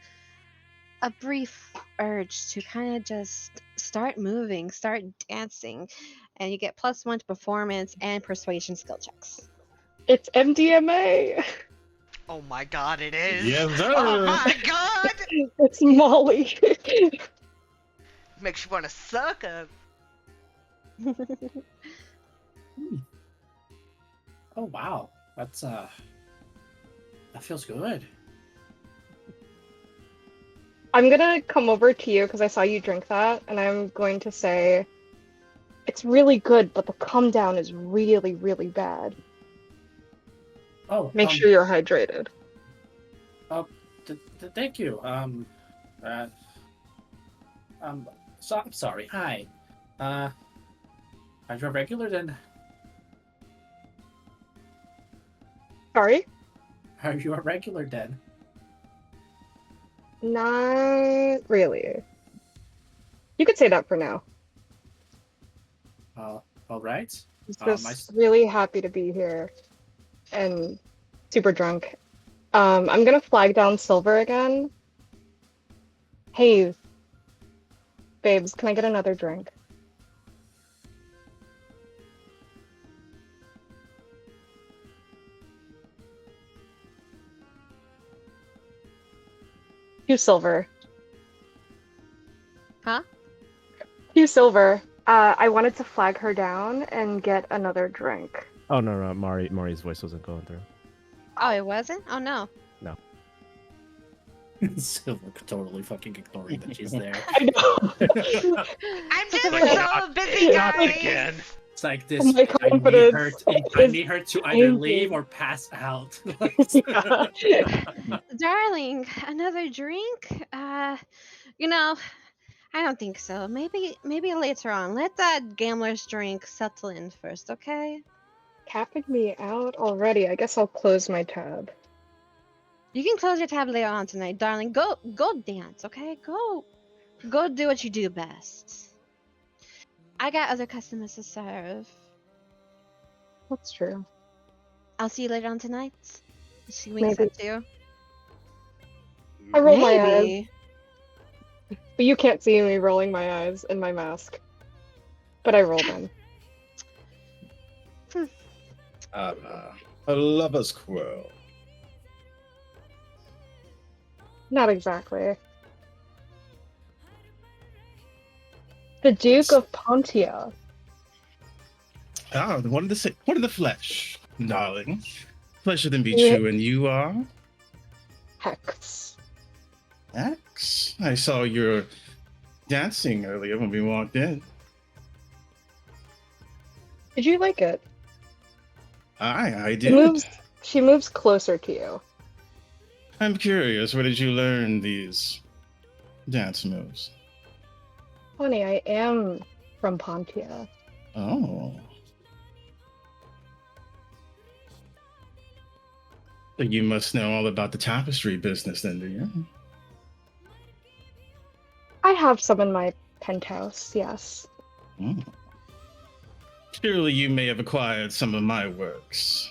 a brief urge to kind of just start moving, start dancing, and you get +1 to performance and persuasion skill checks. It's MDMA. Oh my god, it is. Yes, sir. Oh my god. It's Molly. Makes you want to suck up. Oh wow, that's that feels good. I'm gonna come over to you because I saw you drink that, and I'm going to say it's really good, but the come down is really, really bad. Oh, Make sure you're hydrated. Thank you. So I'm sorry. Hi. Are you a regular then? Sorry? Are you a regular then? Not really. You could say that for now. All right. I'm just really happy to be here and super drunk. I'm gonna flag down Silver again. Hey, babes, can I get another drink? Hugh Silver. Huh? Hugh Silver. I wanted to flag her down and get another drink. Oh no, Mari's voice wasn't going through. Oh, it wasn't? Oh no. Silver totally fucking ignoring that she's there. I know. I'm just Like, so busy, Not guys. again. It's like this. My confidence I need her to either tanking. leave or pass out. Darling, another drink? I don't think so. Maybe later on. Let that gambler's drink settle in first, okay? Capping me out already. I guess I'll close my tab. You can close your tab later on tonight, darling. Go dance, okay? Go do what you do best. I got other customers to serve. That's true. I'll see you later on tonight. She winks Maybe. at you. I roll my eyes, Maybe. but you can't see me rolling my eyes in my mask. But I roll them. A lover's quarrel. Not exactly. The Duke of Pontia. Ah, one of the flesh, darling. Flesh of them be Yeah. true, and you are Hex. X. I saw your dancing earlier when we walked in. Did you like it? I She did. moves closer to you. I'm curious, where did you learn these dance moves? Honey, I am from Pontia. Oh. So you must know all about the tapestry business then, do you? I have some in my penthouse, yes. Oh. Surely you may have acquired some of my works.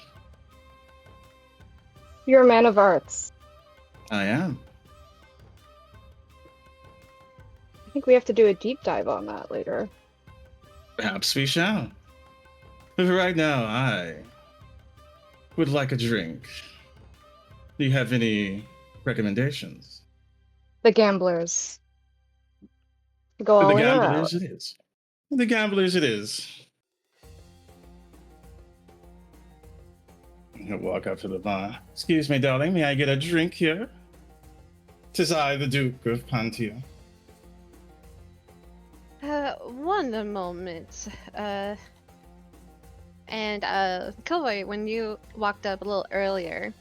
You're a man of arts. I am. I think we have to do a deep dive on that later. Perhaps we shall. But for right now, I would like a drink. Do you have any recommendations? The gamblers. Go For all the in or out. gamblers it is. For the gamblers it is. I'll walk up to the bar. Excuse me, darling, may I get a drink here? 'Tis I, the Duke of Pontia. One moment. Kilroy, when you walked up a little earlier.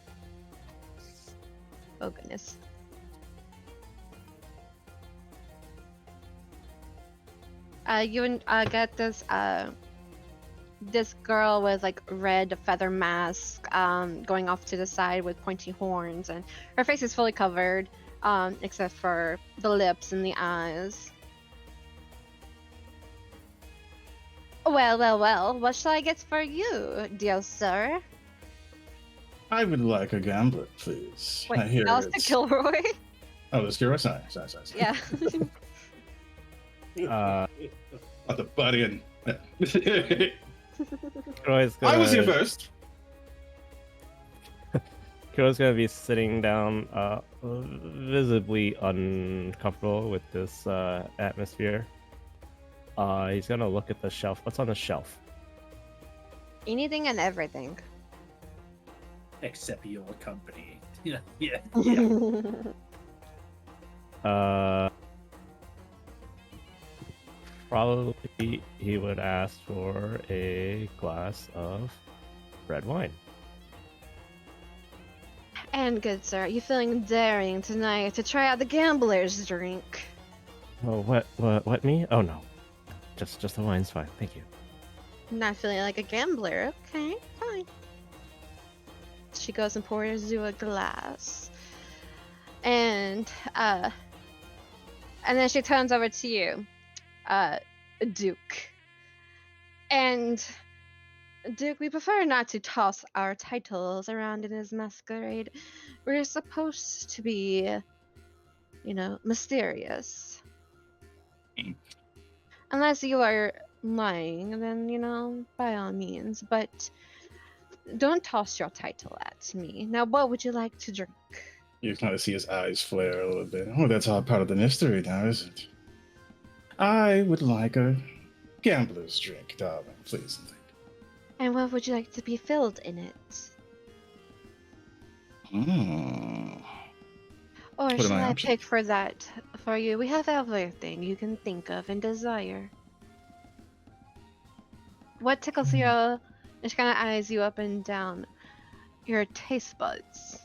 Oh goodness. You got this girl with like red feather mask, going off to the side with pointy horns, and her face is fully covered. except for the lips and the eyes. Well, well, well, what shall I get for you, dear sir? I would like a gambler, please. Wait, I hear Alistair it's. Kilroy? Oh, this Kilroy? Sorry. Yeah. Not the buddy and. Kilroy's gonna, I was here first. Kilroy's gonna be sitting down, visibly uncomfortable with this atmosphere. He's gonna look at the shelf. What's on the shelf? Anything and everything. Except your company. Yeah. Yeah. Probably he would ask for a glass of red wine. And good sir, you feeling daring tonight to try out the gambler's drink? Oh, what me? Oh no, just the wine's fine. Thank you. Not feeling like a gambler? Okay, fine. She goes and pours you a glass. And then she turns over to you, Duke. And Duke, we prefer not to toss our titles around in this masquerade. We're supposed to be, mysterious. Unless you are lying, then, by all means. But don't toss your title at me. Now, what would you like to drink? You kind of see his eyes flare a little bit. Oh, that's all part of the mystery now, isn't it? I would like a gambler's drink, darling, please. And what would you like to be filled in it? Or What are shall my I options? pick for that for you? We have everything you can think of and desire. What tickles your... It kind of eyes you up and down. Your taste buds.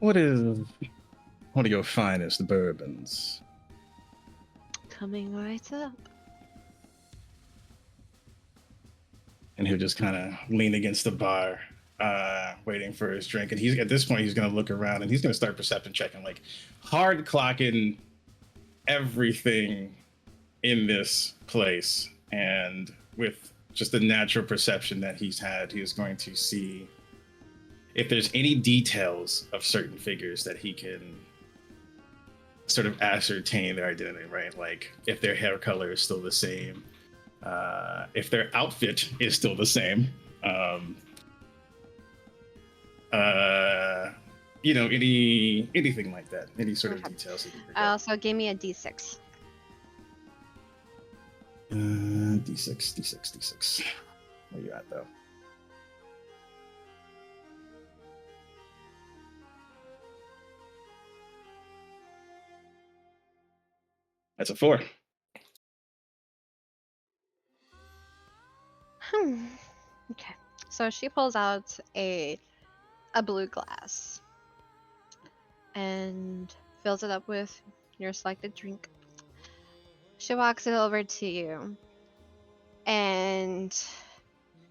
What is one of your finest bourbons? Coming right up. And he'll just kind of lean against the bar, waiting for his drink. And he's at this point, he's going to look around and he's going to start perception checking, like hard clocking everything in this place. And with just the natural perception that he's had, he is going to see if there's any details of certain figures that he can sort of ascertain their identity, right? Like if their hair color is still the same, if their outfit is still the same, anything like that, any sort of details. Also, give me a d6. D6. Where you at though? That's a 4. Okay. So she pulls out a blue glass and fills it up with your selected drink. She walks it over to you and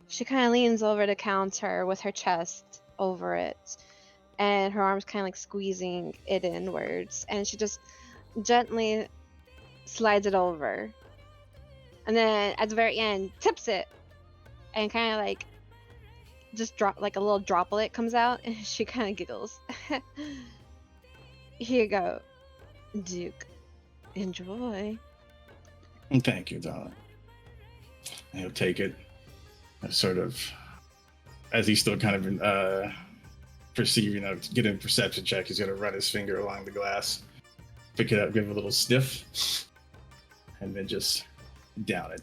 she kind of leans over the counter with her chest over it and her arms kind of like squeezing it inwards, and she just gently slides it over, and then at the very end tips it and kind of like just drop, like a little droplet comes out, and she kind of giggles. Here you go, Duke. Enjoy. Thank you, darling. And he'll take it, sort of, as he's still kind of perceiving, get a perception check. He's gonna run his finger along the glass, pick it up, give it a little sniff, and then just down it.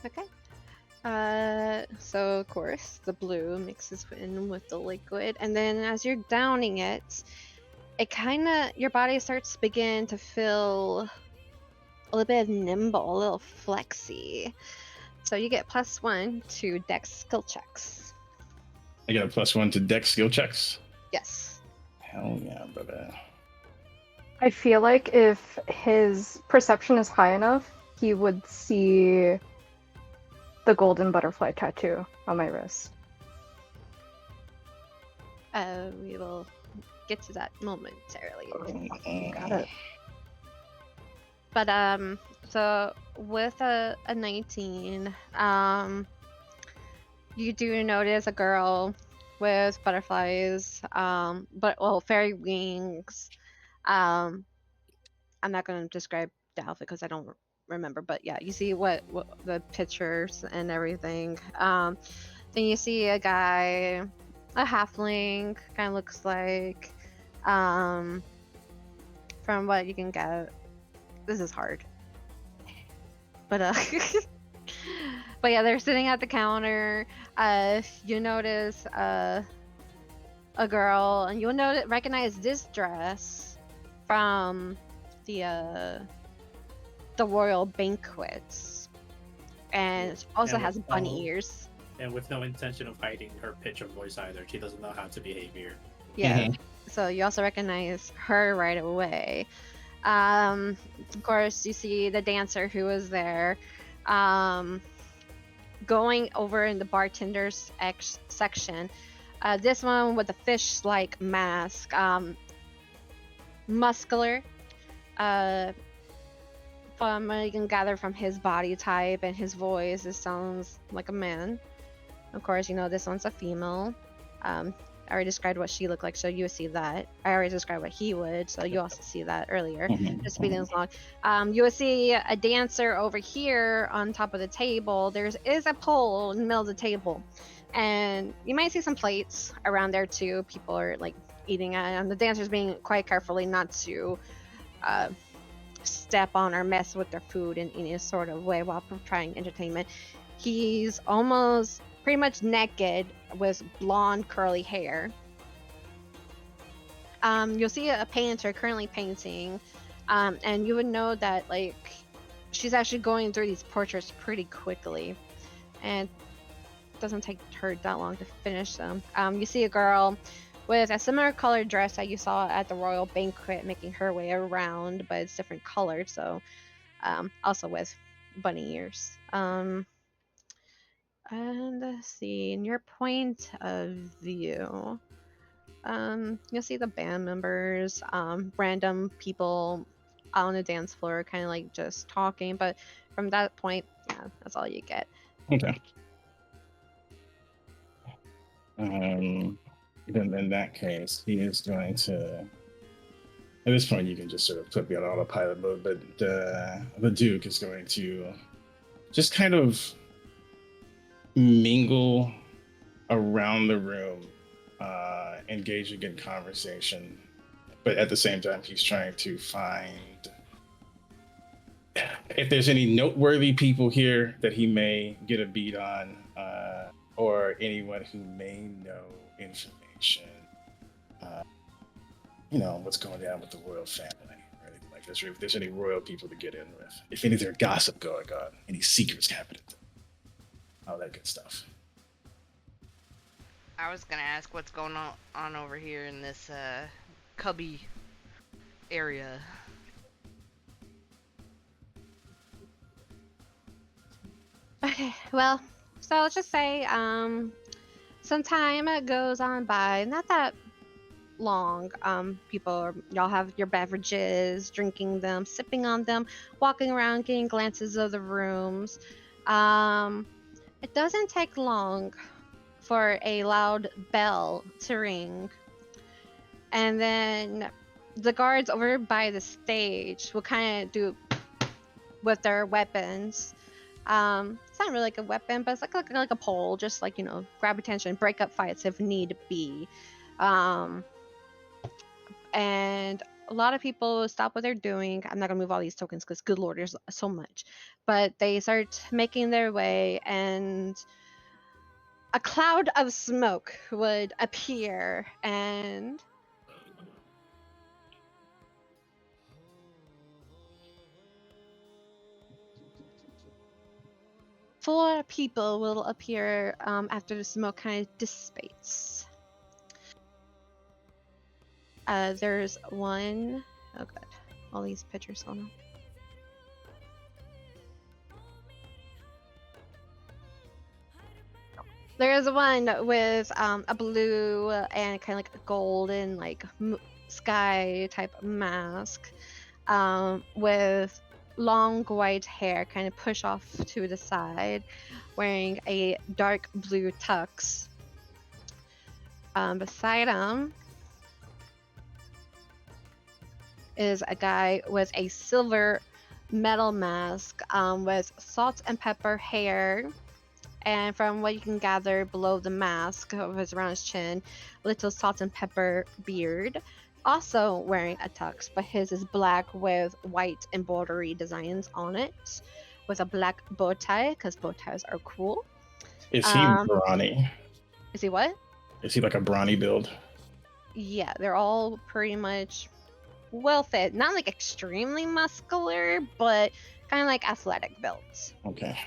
Okay. So of course the blue mixes in with the liquid, and then as you're downing it, it kind of, your body starts to begin to feel a little bit nimble, a little flexy. So you get +1 to Dex skill checks. I get a +1 to Dex skill checks. Yes. Hell yeah, brother. I feel like if his perception is high enough, he would see the golden butterfly tattoo on my wrist. We will get to that momentarily. Got it. But so with a 19, you do notice a girl with butterflies, fairy wings. I'm not gonna describe the outfit because I don't remember, but yeah, you see what the pictures and everything. Then you see a guy, a halfling, kind of looks like, from what you can get. This is hard, but but yeah, they're sitting at the counter. You notice a girl, and you'll recognize this dress from the royal banquets, and it also And has with bunny ears. And with no intention of hiding her pitch of voice either. She doesn't know how to behave here. Yeah. So you also recognize her right away. Of course, you see the dancer who was there. Going over in the bartender's section. This one with the fish-like mask. Muscular. From what you can gather from his body type and his voice, it sounds like a man. Of course, you know this one's a female. I already described what she looked like, so you would see that. I already described what he would, so you also see that earlier. Just speeding along. You would see a dancer over here on top of the table. There is a pole in the middle of the table, and you might see some plates around there too. People are like eating at it, and the dancer's being quite carefully not to step on or mess with their food in any sort of way while trying entertainment. He's almost pretty much naked with blonde curly hair. You'll see a painter currently painting, and you would know that like she's actually going through these portraits pretty quickly, and it doesn't take her that long to finish them. You see a girl with a similar colored dress that you saw at the royal banquet making her way around, but it's different colored, so also with bunny ears. And let's see, in your point of view, you'll see the band members, random people on the dance floor, kind of like just talking, but from that point, yeah, that's all you get. Okay. Then in that case, he is going to. At this point, you can just sort of put me on autopilot mode, but the Duke is going to just kind of mingle around the room, engaging in conversation, but at the same time, he's trying to find if there's any noteworthy people here that he may get a beat on, or anyone who may know information. What's going down with the royal family, or anything like this, or if there's any royal people to get in with, if any of their gossip going on, any secrets happening, all that good stuff. I was gonna ask what's going on over here in this cubby area. Okay, well, so let's just say some time goes on by, not that long. Y'all have your beverages, drinking them, sipping on them, walking around, getting glances of the rooms. It doesn't take long for a loud bell to ring, and then the guards over by the stage will kind of do with their weapons. It's not really like a weapon, but it's like a pole, just like, grab attention, break up fights if need be. And a lot of people stop what they're doing. I'm not gonna move all these tokens because, good lord, there's so much. But they start making their way, and a cloud of smoke would appear, and four people will appear after the smoke kind of dissipates. There's one. Oh god, all these pictures on them. There's one with a blue and kind of like a golden, like sky type mask, with long white hair kind of push off to the side, wearing a dark blue tux. Beside him is a guy with a silver metal mask, with salt and pepper hair. And from what you can gather below the mask of his around his chin, little salt and pepper beard. Also wearing a tux, but his is black with white embroidery designs on it, with a black bow tie, because bow ties are cool. Is he brawny? Is he what? Is he like a brawny build? Yeah, they're all pretty much well fit. Not like extremely muscular, but kind of like athletic builds. Okay.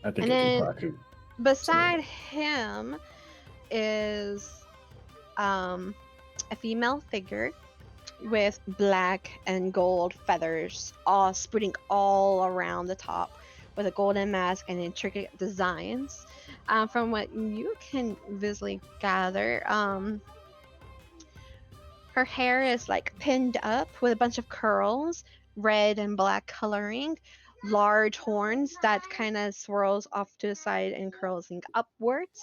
I think And it's then Baku. beside him is a female figure with black and gold feathers all sprouting all around the top, with a golden mask and intricate designs. From what you can visually gather, her hair is like pinned up with a bunch of curls, red and black coloring, large horns that kind of swirls off to the side and curling upwards.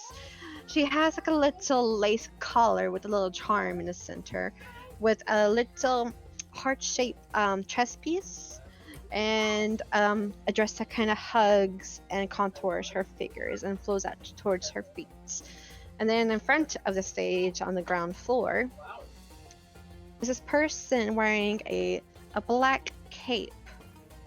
She has like a little lace collar with a little charm in the center, with a little heart-shaped chest piece, and a dress that kind of hugs and contours her figures and flows out towards her feet. And then in front of the stage on the ground floor is this person wearing a black cape,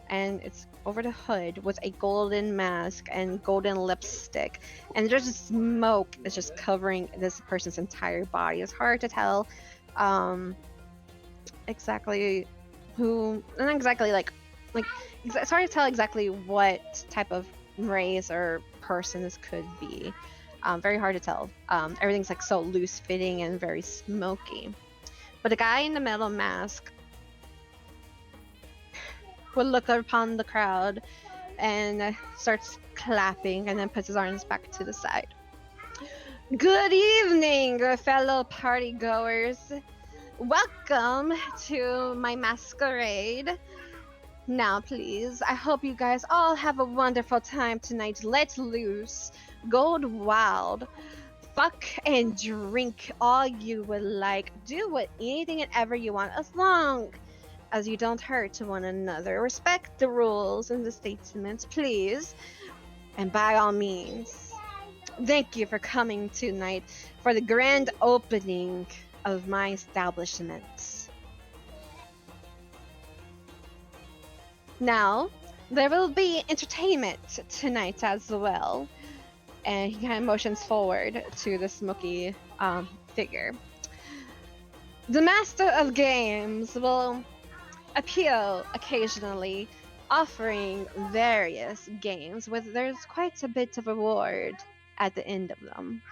and it's over the hood with a golden mask and golden lipstick, and there's just smoke is just covering this person's entire body. It's hard to tell exactly who, not exactly like it's hard to tell exactly what type of race or person this could be. Very hard to tell. Everything's like so loose fitting and very smoky. But the guy in the metal mask will look upon the crowd and starts clapping, and then puts his arms back to the side. Good evening, fellow party goers. Welcome to my masquerade. Now, please, I hope you guys all have a wonderful time tonight. Let loose, go wild, fuck and drink all you would like. Do what anything and ever you want, as long as you don't hurt one another. Respect the rules and the statements, please. And by all means, thank you for coming tonight for the grand opening of my establishment. Now, there will be entertainment tonight as well. And he kind of motions forward to the smoky figure. The Master of Games will appear occasionally, offering various games with there's quite a bit of reward at the end of them.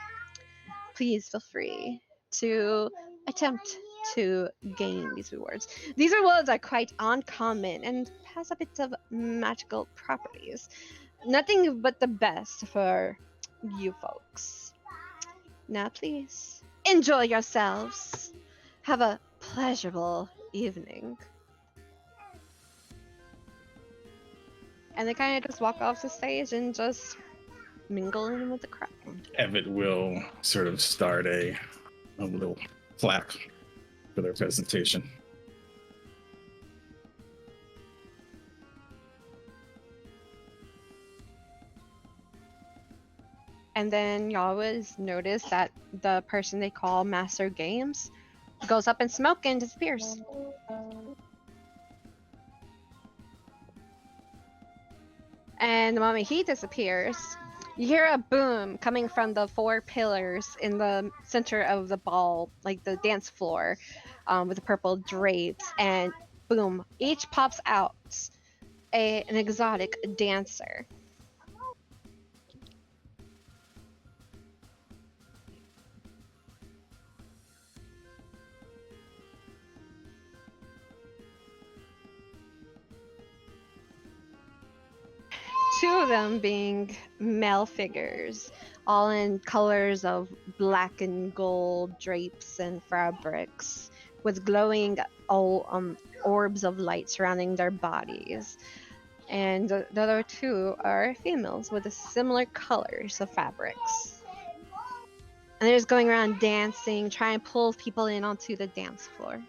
Please feel free to attempt to gain these rewards. These rewards are quite uncommon and has a bit of magical properties. Nothing but the best for you folks. Now please enjoy yourselves. Have a pleasurable evening. And they kind of just walk off the stage and just mingle in with the crowd. Evet will sort of start a little clap for their presentation. And then you always notice that the person they call Master Games goes up in smoke and disappears. And the moment he disappears, you hear a boom coming from the 4 pillars in the center of the ball, like the dance floor, with the purple drapes. And boom, each pops out an exotic dancer. Two of them being male figures, all in colors of black and gold drapes and fabrics, with glowing orbs of light surrounding their bodies. And the other two are females with similar colors of fabrics. And they're just going around dancing, trying to pull people in onto the dance floor.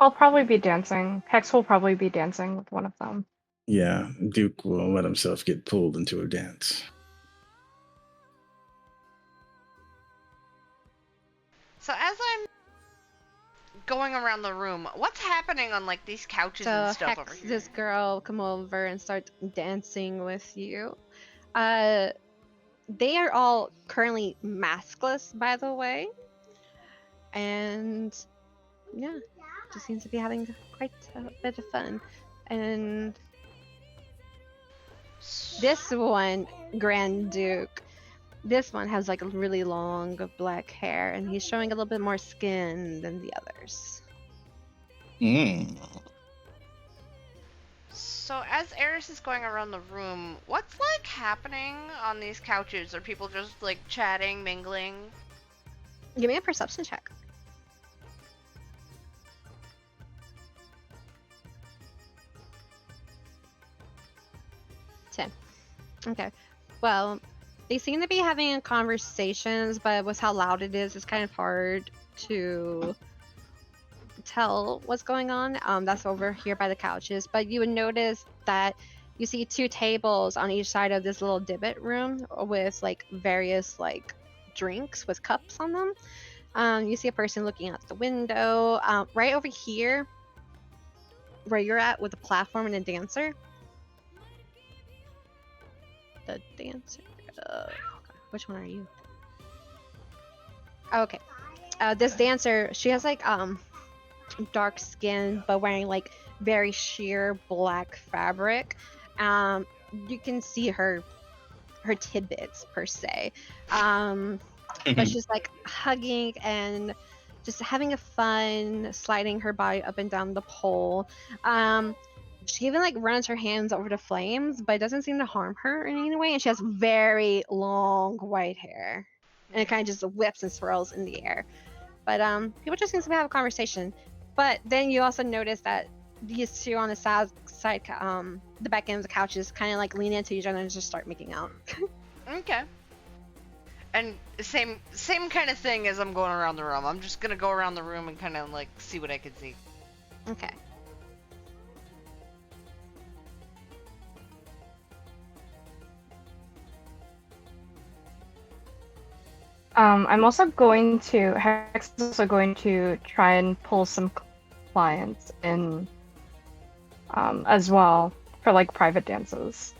I'll probably be dancing. Hex will probably be dancing with one of them. Yeah, Duke will let himself get pulled into a dance. So as I'm going around the room, what's happening on like these couches and So stuff over Hex, here? this girl, come over and start dancing with you. They are all currently maskless, by the way. And yeah, just seems to be having quite a bit of fun. And this one, Grand Duke, this one has like a really long black hair, and he's showing a little bit more skin than the others. So as Eris is going around the room, what's like happening on these couches? Are people just like chatting, mingling? Give me a perception check. Okay. Well, they seem to be having conversations, but with how loud it is, it's kind of hard to tell what's going on. That's over here by the couches. But you would notice that you see two tables on each side of this little divot room with like various like drinks with cups on them. You see a person looking out the window. Right over here, where you're at with the platform and the dancer. The dancer. Which one are you? Okay. This dancer, she has like dark skin, but wearing like very sheer black fabric. You can see her tidbits per se. But she's like hugging and just having a fun, sliding her body up and down the pole. She even like runs her hands over the flames, but it doesn't seem to harm her in any way. And she has very long white hair, and it kind of just whips and swirls in the air. But people just seem to have a conversation. But then you also notice that these two on the side, the back end of the couches, kind of like lean into each other and just start making out. Okay. And same kind of thing as I'm going around the room. I'm just gonna go around the room and kind of like see what I can see. Okay. I'm also going to Hex is also going to try and pull some clients in as well for like private dances.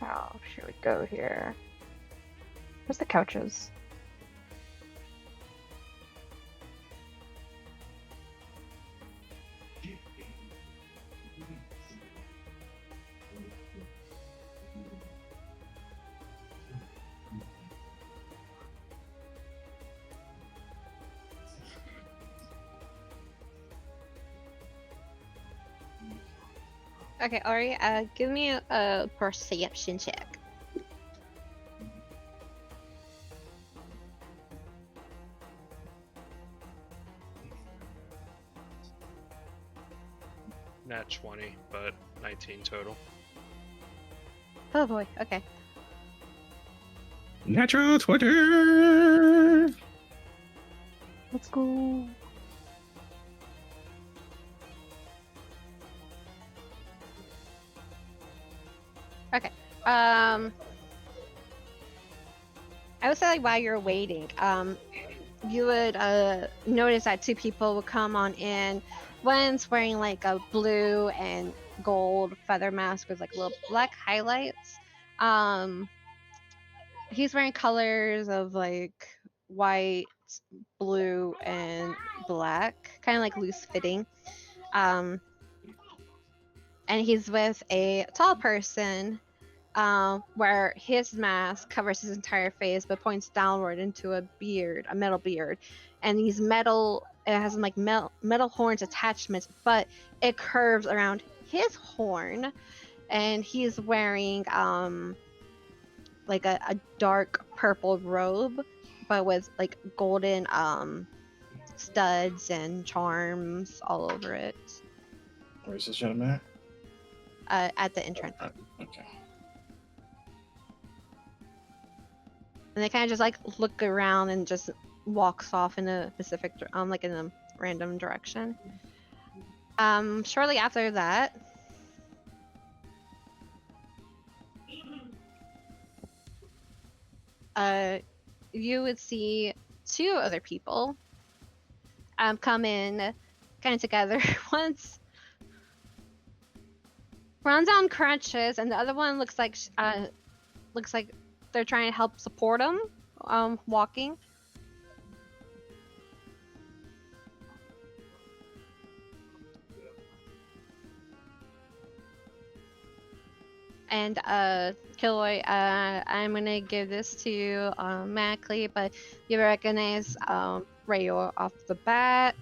So should we go here? Where's the couches? Okay, Ari, give me a perception check. Nat 20, but 19 total. Oh boy, okay. Natural 20! Let's go. Okay. I would say like while you're waiting, you would notice that two people would come on in. One's wearing like a blue and gold feather mask with like little black highlights. He's wearing colors of like white, blue, and black, kind of like loose fitting. And he's with a tall person, where his mask covers his entire face but points downward into a beard, a metal beard, and these metal, it has like metal horns attachments, but it curves around his horn, and he's wearing like a dark purple robe, but with like golden studs and charms all over it. Where's this gentleman At the entrance. Okay. And they kind of just like look around and just walks off in a specific like in a random direction. Shortly after that, you would see two other people come in kind of together. One's runs on crutches, and the other one looks like they're trying to help support him walking. And Kilroy, I'm gonna give this to you, Mackley, but you recognize Rayor off the bat,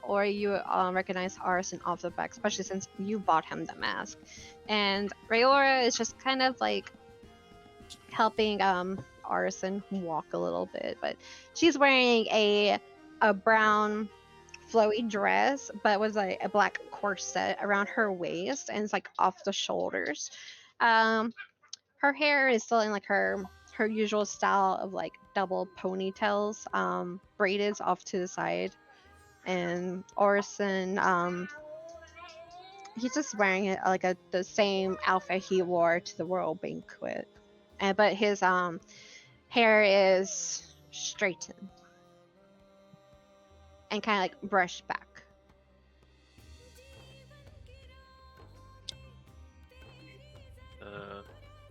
or you recognize Arson off the bat, especially since you bought him the mask. And Rayor is just kind of like helping Arson walk a little bit, but she's wearing a brown flowy dress, but with like a black corset around her waist, and it's like off the shoulders. Her hair is still in like her usual style of like double ponytails, braided off to the side. And Orson, he's just wearing it like the same outfit he wore to the royal banquet, but his hair is straightened and kind of like brushed back.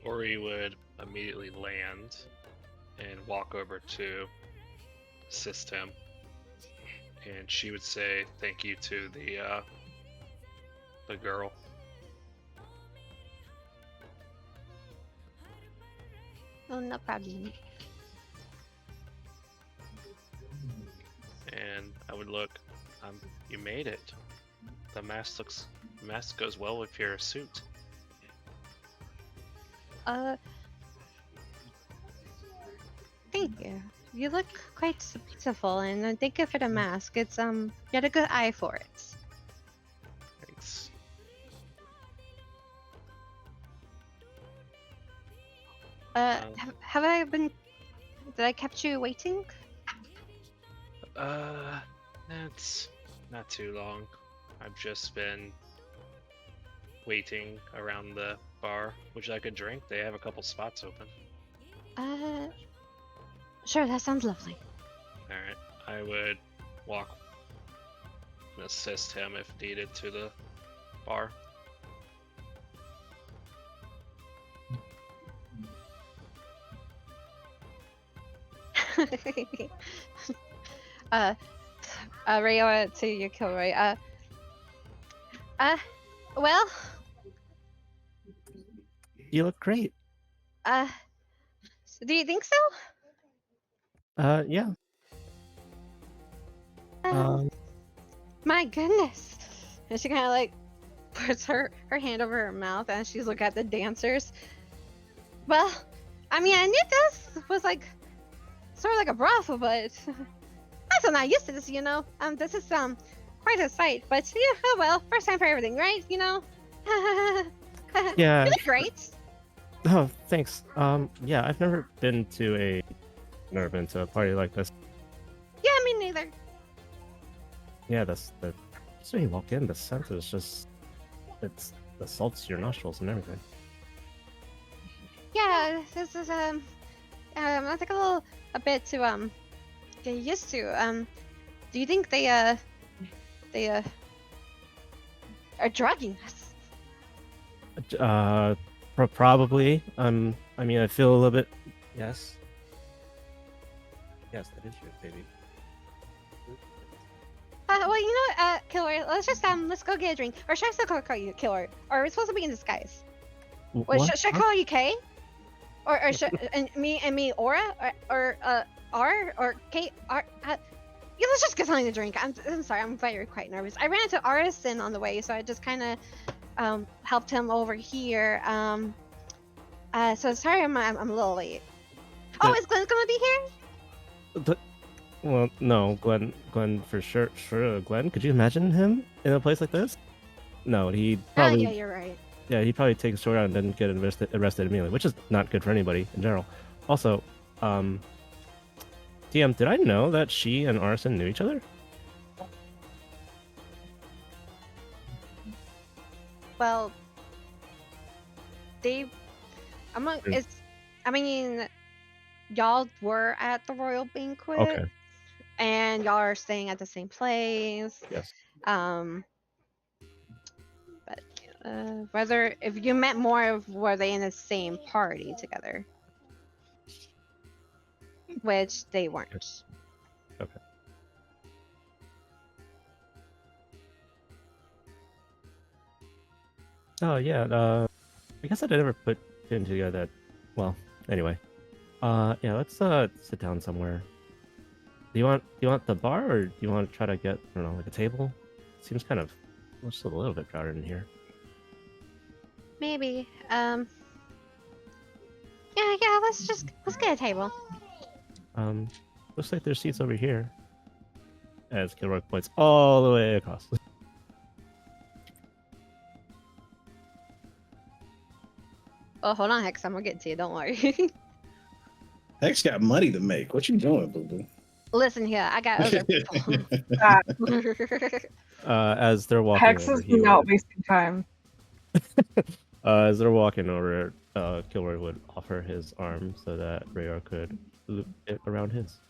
Ori would immediately land and walk over to assist him, and she would say thank you to the girl. Oh, no problem. And I would look. You made it. The mask goes well with your suit. Thank you. You look quite beautiful, and thank you for the mask. It's you had a good eye for it. Thanks. Have I been? Did I kept you waiting? That's not too long. I've just been waiting around the bar. Would you like a drink? They have a couple spots open. Sure, that sounds lovely. Alright, I would walk and assist him if needed to the bar. Rayo to you, Kilroy. Well, You look great. do you think so? Yeah. My goodness. And she kind of like puts her hand over her mouth and she's looking at the dancers. Well, I mean, I knew this was like sort of like a brothel, but I'm still not used to this, you know. This is quite a sight, but yeah, oh well, first time for everything, right? You know. Yeah. You look great. Oh, thanks. Yeah, I've never been to a party like this. Yeah, me neither. Yeah, so you walk in, the scent is just, it assaults your nostrils and everything. Yeah, this is I think a bit to get used to. Do you think they are drugging us? Probably. I mean, I feel a little bit. Yes. Yes, that is your baby. Well, you know what, Killer, let's go get a drink. Or should I still call you Killer? Or are we supposed to be in disguise? Wait, What? should I call you Kay? Or should and me Aura or R or K R Yeah, let's just get something to drink. I'm sorry, I'm very quite nervous. I ran into Arison on the way, so I just kind of helped him over here. So sorry, I'm a little late. Oh, is Glenn gonna be here? But, well, no, Glenn for sure. Glenn, could you imagine him in a place like this? No, he'd probably. Oh yeah, you're right. Yeah, he'd probably take a short out and then get arrested immediately, which is not good for anybody in general. Also, TM, did I know that she and Arson knew each other? Well, they, among Mm. it's, I mean, y'all were at the royal banquet, Okay. and y'all are staying at the same place. Yes. But whether if you met more of were they in the same party together, which they weren't. Okay. Oh yeah. I guess I never put two and two together. That, well, anyway. Yeah. Let's sit down somewhere. Do you want the bar, or do you want to try to get, I don't know, like a table? Seems kind of just a little bit crowded in here. Maybe. Yeah. Let's get a table. Looks like there's seats over here. As Kilroy points all the way across. Oh, hold on, Hex. I'm gonna get to you. Don't worry. Hex got money to make. What you doing, boo boo? Listen here, I got other people. As they're walking Hex over, is he not would, wasting time. as they're walking over, Kilroy would offer his arm so that Rayar could loop it around his.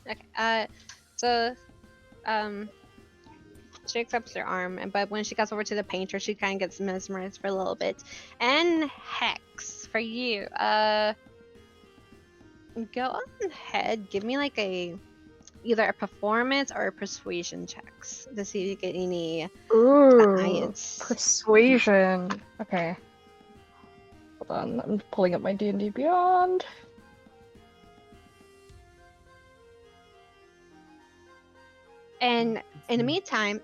Okay. So, she accepts her arm, but when she gets over to the painter, she kind of gets mesmerized for a little bit. And Hex, for you, go on ahead, give me like either a performance or a persuasion checks to see if you get any Ooh, science. persuasion. Okay. Hold on, I'm pulling up my D&D Beyond. And in the meantime,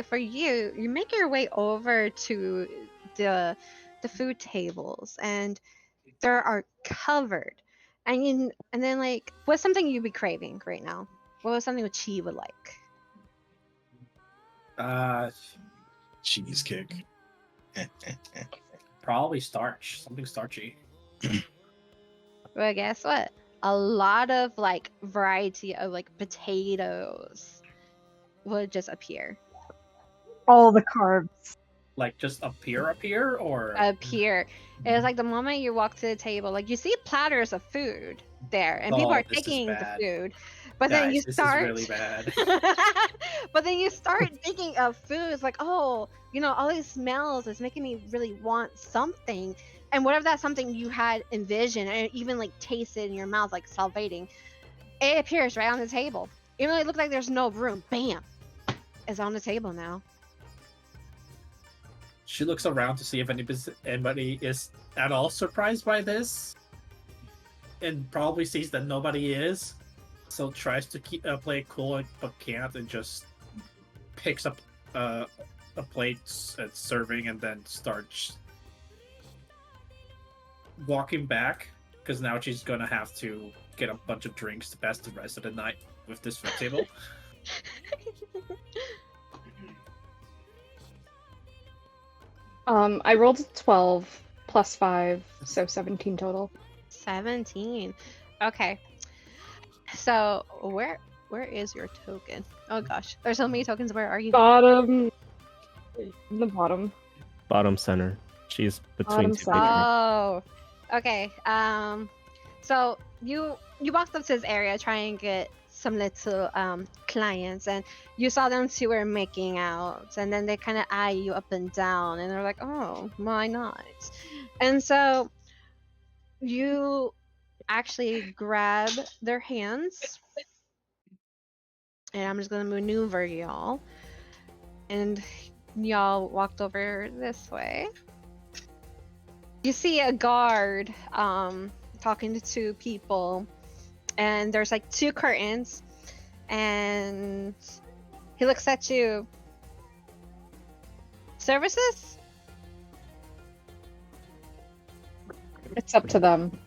for you, you make your way over to the food tables, and they are covered. And then like, what's something you'd be craving right now? What was something that Chi would like? Cheesecake. Probably starch. Something starchy. Well, guess what? A lot of like variety of like potatoes would just appear. All the carbs. Like just appear, or Appear. It was like the moment you walk to the table, like you see platters of food there, and people Oh, are this is taking the bad. food. But then you Guys, start. this is really bad. But then you start thinking of food. It's like, oh, all these smells is making me really want something. And whatever that something you had envisioned, and even like tasted in your mouth, like salivating, it appears right on the table. Even though it looked like there's no room, bam, it's on the table now. She looks around to see if anybody is at all surprised by this, and probably sees that nobody is. So tries to play it cool, but can't, and just picks up a plate and serving, and then starts walking back, because now she's gonna have to get a bunch of drinks to pass the rest of the night with this food table. I rolled a 12 plus 5, so 17 total. 17. Okay. So where is your token? Oh gosh, there's so many tokens. Where are you? Bottom. The bottom. Bottom center. She's between Bottom two center. patrons. Oh, okay. So you walked up to this area trying to get some little clients, and you saw them two were making out, and then they kind of eye you up and down, and they're like, oh, why not? And so you actually grab their hands, and I'm just gonna maneuver y'all, and y'all walked over this way. You see a guard talking to two people, and there's like 2 curtains, and he looks at you. Services? It's up to them.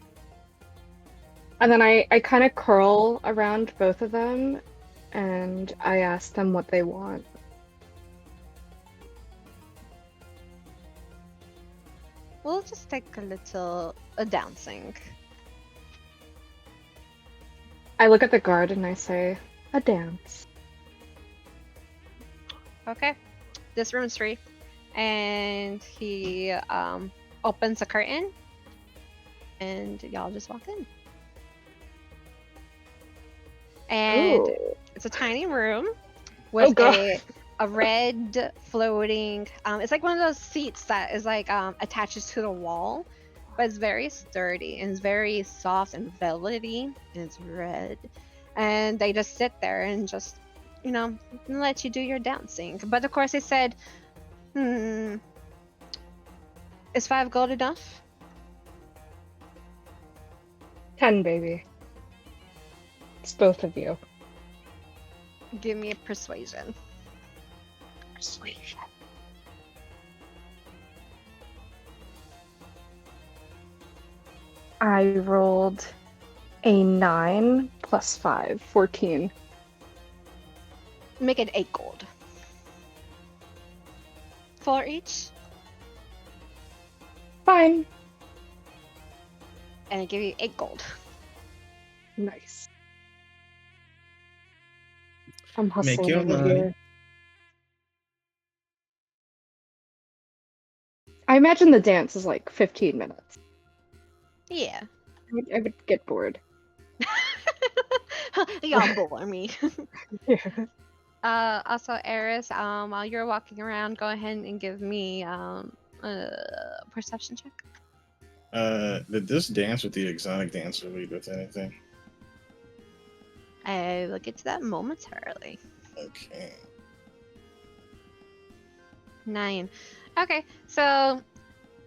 And then I kind of curl around both of them and I ask them what they want. We'll just take a dancing. I look at the guard and I say, a dance. Okay. This room's free. And he opens a curtain, and y'all just walk in. And Ooh. it's a tiny room with God. a red floating. It's like one of those seats that is like attaches to the wall, but it's very sturdy and it's very soft and velvety, and it's red. And they just sit there and just, let you do your dancing. But of course, they said, is 5 gold enough? 10, baby. It's both of you. Give me a persuasion. Persuasion. I rolled a 9 plus 5, 14. Make it 8 gold. 4 each, Fine. and I give you 8 gold. Nice. I'm Make hustling your over money. here. I imagine the dance is like 15 minutes. Yeah. I would get bored. Y'all bore me. Yeah. Also, Eris, while you're walking around, go ahead and give me a perception check. Did this dance with the exotic dancer lead with anything? I will get to that momentarily. Okay. 9. Okay, so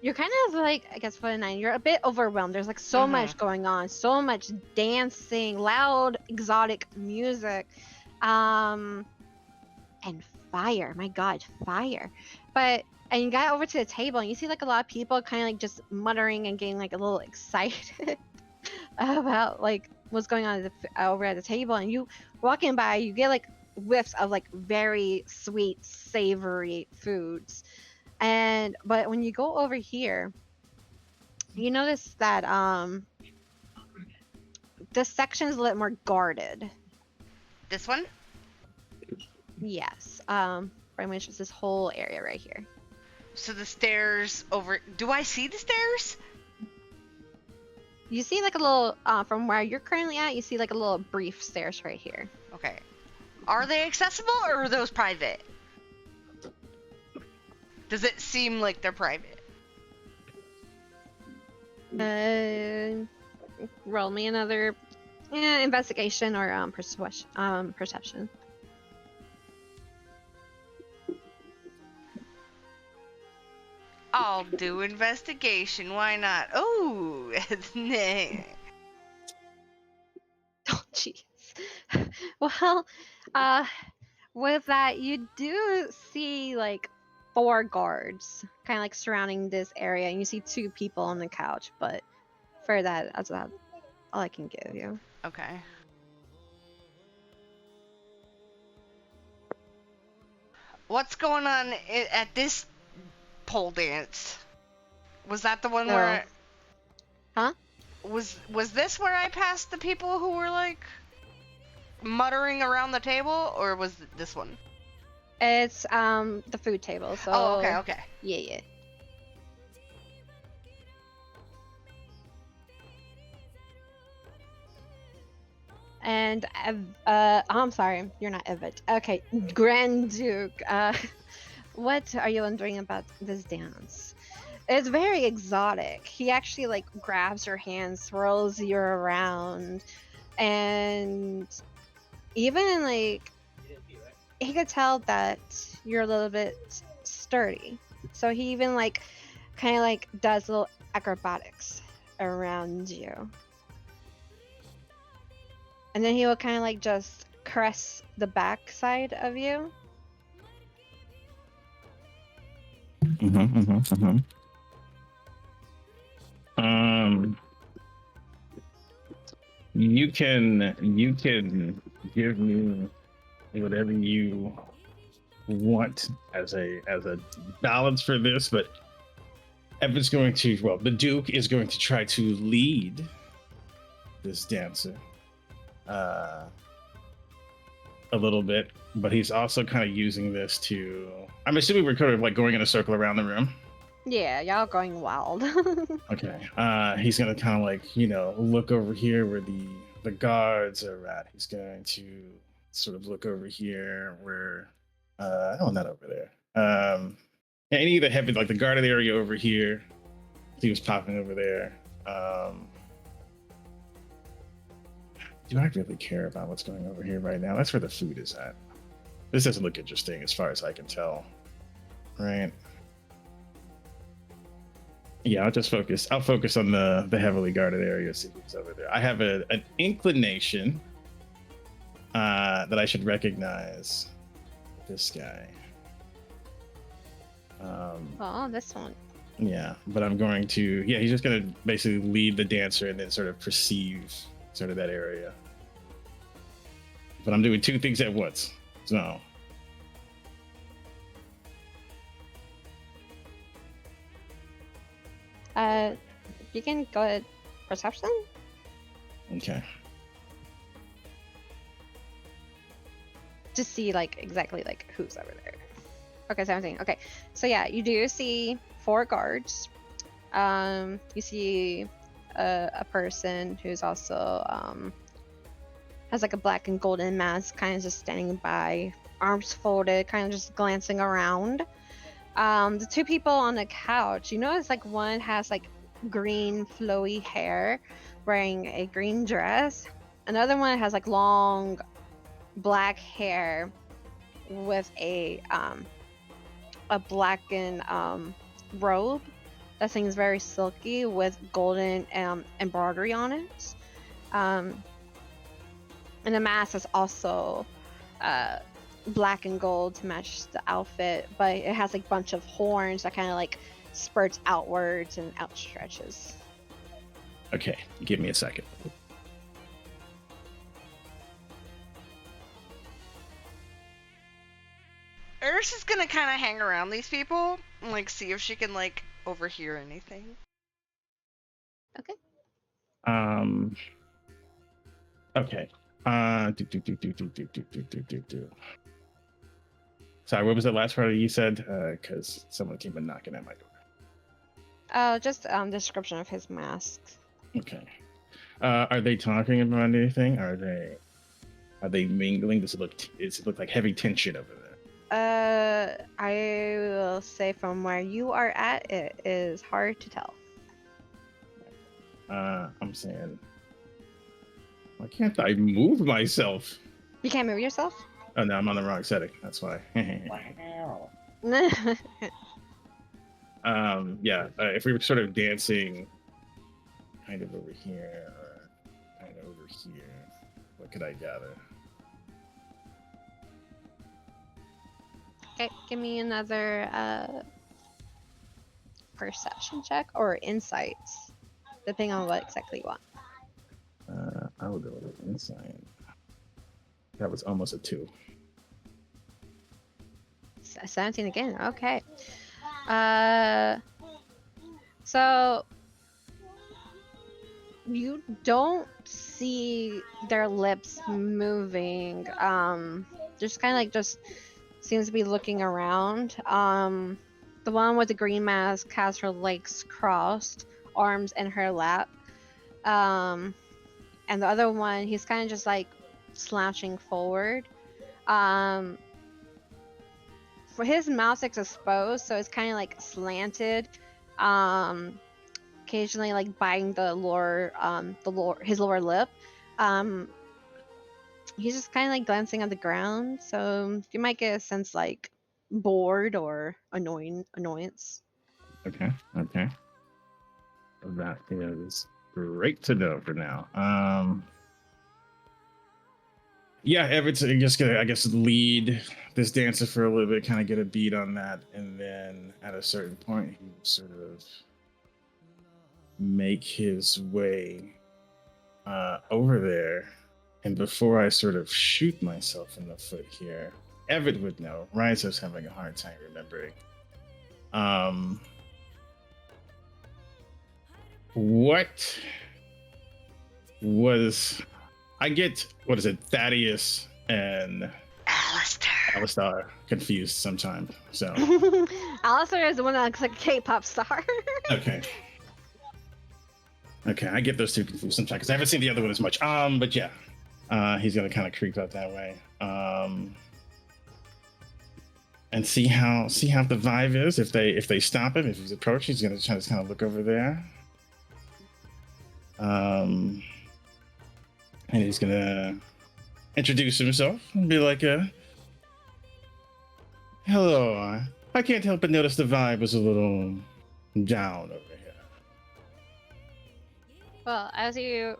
you're kind of like, I guess for a 9, you're a bit overwhelmed. There's like so much going on, so much dancing, loud, exotic music, and fire. My God, fire! And you got over to the table, and you see like a lot of people kind of like just muttering and getting like a little excited about like what's going on over at the table. And you walking by, you get like whiffs of like very sweet, savory foods. But when you go over here, you notice that this section is a little more guarded. This one? Yes. Pretty much just this whole area right here. So the stairs over. Do I see the stairs? You see like a little from where you're currently at, you see like a little brief stairs right here. Okay. Are they accessible or are those private? Does it seem like they're private? Roll me another investigation or perception. I'll do investigation. Why not? Oh, Oh, jeez. Well, with that, you do see like 4 guards kind of like surrounding this area, and you see 2 people on the couch. But for that, that's about all I can give you. Okay. What's going on at this pole dance? Was that the one where? Huh? Was this where I passed the people who were like muttering around the table, or was it this one? It's the food table. So. Oh, okay. Yeah. And I'm sorry, you're not Evid. Okay, Grand Duke. What are you wondering about this dance? It's very exotic. He actually like grabs your hand, swirls you around, and even like he could tell that you're a little bit sturdy. So he even like kind of like does little acrobatics around you. And then he will kind of like just caress the back side of you. You can give me whatever you want as a balance for this, but Evan's going to, well, the Duke is going to try to lead this dancer a little bit, but he's also kind of using this to, I'm assuming we're kind of like going in a circle around the room. Yeah, y'all going wild. Okay. He's gonna kind of like, you know, look over here where the guards are at. He's going to sort of look over here where oh, not over there. Any of the heavy, like the guarded area over here. He was popping over there. Do I really care about what's going over here right now? That's where the food is at. This doesn't look interesting as far as I can tell. Right. Yeah, I'll focus on the heavily guarded area. See who's over there. I have an inclination that I should recognize this guy. Oh, this one. Yeah, but I'm going to. Yeah, he's just going to basically lead the dancer and then sort of perceive sort of that area. But I'm doing two things at once. So. You can go ahead. Perception? Okay. To see like exactly like who's over there. Okay, 17. Okay, so yeah, you do see 4 guards. You see a person who's also has like a black and golden mask, kind of just standing by, arms folded, kind of just glancing around. The 2 people on the couch, you notice like one has like green flowy hair, wearing a green dress. Another one has like long black hair with a blackened robe that seems very silky with golden embroidery on it. And the mask is also black and gold to match the outfit, but it has like a bunch of horns that kind of like spurts outwards and outstretches. Okay, give me a second. Eris is gonna kind of hang around these people and like see if she can like overhear anything. Okay. Okay. Sorry, what was the last part you said? Because someone came in knocking at my door. Just description of his mask. Okay. Are they talking about anything? Are they mingling? Does it look like heavy tension over there? I will say from where you are at, it is hard to tell. I'm saying, why can't I move myself? You can't move yourself? Oh no, I'm on the wrong setting. That's why. Yeah. If we were sort of dancing, kind of over here, or kind of over here, what could I gather? Okay, give me another perception check or insights, depending on what exactly you want. I will go with insight. That was almost a 2. 17 again. Okay. So you don't see their lips moving. Just kind of like just seems to be looking around. The one with the green mask has her legs crossed, arms in her lap. And the other one, he's kind of just like slouching forward. For his mouth is exposed, so it's kind of like slanted. Occasionally like biting his lower lip. He's just kind of like glancing at the ground, so you might get a sense like bored or annoyance. Okay. That is great to know for now. Yeah, Everett's just gonna, I guess, lead this dancer for a little bit, kind of get a beat on that, and then at a certain point, he will sort of make his way over there. And before I sort of shoot myself in the foot here, Everett would know. Rizo's having a hard time remembering. What was I get? What is it? Thaddeus and Alistair. Alistar confused sometimes. So Alistair is the one that looks like a K-pop star. okay, I get those two confused sometimes because I haven't seen the other one as much. But yeah, he's gonna kind of creep out that way. And see how the vibe is. If they stop him, if he's approaching, he's gonna try to kind of look over there. And he's gonna introduce himself and be like, "Hello. I can't help but notice the vibe was a little down over here." Well, as you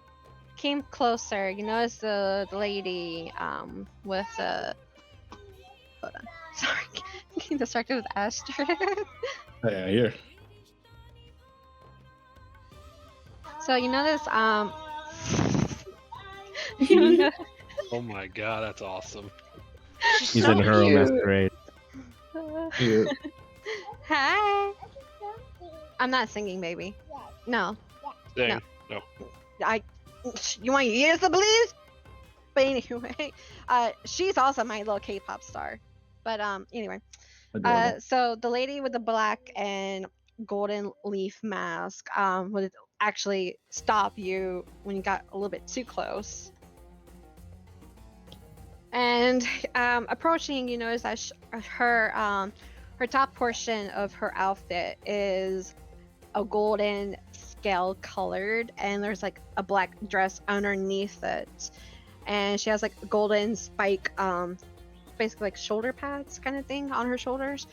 came closer, you noticed the lady with the. Hold on. Sorry, I'm getting distracted with Aster. Yeah, here. So you notice you know, Oh my god, that's awesome. She's He's so in her own cute. masquerade. Cute. Hi. I'm not singing, baby. No. Dang. No. No. You want your ears to bleed? But anyway, she's also my little K-pop star. But anyway, Adorable. so the lady with the black and golden leaf mask would actually stop you when you got a little bit too close. And approaching, you notice that her top portion of her outfit is a golden scale colored, and there's like a black dress underneath it, and she has like golden spike basically like shoulder pads kind of thing on her shoulders,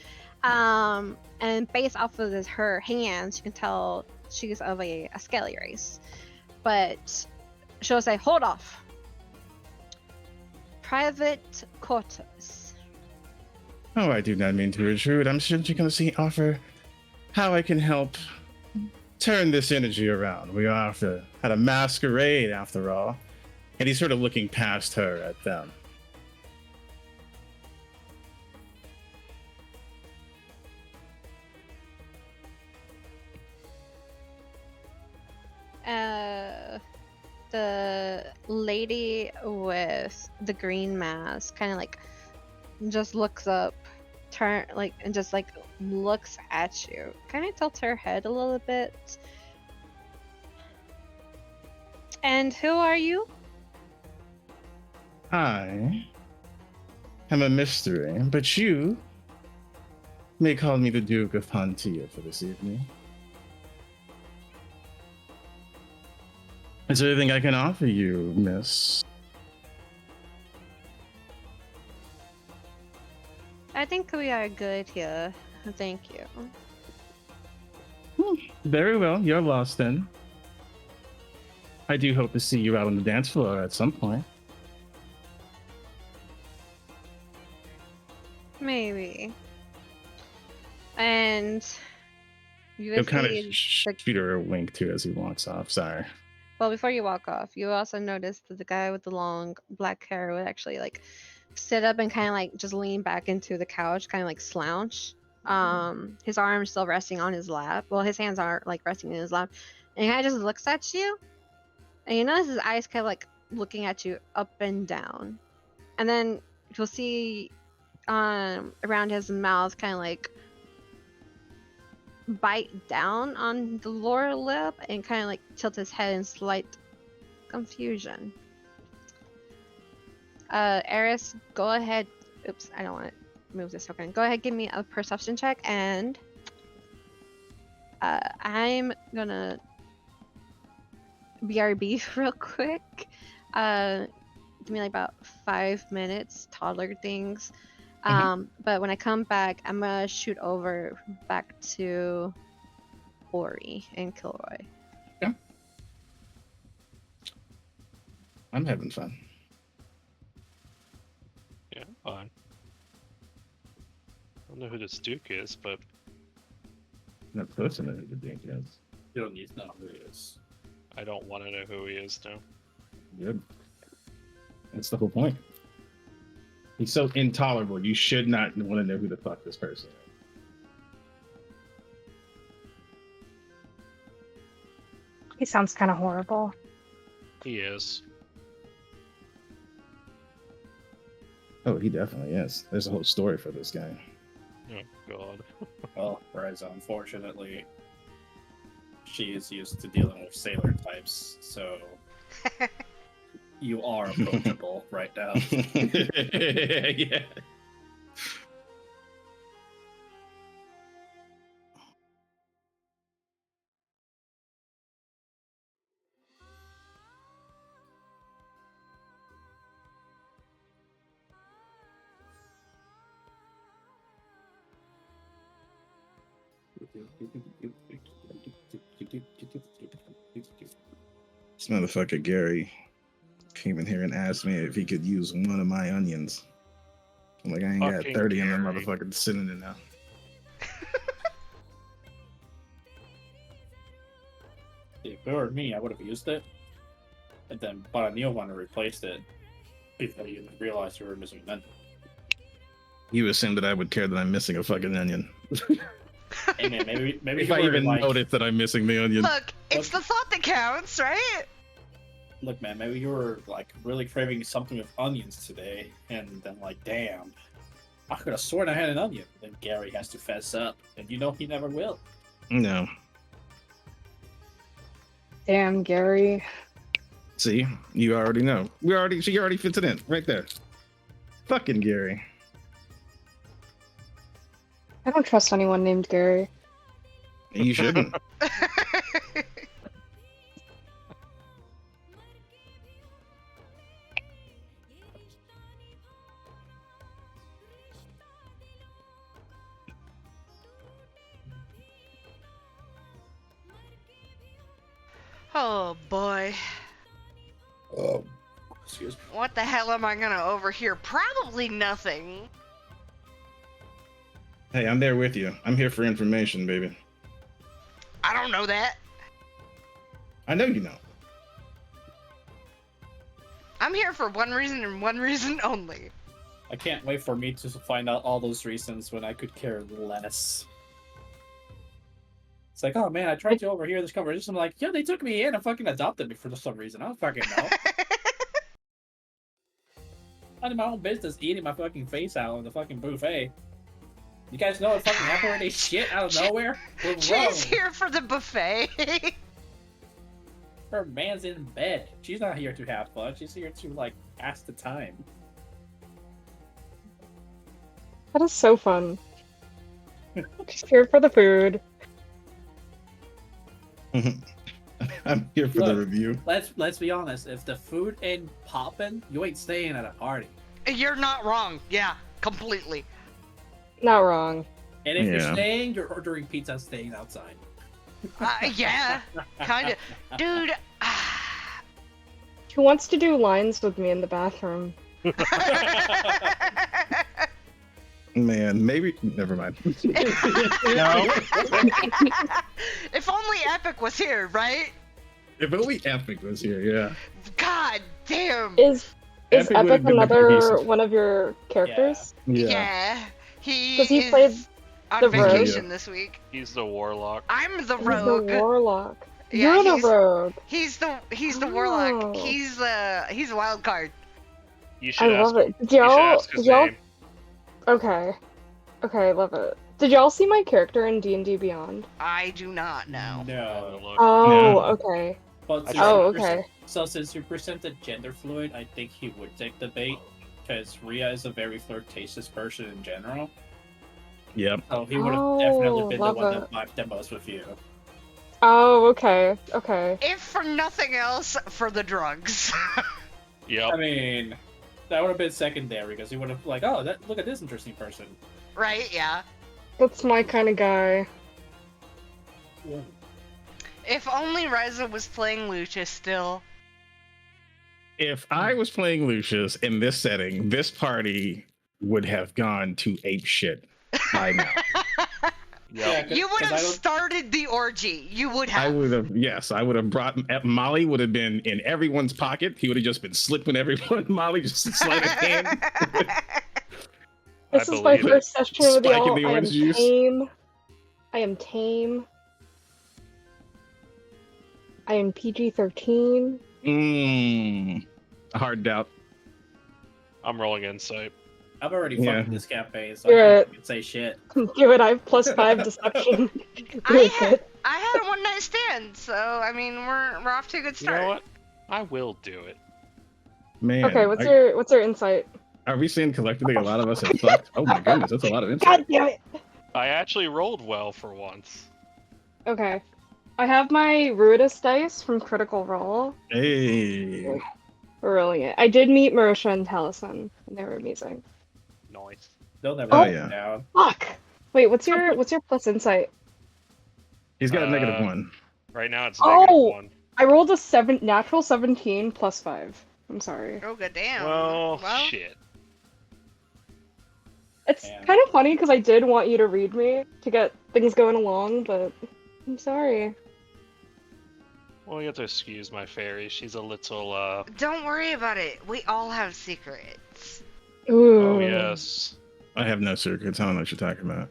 and based off of her hands you can tell she's of a scaly race, but she'll say, "Hold off, private quarters." Oh, I do not mean to intrude. I'm simply going to offer how I can help turn this energy around. We are at a masquerade, after all. And he's sort of looking past her at them. The lady with the green mask kind of like just looks up, and just like looks at you. Kind of tilts her head a little bit. And who are you? I am a mystery, but you may call me the Duke of Pantia for this evening. Is there anything I can offer you, miss? I think we are good here. Thank you. Very well, you're lost then. I do hope to see you out on the dance floor at some point. Maybe. And you He'll kind of see, shoot her a wink too as he walks off. Sorry. well, before you walk off, you also notice that the guy with the long black hair would actually like sit up and kind of like just lean back into the couch, kind of like slouch. His arms still resting on his lap. Well, his hands aren't like resting in his lap, and he kind of just looks at you, and you notice his eyes kind of like looking at you up and down, and then you'll see around his mouth kind of like bite down on the lower lip and kind of like tilt his head in slight confusion. Eris, go ahead. Oops, I don't want to move this token. Go ahead, give me a perception check, and I'm gonna BRB real quick. Give me like about 5 minutes, toddler things. But when I come back, I'm gonna shoot over back to Ori and Kilroy. Yeah. I'm having fun. who this Duke is, but Not supposed to know who the Duke is. You don't need to know who he is. I don't want to know who he is now. Good. That's the whole point. He's so intolerable. You should not want to know who the fuck this person is. He sounds kind of horrible. He is. Oh, he definitely is. There's a whole story for this guy. Oh God. Well, whereas unfortunately, she is used to dealing with sailor types, so you are approachable right now. Yeah. This motherfucker Gary came in here and asked me if he could use one of my onions. I'm like, I ain't got Fucking 30 of them Gary. motherfuckers sitting in there. If it were me, I would have used it, and then bought a new one and replaced it before you even realized you were missing an onion. You assume that I would care that I'm missing a fucking onion. Hey man, maybe If you I were even like, notice that I'm missing the onion. Look, it's the thought that counts, right? look, man, maybe you were like really craving something with onions today, and then like, damn, I could have sworn I had an onion. Then Gary has to fess up, and you know he never will. No. Damn, Gary. See, you already know. She already fits it in right there. Fucking Gary. I don't trust anyone named Gary. You shouldn't. Oh boy. Excuse me. What the hell am I gonna overhear? Probably nothing. Hey, I'm there with you. I'm here for information, baby. I don't know that. I know you know. I'm here for one reason and one reason only. I can't wait for me to find out all those reasons when I could care less. It's like, oh man, I tried to overhear this conversation. I'm like, yeah, they took me in and fucking adopted me for some reason. I don't fucking know. I'm in my own business eating my fucking face out on the fucking buffet. You guys know what fucking happened when they shit out of nowhere? We're She's wrong. here for the buffet. Her man's in bed. She's not here to have fun. She's here to, like, pass the time. That is so fun. Just here for the food. I'm here for the Look. review. Let's be honest. If the food ain't popping, you ain't staying at a party. You're not wrong. Yeah, completely. Not wrong. And if you're Yeah. staying, you're ordering pizza and staying outside. Yeah, kind of. Dude. Who wants to do lines with me in the bathroom? Man, maybe. Never mind. No. If only Epic was here, right? If only Epic was here, yeah. God damn. Is Epic would've Epic been another cohesive. one of your characters? Yeah. He 'Cause he is played on the rogue. vacation this week. He's the warlock. I'm the He's rogue. the warlock. Yeah, You're the he's- rogue. He's the warlock. Oh. He's a wild card. You I should ask. love it. Did You should y'all? ask his Did y'all? name. Okay. Okay, I love it. Did y'all see my character in D&D Beyond? I do not know. Have a No. look. Oh, No. okay. But since Oh, you present- okay. So since you presented gender fluid, I think he would take the bait. Because Rhea is a very flirtatious person in general. Yep. So he would have Oh, definitely been the love one it. that vibed the most with you. Oh, okay. Okay. If for nothing else, for the drugs. Yep. I mean, that would have been secondary because he would have like, oh, look at this interesting person. Right? Yeah. That's my kind of guy. If only Ryza was playing Lucius still. If I was playing Lucius in this setting, this party would have gone to ape shit. I know. Yep. You would 'cause have I don't- started the orgy. You would have. I would have, yes, I would have brought Molly. Would have been in everyone's pocket. He would have just been slipping everyone. Molly just sleight of hand. This I is my believe it. first session with Spiking y'all. the I am orange juice. tame. I am tame. I am PG-13. A hard doubt. I'm rolling insight. I'm already Yeah. fucking this campaign, so You're I can't say shit. Give it. I have +5 deception. I Really had good. I had a one night stand, so I mean we're off to a good You start. know what? I will do it. Man. Okay, what's your insight? Are we saying collectively a lot of us have fucked? Oh my goodness, that's a lot of God insight. damn it. I actually rolled well for once. Okay. I have my Ruidus dice from Critical Role. Hey. Brilliant. I did meet Marisha and Taliesin, and they were amazing. Nice. They'll never Oh, let yeah. me down. Fuck! Wait, what's your plus insight? He's got a Uh, -1. Right now it's Oh! -1. I rolled a natural 17 +5. I'm sorry. Oh god damn. Well, shit. It's Man. kind of funny because I did want you to read me to get things going along, but I'm sorry. Well, you have to excuse my fairy. She's a little, Don't worry about it. We all have secrets. Ooh. Oh, yes. I have no secrets. I don't know what you're talking about.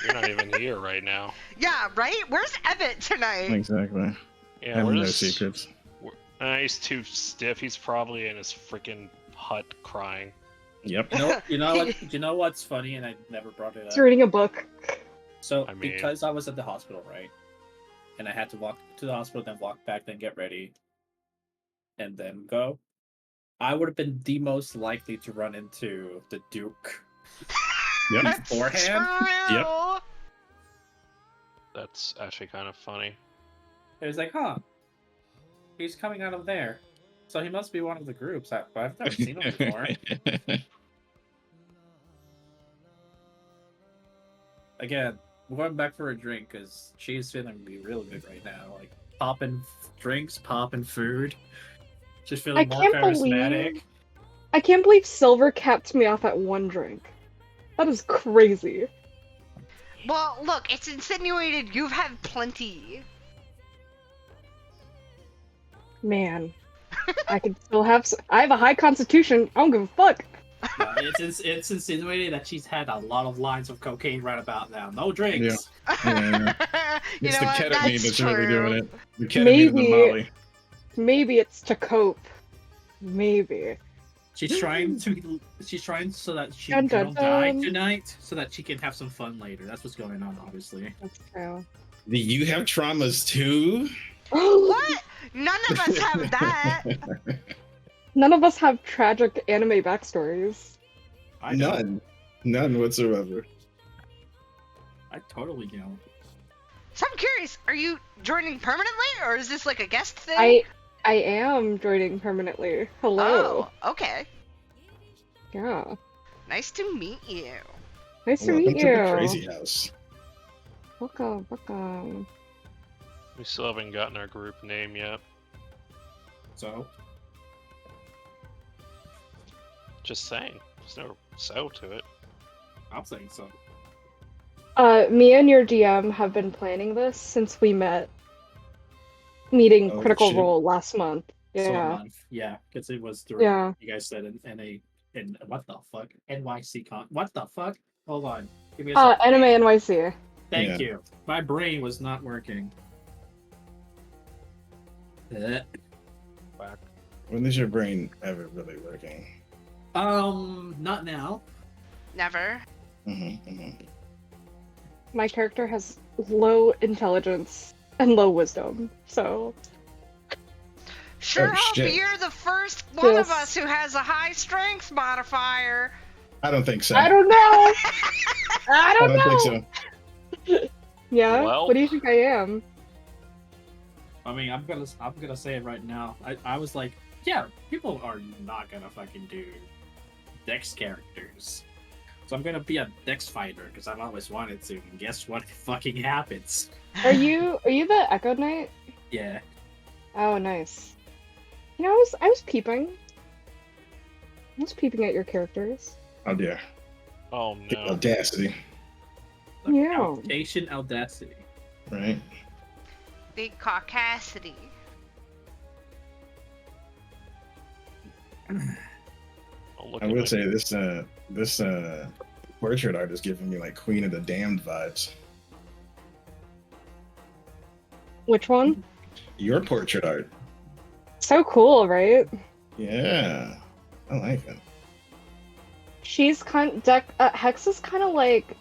You're not even here right now. Yeah, right? Where's Ebbet tonight? Exactly. I Yeah, have we're no just... secrets. He's too stiff. He's probably in his freaking hut crying. Yep. You know what's funny, and I never brought it He's up. reading a book. So I mean- because I was at the hospital, right, and I had to walk to the hospital, then walk back, then get ready, and then go, I would have been the most likely to run into the Duke. Yep. That's Beforehand? true. Yep. That's actually kind of funny. It was like, huh, he's coming out of there, so he must be one of the groups. I've never seen him before. Again, we're going back for a drink because she's feeling to be real good right now. Like popping drinks, popping food. She's I feeling more can't charismatic. believe I can't believe Silver capped me off at 1 drink. That is crazy. Well, look, it's insinuated you've had plenty. Man, I can still have. I have a high constitution. I don't give a fuck. No, it's insinuated that she's had a lot of lines of cocaine right about now. No drinks. Yeah. You It's know the what? ketamine that's really true. doing it. The ketamine and the Maybe. Molly. Maybe it's to cope. Maybe. She's trying so that she Dun, dun, don't die dun. tonight, so that she can have some fun later. That's what's going on, obviously. That's true. Do you have traumas too? What? None of us have that. None of us have tragic anime backstories. I know. None whatsoever. I totally know. So I'm curious, are you joining permanently, or is this like a guest thing? I am joining permanently. Hello. Oh, okay. Yeah. Nice to meet you. Nice to Welcome meet to you. the crazy house. Welcome. We still haven't gotten our group name yet. So Just saying. There's no so to it. I'm saying so. Me and your DM have been planning this since we met meeting Oh, Critical shit. Role last month. So a Yeah. month. Yeah, because it was during. Yeah. You guys said in what the fuck NYC con. What the fuck? Hold on. Give me a second. Anime NYC. Thank Yeah. you. My brain was not working. When is your brain ever really working? Not now. Never. My character has low intelligence and low wisdom, so Sure Oh, hope shit. you're the first one of Yes. us who has a high strength modifier. I don't think so. I don't know. I I don't don't know. think so. Yeah. Well. What do you think I am? I mean, I'm gonna say it right now. I was like, yeah, people are not gonna fucking do Dex characters, so I'm gonna be a Dex fighter because I've always wanted to. And guess what? Fucking happens. Are you the Echo Knight? Yeah. Oh, nice. You know, I was peeping. I was peeping at your characters. Oh dear. Oh The no. audacity, Yeah. Application audacity. right? The caucasity. Oh, look I at will my- say this portrait art is giving me like Queen of the Damned vibes. Which one? Your portrait art. So cool, right? Yeah. I like it. She's Hex is kind of like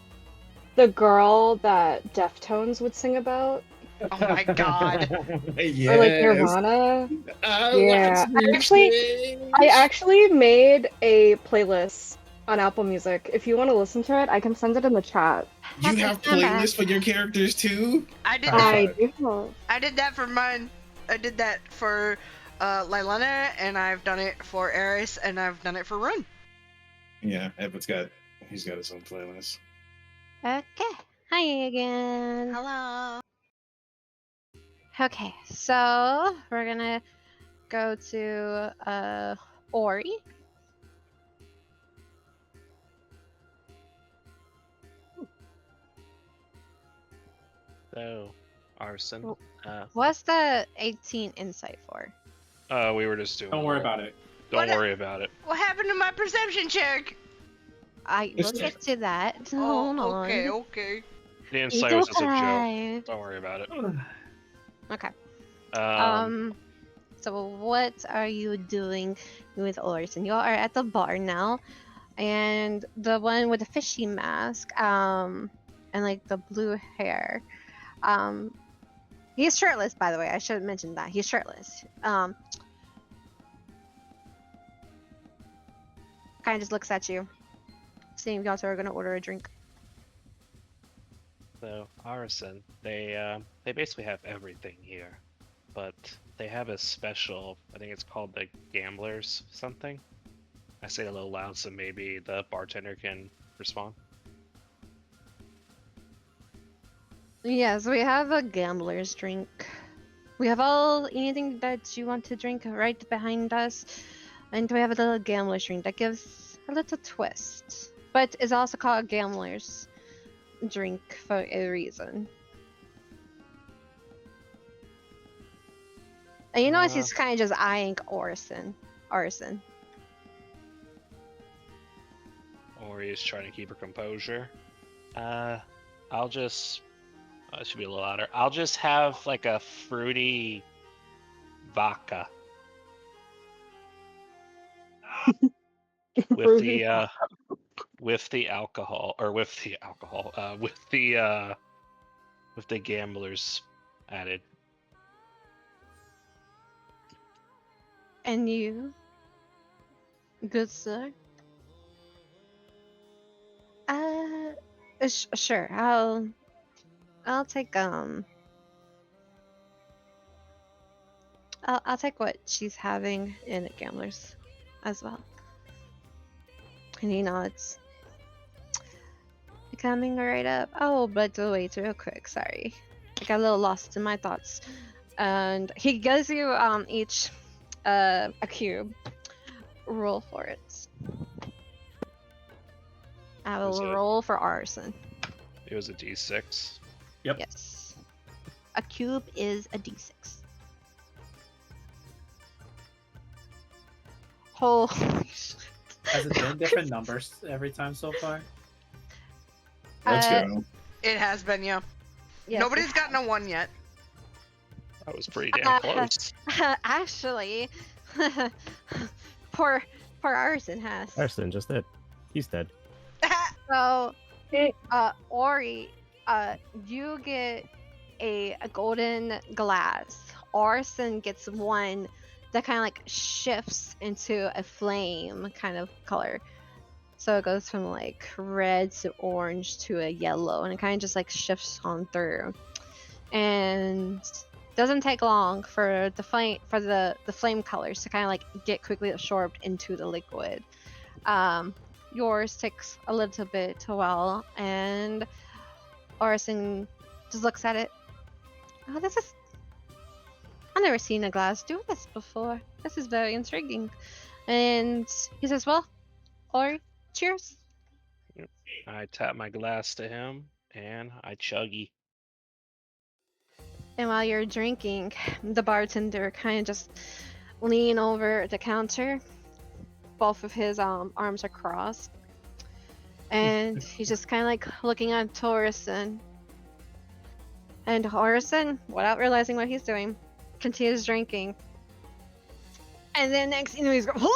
the girl that Deftones would sing about, Oh my god. Yes. or like Nirvana. I Yeah, watch these I things. actually made a playlist on Apple Music. If you want to listen to it, I can send it in the chat. You have playlists for your characters too? I did High that. I five. do. I did that for mine. I did that for Lylana, and I've done it for Eris, and I've done it for Run. Yeah, he's got his own playlist. Okay. Hi again. Hello. Okay, so we're gonna go to Ori. So, arson. What's the 18 insight for? We were just doing. Don't worry about it. Don't What- worry about it. What happened to my perception check? I will It's get to that. Oh, Hold on. okay, okay. The It's insight was just a joke. okay. Don't worry about it. Okay. Um, So what are you doing with Orson? You are at the bar now, and the one with the fishy mask, and like the blue hair, he's shirtless, by the way. I should have mentioned that he's shirtless. Kind of just looks at you, seeing if you guys are gonna order a drink. So arson, they basically have everything here, but they have a special. I think it's called the Gamblers something. I say it a little loud, so maybe the bartender can respond. Yes, we have a gambler's drink. We have anything that you want to drink right behind us, and we have a little gambler's drink that gives a little twist, but it's also called gambler's drink for a reason. And you notice he's kind of just eyeing Orson. Or he's trying to keep her composure. I'll just. It should be a little louder. I'll just have like a fruity vodka with the alcohol, or with the gamblers added. And you, good sir? Sure. I'll take I'll take what she's having in the gamblers as well. And he nods. Coming right up. Oh, but wait, real quick. Sorry, I got a little lost in my thoughts. And he gives you each a cube. Roll for it. I Was will it- roll for arson. It was a D6. Yep. Yes. A cube is a d6. Holy shit. Has it been different numbers every time so far? Let's Uh, go. It has been, yeah. Yes, Nobody's gotten a 1 yet. That was pretty damn close. Actually, poor arson has. Arson just did. He's dead. So, Ori, you get a golden glass. Arson gets one that kind of like shifts into a flame kind of color. So it goes from like red to orange to a yellow, and it kind of just like shifts on through. And doesn't take long for the flame colors to kind of like get quickly absorbed into the liquid. Yours takes a little bit a while, and Orson just looks at it. Oh, I've never seen a glass do this before. This is very intriguing. And he says, well, Ori, cheers. I tap my glass to him, and I chuggy. And while you're drinking, the bartender kind of just lean over the counter. Both of his arms are crossed. And he's just kind of like looking at Torrison. And Torrison, without realizing what he's doing, continues drinking. And then next thing you know, he's going,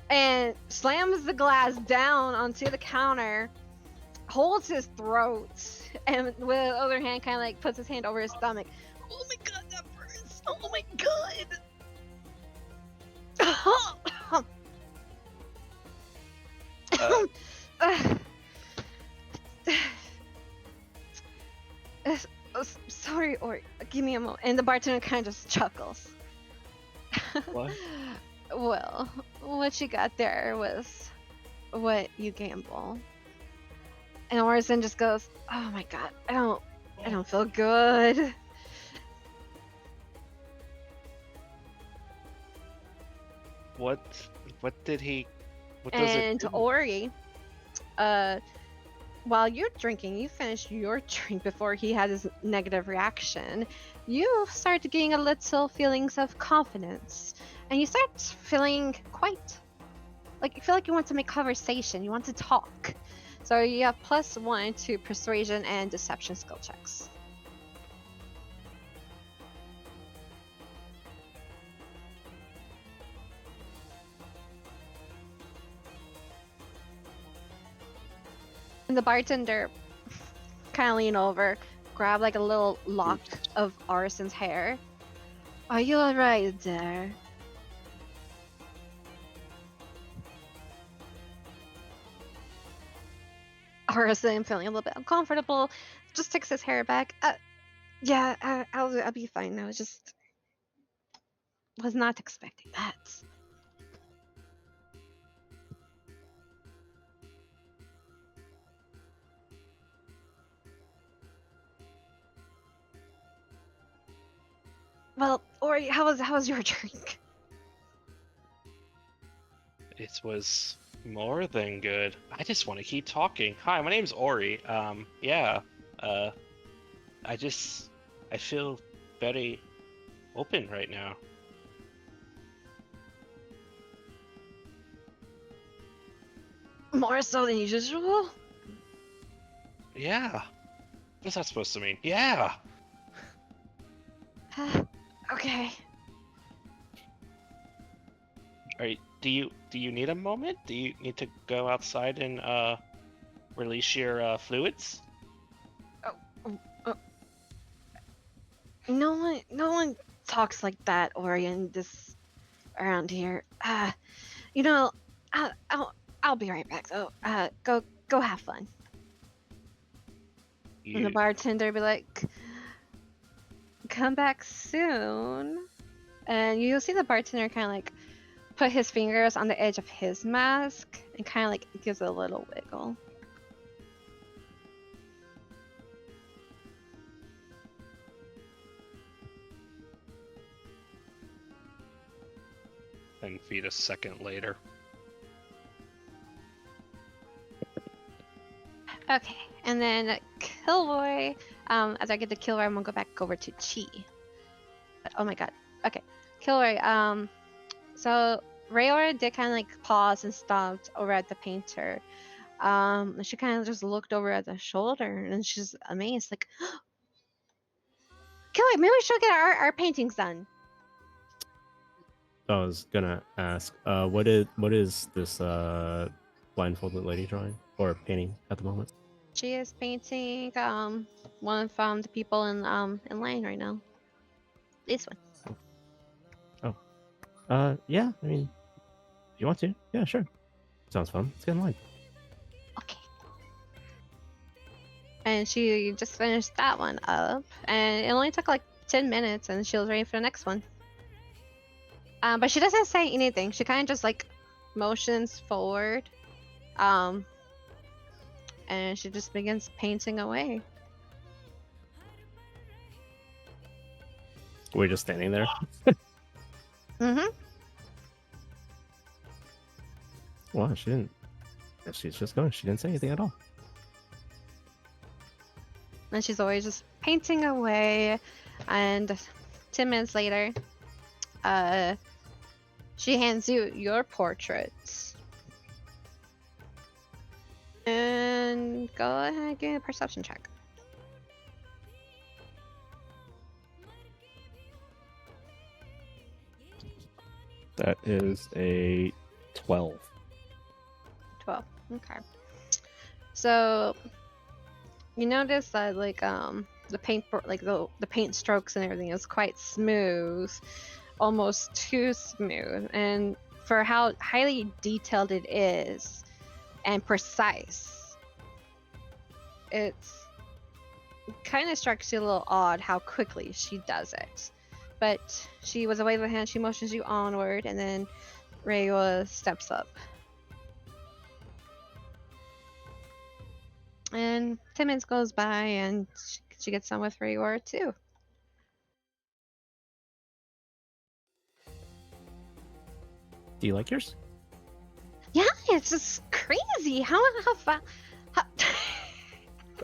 and slams the glass down onto the counter, holds his throat, and with the other hand kind of like puts his hand over his stomach. Oh my god, that burns! Oh my god! Sorry, or give me a moment. And the bartender kind of just chuckles. What? Well, what you got there was what you gamble. And Orson just goes, "Oh my god, I don't feel good." What did he? What does And it do? Ori, while you're drinking, you finish your drink before he had his negative reaction. You start getting a little feelings of confidence, and you start feeling quite like you feel like you want to make conversation. You want to talk. So you have +1 to persuasion and deception skill checks. And the bartender kind of lean over, grab like a little lock of Arson's hair. Are you alright there? Arson, feeling a little bit uncomfortable, just takes his hair back. Yeah, I'll be fine. I was not expecting that. Well, Ori, how was your drink? It was more than good. I just want to keep talking. Hi, my name's Ori. Yeah. I feel very open right now. More so than usual? Yeah. What's that supposed to mean? Yeah. Okay. Do you need a moment? Do you need to go outside and release your fluids? No one talks like that, Ori, in this around here. You know, I'll be right back though. Go have fun. And the bartender be like, come back soon. And you'll see the bartender kind of like put his fingers on the edge of his mask and kind of like gives it a little wiggle. And feed a second later. Okay, and then Killroy. As I get to Killroy, I'm gonna go back over to Chi. But, oh my god. Okay, Killroy. So Rayora did kind of like pause and stopped over at the painter. She kind of just looked over at the shoulder and she's amazed, like, Killroy, maybe we should get our paintings done. I was gonna ask, what is this blindfolded lady drawing or painting at the moment? She is painting one from the people in line right now. This one. Yeah, I mean, if you want to, yeah, sure. Sounds fun. Let's get in line. Okay. And she just finished that one up, and it only took like 10 minutes, and she was ready for the next one. But she doesn't say anything. She kind of just like motions forward, and she just begins painting away. We're just standing there. Mm-hmm. Wow, she didn't And she's just going. She didn't say anything at all. And she's always just painting away. And 10 minutes later, she hands you your portraits. And go ahead and give me a perception check. That is a 12. 12. Okay. So you notice that like the paint like the paint strokes and everything is quite smooth, almost too smooth, and for how highly detailed it is and precise, it's kind of strikes you a little odd how quickly she does it. But she was away with her hand, she motions you onward, and then Reiwa steps up. And 10 minutes goes by, and she gets on with Reiwa too. Do you like yours? Yeah, it's just crazy. How fun.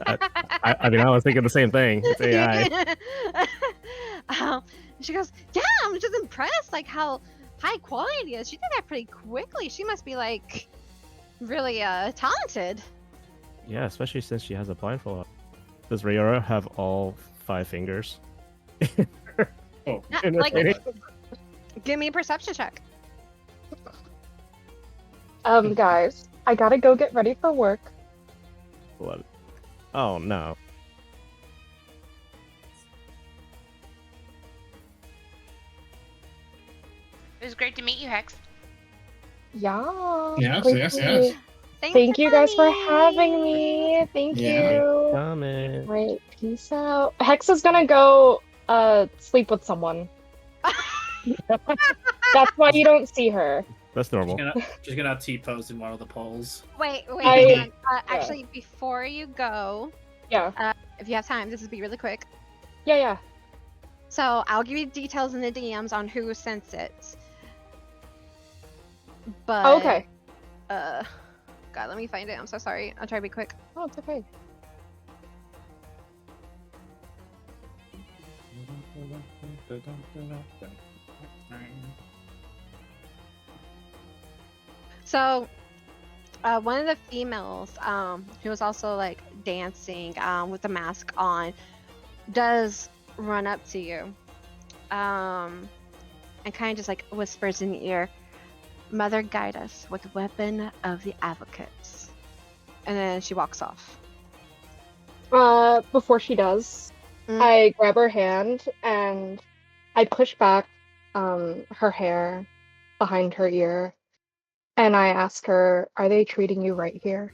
I mean, I was thinking the same thing. It's AI. She goes, yeah, I'm just impressed, like how high quality it is. She did that pretty quickly. She must be like really talented. Yeah, especially since she has a blindfold. Does Rayora have all 5 fingers? Oh, Yeah, In her like, painting? give me a perception check. Guys, I gotta go get ready for work. What? Oh no. It was great to meet you, Hex. Yeah. Yes, great yes, to yes. meet you. Thanks Thank for you guys for coming. having me. Thank Yeah. you. Comment. Right, peace out. Hex is gonna go sleep with someone. That's why you don't see her. That's normal. She's gonna T-pose in one of the poles. Wait, I- hang on. yeah. Actually, before you go, Yeah. if you have time, this will be really quick. Yeah. So I'll give you details in the DMs on who sent it. But Oh, okay. God, let me find it. I'm so sorry. I'll try to be quick. Oh, it's okay. So, one of the females, who was also like dancing, with the mask on, does run up to you, and kind of just like whispers in your ear, "Mother, guide us with the weapon of the advocates," and then she walks off. Before she does, Mm. I grab her hand and I push back her hair behind her ear and I ask her, "Are they treating you right here?"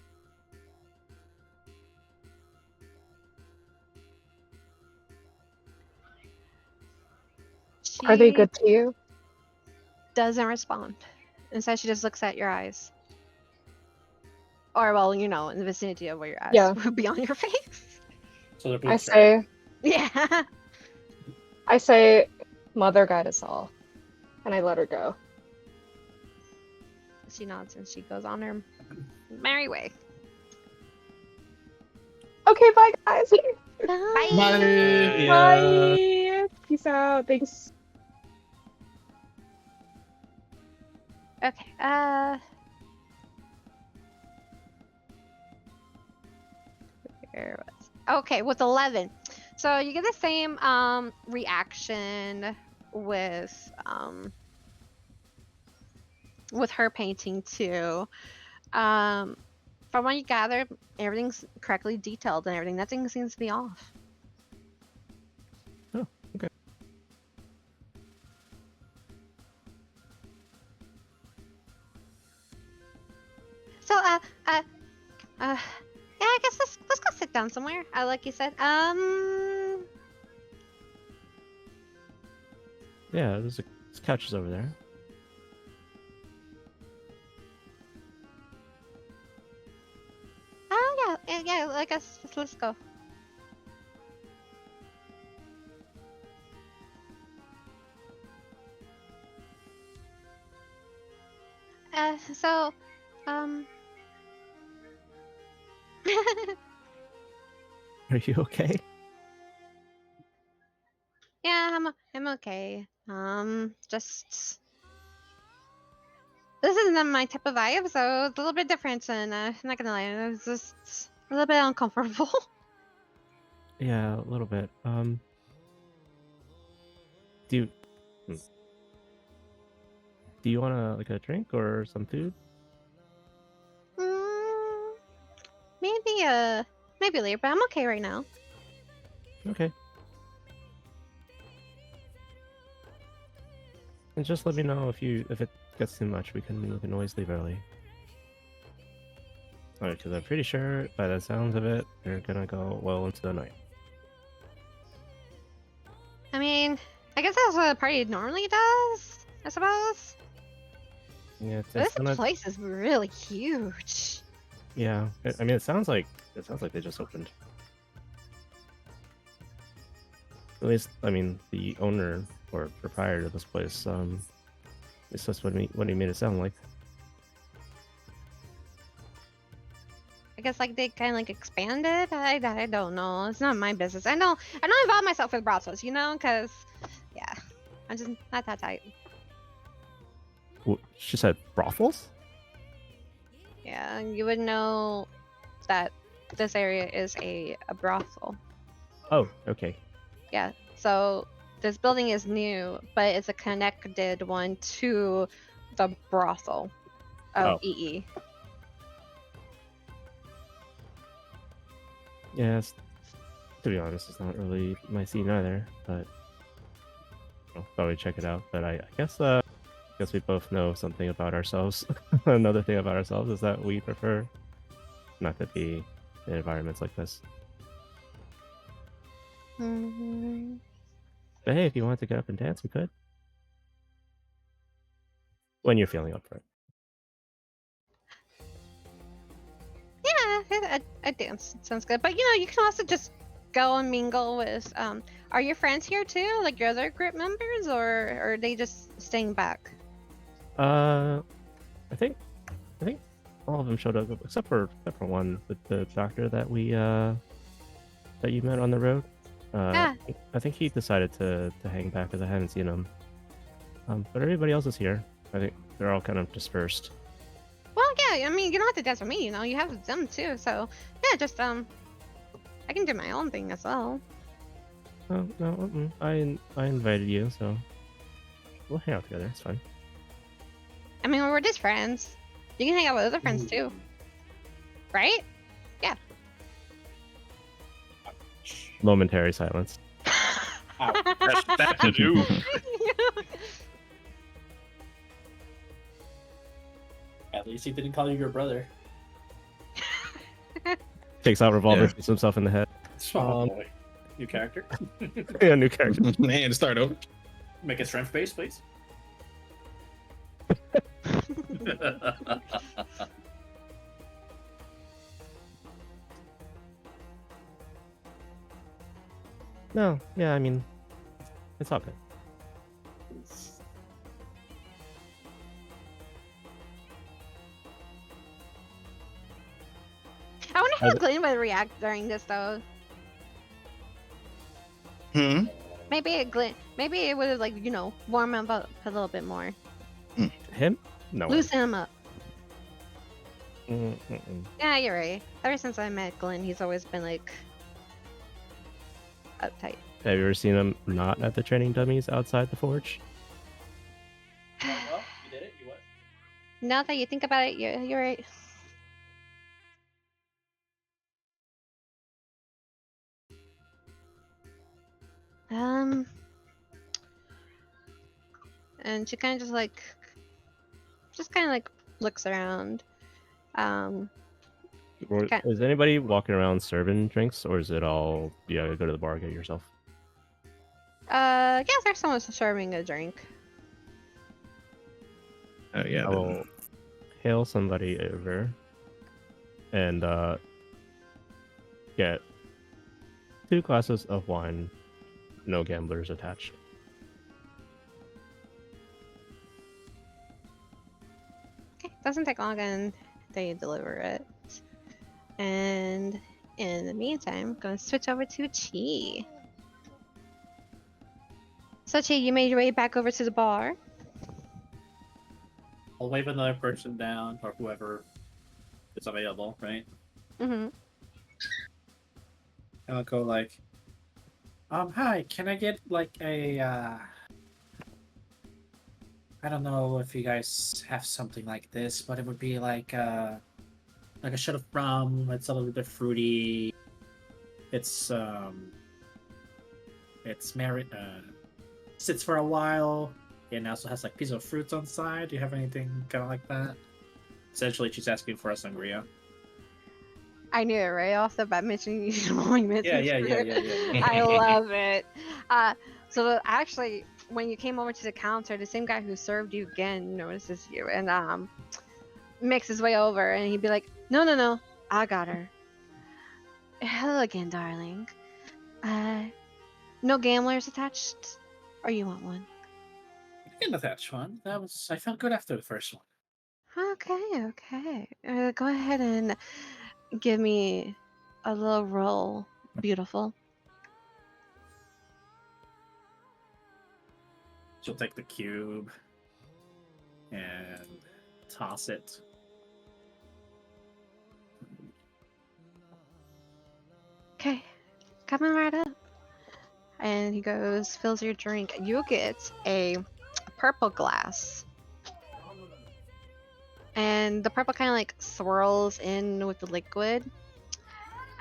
Are they She good to you? doesn't respond. Instead, she just looks at your eyes. Or, well, you know, in the vicinity of where your eyes Yeah. would be on your face. So they're both I fair. say, Yeah. "Mother, guide us all," and I let her go. She nods and she goes on her merry way. Okay, bye guys. Bye. Bye. Bye. Peace out. Thanks. Okay. Where was? Okay, with 11. So you get the same reaction with her painting too. From what you gather, everything's correctly detailed and everything. Nothing seems to be off. Oh, okay. So yeah, I guess let's go sit down somewhere. Like you said. Yeah, there's couches over there. Oh yeah. I guess let's go. So, Are you okay? Yeah, I'm okay. Just this isn't my type of vibe, so it's a little bit different, and I'm not gonna lie, it's just a little bit uncomfortable. Yeah, a little bit. Do you hmm. do you want like a drink or some food? Mm, maybe later, but I'm okay right now. Okay. And just let me know if it gets too much. We can always leave early. Alright, because I'm pretty sure by the sounds of it, they're gonna go well into the night. I mean, I guess that's what a party normally does, I suppose. Yeah, But it's this gonna. place is really huge. Yeah, I mean, it sounds like they just opened. At least, I mean, the owner or proprietor of this place, it's just what he made it sound like. I guess like they kind of like expanded. I don't know. It's not my business. I don't involve myself with brothels, you know, because yeah, I'm just not that type. She said brothels? Yeah, you would know that this area is a brothel. Oh, okay. Yeah, so this building is new, but it's a connected one to the brothel of Oh. EE. Yes. To be honest, it's not really my scene either, but I'll probably check it out. But I guess we both know something about ourselves. Another thing about ourselves is that we prefer not to be in environments like this. Mm-hmm. But hey, if you wanted to get up and dance, we could. When you're feeling up for it. Yeah, I dance. Sounds good. But you know, you can also just go and mingle with. Are your friends here too? Like your other group members, or are they just staying back? I think all of them showed up except for one, the doctor that that you met on the road. Yeah. I think he decided to hang back because I hadn't seen him. But everybody else is here. I think they're all kind of dispersed. Well, yeah. I mean, you don't have to dance with me. You know, you have them too. So yeah, just I can do my own thing as well. Oh no, I invited you, so we'll hang out together. It's fine. I mean, we're just friends. You can hang out with other friends too, right? Yeah. Momentary silence. That's a do. At least he didn't call you your brother. Takes out revolver, Yeah. shoots himself in the head. Oh boy. New character. Yeah, new character. And start over. Make a strength base, please. No, yeah, I mean, it's all good. I wonder how Are the- Glenn would react during this though. Maybe it would like warm him up a little bit more, Him? No. loosen him up. Mm-mm. Yeah, you're right. Ever since I met Glenn, he's always been like uptight. Have you ever seen him not at the training dummies outside the forge? Well, you did it. You what? Now that you think about it, you're right. And she kind of just kind of like looks around. Okay. Is anybody walking around serving drinks, or is it all you gotta go to the bar and get it yourself? Yeah, there's someone serving a drink. Oh yeah. I will hail somebody over and get 2 glasses of wine, no gamblers attached. Okay, doesn't take long and they deliver it. And in the meantime, I'm gonna switch over to Chi. So Chi, you made your way back over to the bar. I'll wave another person down or whoever is available, right? Mm-hmm. And I'll go like, hi, can I get like a I don't know if you guys have something like this, but it would be like a shot of rum. It's a little bit fruity. It's sits for a while, and also has like piece of fruits on the side. Do you have anything kind of like that? Essentially, she's asking for a sangria. I knew it right off the bat mentioning you only mentioned Yeah. I love it. So actually, when you came over to the counter, the same guy who served you again notices you and makes his way over, and he'd be like, "No, I got her. Hello again, darling. No gamblers attached, or you want one?" I can attach one. I felt good after the first one. Okay. Go ahead and give me a little roll, beautiful. She'll take the cube and toss it. Okay, coming right up. And he goes, fills your drink. You get a purple glass. And the purple kind of like swirls in with the liquid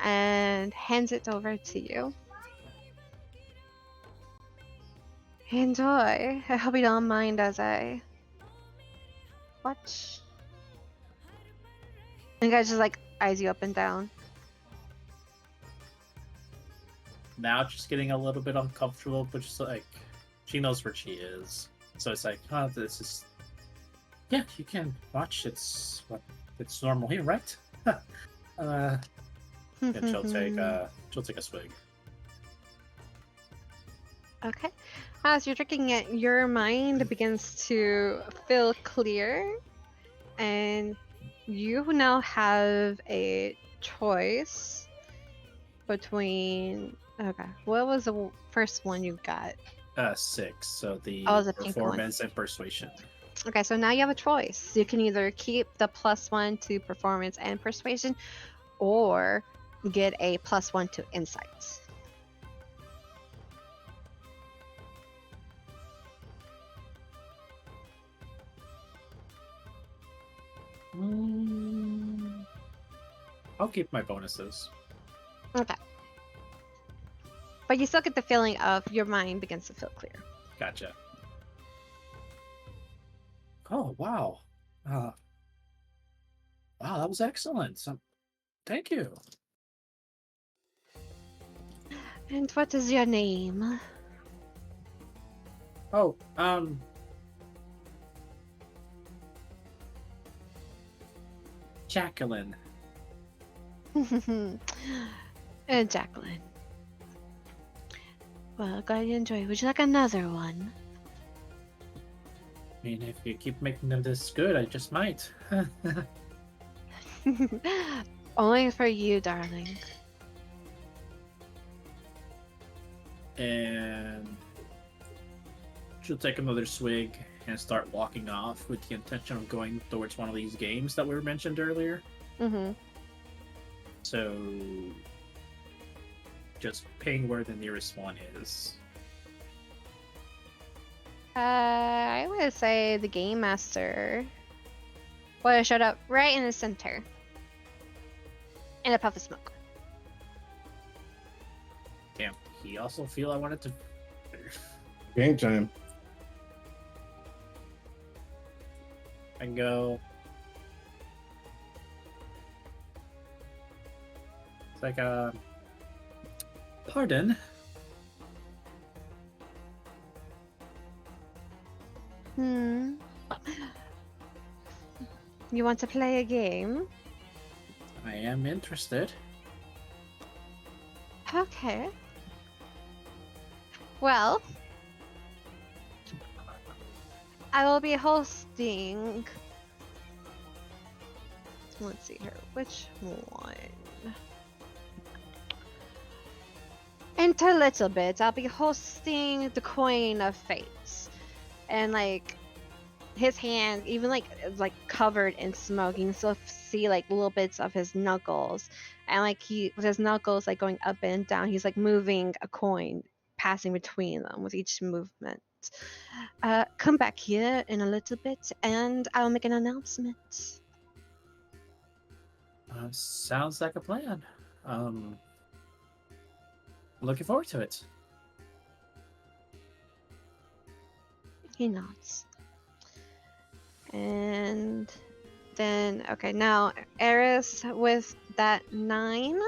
and hands it over to you. Enjoy. I hope you don't mind as I watch. And the guy just like eyes you up and down. Now just getting a little bit uncomfortable, but just like she knows where she is. So it's like, oh, this is yeah, you can watch. It's normal here, right? And she'll take a swig. Okay. As you're drinking it, your mind begins to feel clear, and you now have a choice between. Okay, what was the first one you got? 6. So the Oh, the pink one. performance and persuasion. Okay, so now you have a choice. You can either keep the +1 to performance and persuasion, or get a +1 to insights. I'll keep my bonuses. Okay. But you still get the feeling of your mind begins to feel clear. Gotcha. Oh wow. Wow, that was excellent. Thank you. And what is your name? Oh, Jacqueline. Jacqueline. Well, glad you enjoy. Would you like another one? I mean, if you keep making them this good, I just might. Only for you, darling. And she'll take another swig and start walking off with the intention of going towards one of these games that were mentioned earlier. Mm-hmm. So, just ping where the nearest one is. I would say the game master would have showed up right in the center. In a puff of smoke. Damn, he also feel I wanted to. Game time. And go. It's like pardon. You want to play a game? I am interested. Okay. Well, I will be hosting Let's see here. Which one? Into a little bit, I'll be hosting the Queen of Fates. And like his hand, even like covered in smoke, you can still see like little bits of his knuckles. And like he with his knuckles like going up and down, he's like moving a coin, passing between them with each movement. Come back here in a little bit and I'll make an announcement. Sounds like a plan. Looking forward to it. He nods. And then, okay, now Eris with that 9.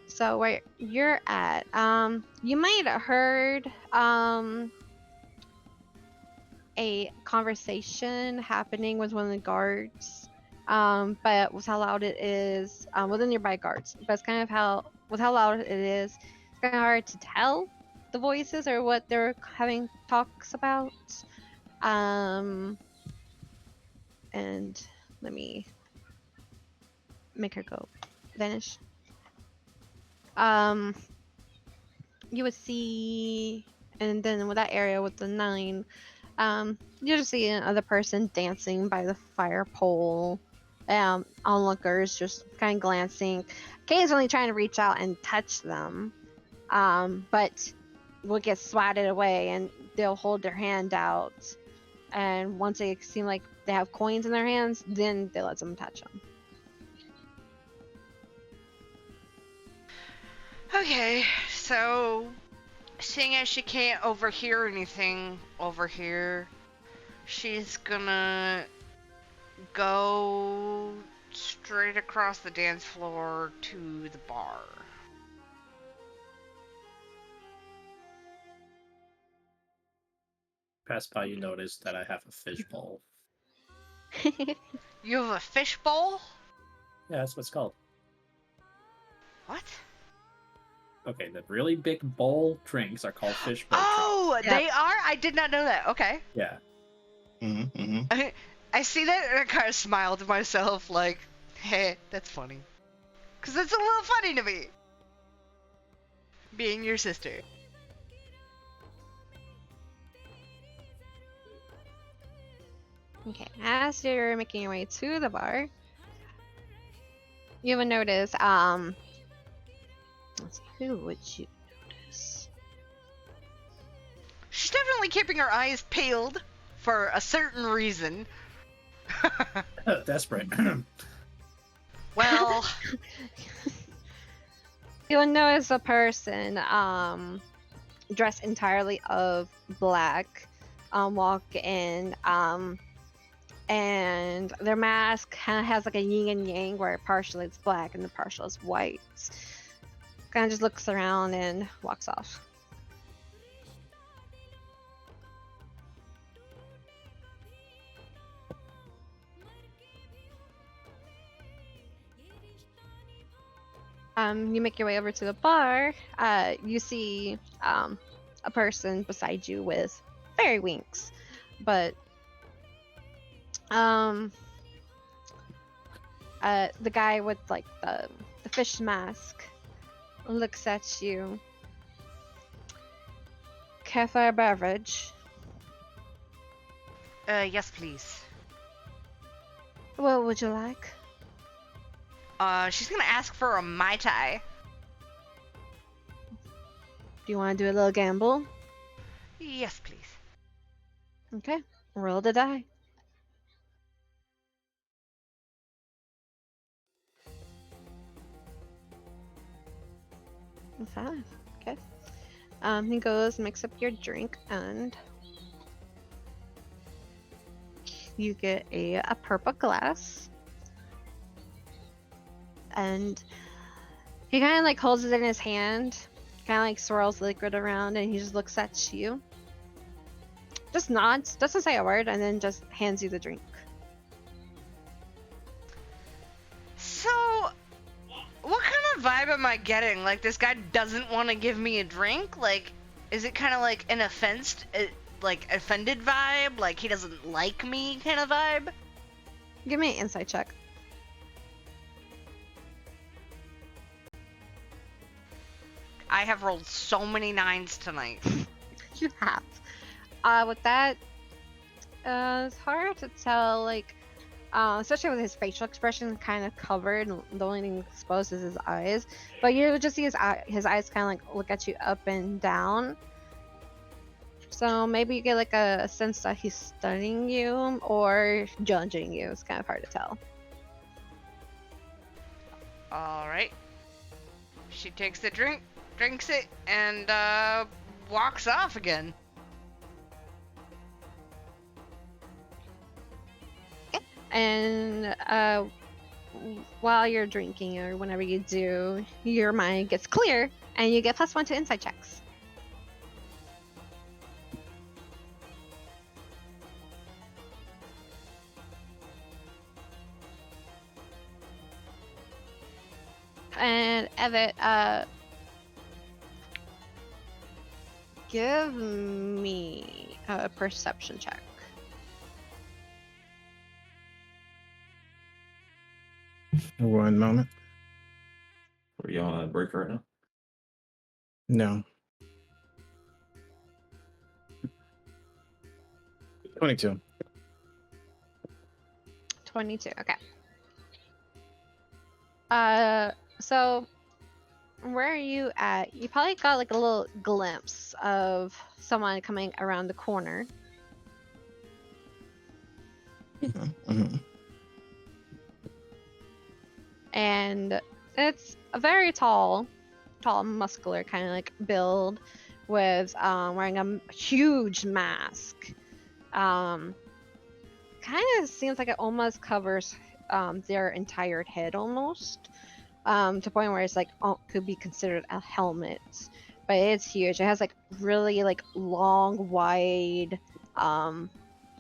So where you're at, you might have heard a conversation happening with one of the guards, but with how loud it is, with the nearby guards. But it's kind of with how loud it is, it's kind of hard to tell the voices or what they're having talks about. And let me make her go vanish. You would see, and then with that area with the 9, you just see another person dancing by the fire pole. Onlookers just kind of glancing, occasionally trying to reach out and touch them, but will get swatted away, and they'll hold their hand out. And once they seem like they have coins in their hands, then they let them touch them. Okay, so seeing as she can't overhear anything over here, she's gonna go straight across the dance floor to the bar. Pass by, you notice that I have a fishbowl. You have a fishbowl? Yeah, that's what it's called. What? Okay, the really big bowl drinks are called fishbowl Oh, Yep. they are? I did not know that. Okay. drinks. Yeah. Mm-hmm. I see that and I kind of smile to myself like, hey, that's funny. Because it's a little funny to me. Being your sister. Okay, as you're making your way to the bar, you would notice, let's see, who would you notice? She's definitely keeping her eyes peeled for a certain reason. Desperate. Well, You would notice a person, dressed entirely of black, walk in, and their mask kind of has like a yin and yang where partially it's black and the partial is white. Kind of just looks around and walks off. You make your way over to the bar. You see a person beside you with fairy winks, but the guy with like the fish mask looks at you. Care for a beverage? yes, please. What would you like? She's gonna ask for a Mai Tai. Do you want to do a little gamble? Yes, please. Okay, roll the die. 5. Okay. He goes, mix up your drink, and you get a purple glass. And he kind of like holds it in his hand, kind of like swirls liquid around, and he just looks at you. Just nods, doesn't say a word, and then just hands you the drink. So, what kind of vibe am I getting? Like, this guy doesn't want to give me a drink? Like, Is it kind of like an like offended vibe? Like he doesn't like me kind of vibe? Give me an insight check. I have rolled so many 9s tonight. You have. With that, it's hard to tell, like, especially with his facial expression kind of covered, and the only thing exposed is his eyes. But you just see his eyes kind of like look at you up and down. So maybe you get like a sense that he's studying you or judging you. It's kind of hard to tell. All right. She takes the drink, drinks it, and walks off again. And while you're drinking or whenever you do, your mind gets clear and you get +1 to insight checks. And Evet, give me a perception check. One moment. Are y'all on a break right now? No. 22. 22, okay. So where are you at? You probably got like a little glimpse of someone coming around the corner. And it's a very tall, muscular kind of like build with wearing a huge mask. Kind of seems like it almost covers their entire head almost, to the point where it's like could be considered a helmet, but it's huge. It has like really like long, wide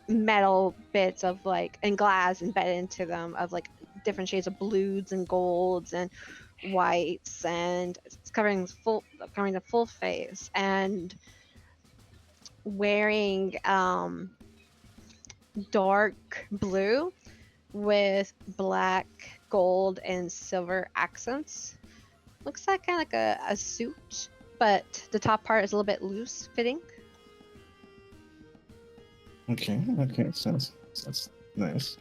metal bits of like and glass embedded into them of like different shades of blues and golds and whites, and it's covering the full face, and wearing dark blue with black, gold, and silver accents. Looks like kind of like a suit, but the top part is a little bit loose fitting. Okay, sounds nice.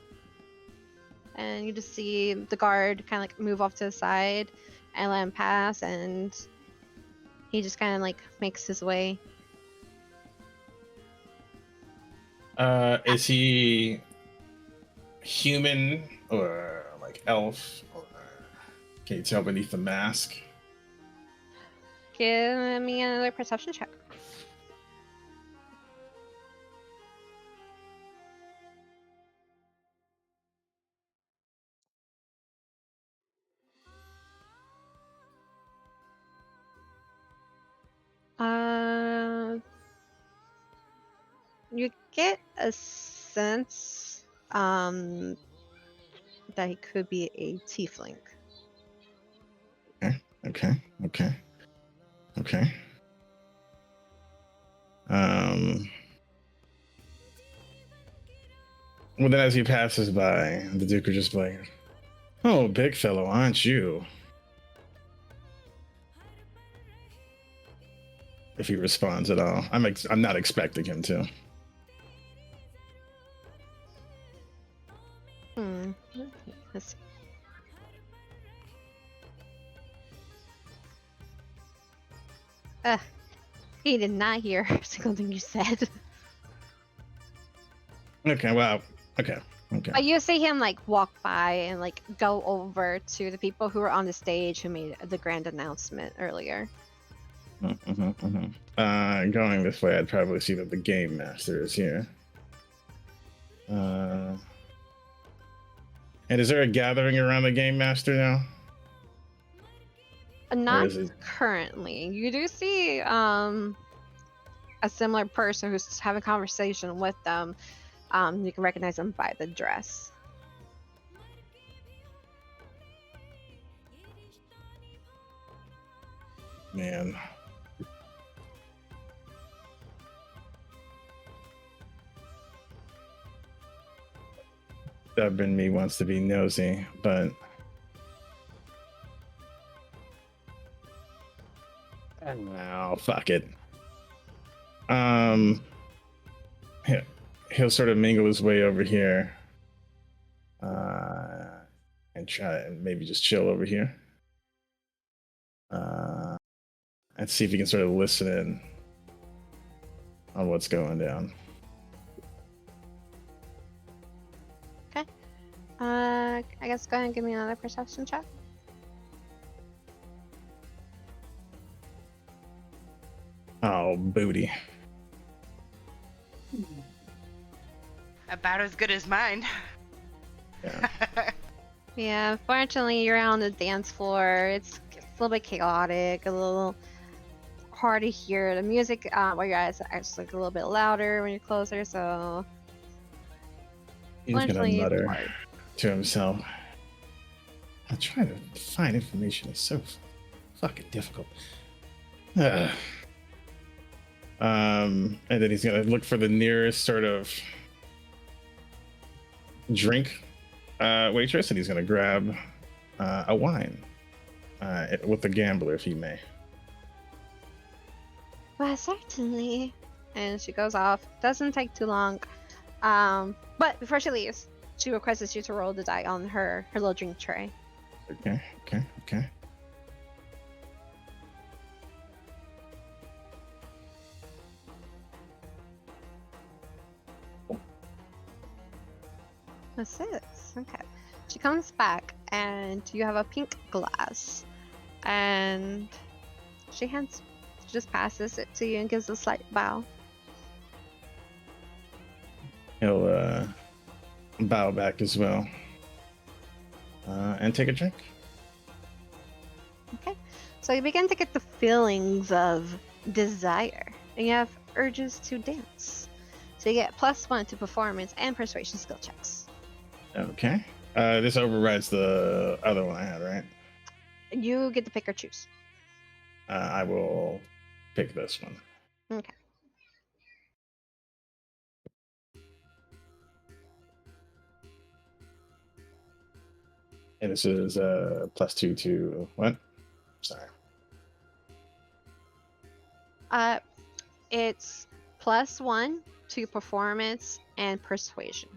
And you just see the guard kind of like move off to the side and let him pass, and he just kind of like makes his way. Is he human or like elf? Or can you tell beneath the mask? Give me another perception check. You get a sense that he could be a tiefling. Okay. Well, then as he passes by, the Duke will just be like, "Oh, big fellow, aren't you?" If he responds at all, I'm not expecting him to. Let's see. He did not hear a single thing you said. Okay, well, okay. But you see him like walk by and like go over to the people who were on the stage who made the grand announcement earlier. Going this way, I'd probably see that the game master is here. And is there a gathering around the game master now? Not currently. You do see a similar person who's having a conversation with them. You can recognize them by the dress. Man. stubborn me wants to be nosy, but oh, fuck it. He'll sort of mingle his way over here, and try and maybe just chill over here, and see if he can sort of listen in on what's going down. Okay. I guess go ahead and give me another perception check. Oh, booty. About as good as mine. Yeah. Yeah, unfortunately, you're on the dance floor. It's a little bit chaotic, a little hard to hear. The music where you're at is actually like a little bit louder when you're closer, so He's gonna unfortunately, it's mutter hard. to himself. I'm trying to find information is so fucking difficult. And then he's gonna look for the nearest sort of drink waitress, and he's gonna grab a wine with the gambler, if he may. Well, certainly. And she goes off. Doesn't take too long. But before she leaves, she requests you to roll the die on her little drink tray. Okay. What's this? Okay. She comes back, and you have a pink glass, and she just passes it to you and gives a slight bow. He'll bow back as well, and take a drink. Okay. So you begin to get the feelings of desire, and you have urges to dance. So you get +1 to performance and persuasion skill checks. Okay. This overrides the other one I had, right? You get to pick or choose. I will pick this one. Okay. And this is +2 to what? Sorry. It's +1 to performance and persuasion.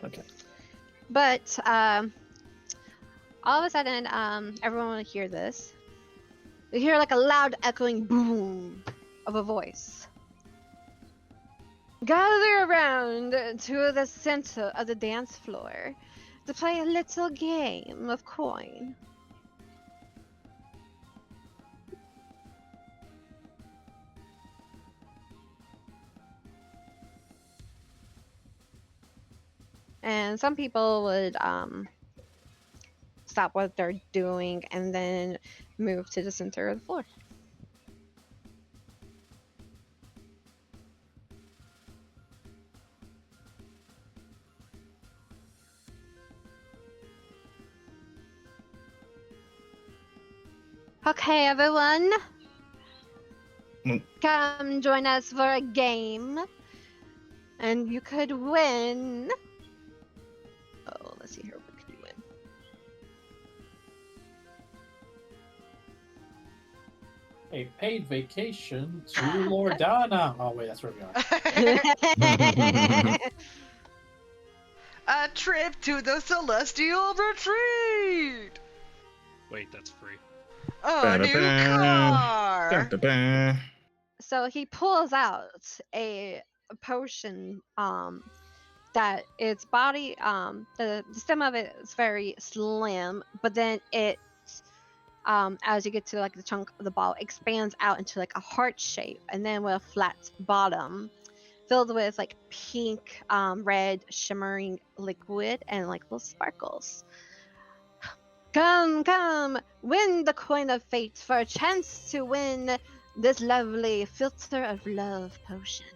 Okay. But all of a sudden, everyone will hear this. You hear like a loud echoing boom of a voice. Gather around to the center of the dance floor to play a little game of coin. And some people would stop what they're doing and then move to the center of the floor. Okay, everyone. Come join us for a game. And you could win. Oh, let's see here. What could you win? A paid vacation to Lordana. Oh wait, that's where we are. A trip to the Celestial Retreat! Wait, that's free. A new car! So he pulls out a potion that its body the stem of it is very slim, but then it as you get to like the chunk of the ball expands out into like a heart shape, and then with a flat bottom filled with like pink red shimmering liquid and like little sparkles. Come, win the coin of fate for a chance to win this lovely filter of love potion.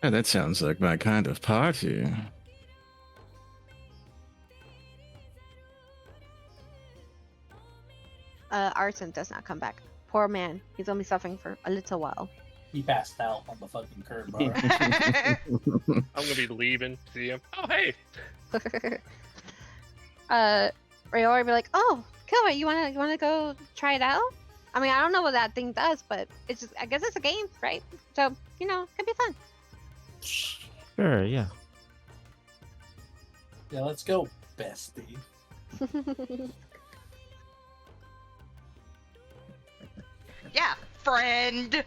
Yeah, that sounds like my kind of party. Arson does not come back. Poor man. He's only suffering for a little while. He passed out on the fucking curb bar. I'm gonna be leaving. See him. Oh hey. Rayor would be like, "Oh, Kilroy, you wanna go try it out? I mean, I don't know what that thing does, but it's just, I guess it's a game, right? So, you know, it could be fun." Sure, yeah. Yeah, let's go, bestie. Yeah, friend.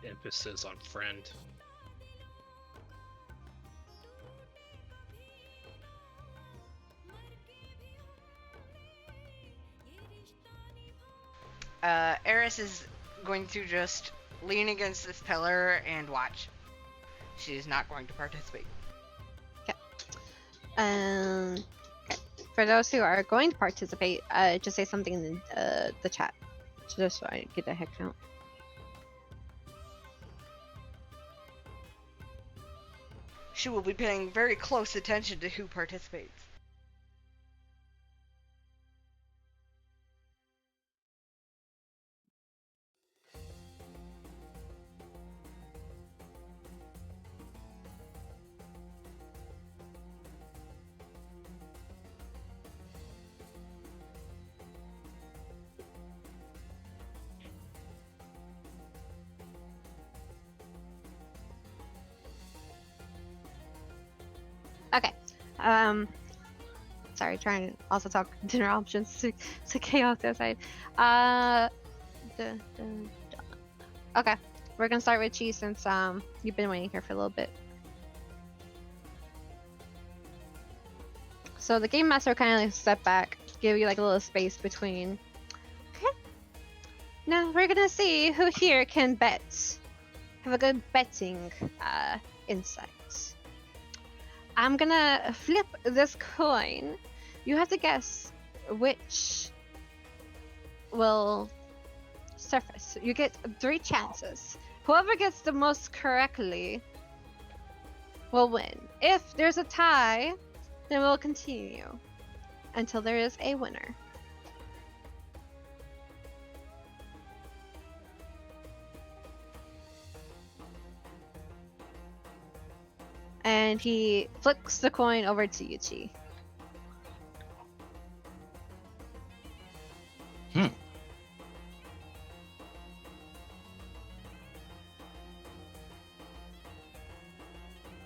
Emphasis on friend. Eris is going to just lean against this pillar and watch. She is not going to participate. Okay. For those who are going to participate, just say something in the chat, just so I get a head count. She will be paying very close attention to who participates. Okay. Sorry, trying to also talk dinner options to chaos outside. Okay, we're gonna start with Chi since you've been waiting here for a little bit. So the game master kind of like step back, give you like a little space between. Okay. Now we're gonna see who here can bet. Have a good betting insight. I'm gonna flip this coin. You have to guess which will surface. You get 3 chances. Whoever gets the most correctly will win. If there's a tie, then we'll continue until there is a winner. And he flicks the coin over to Yuchi.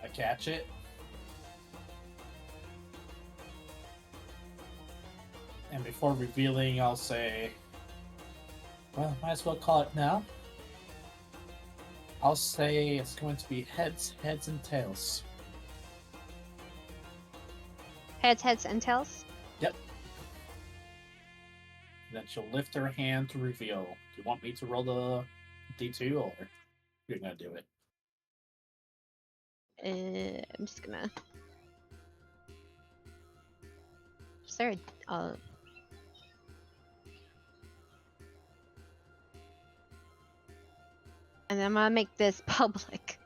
I catch it. And before revealing, I'll say, well, might as well call it now. I'll say it's going to be heads, and tails. Heads, and tails? Yep. Then she'll lift her hand to reveal. Do you want me to roll the D2 or you're going to do it? I'm just gonna. Is there a. And I'm gonna make this public,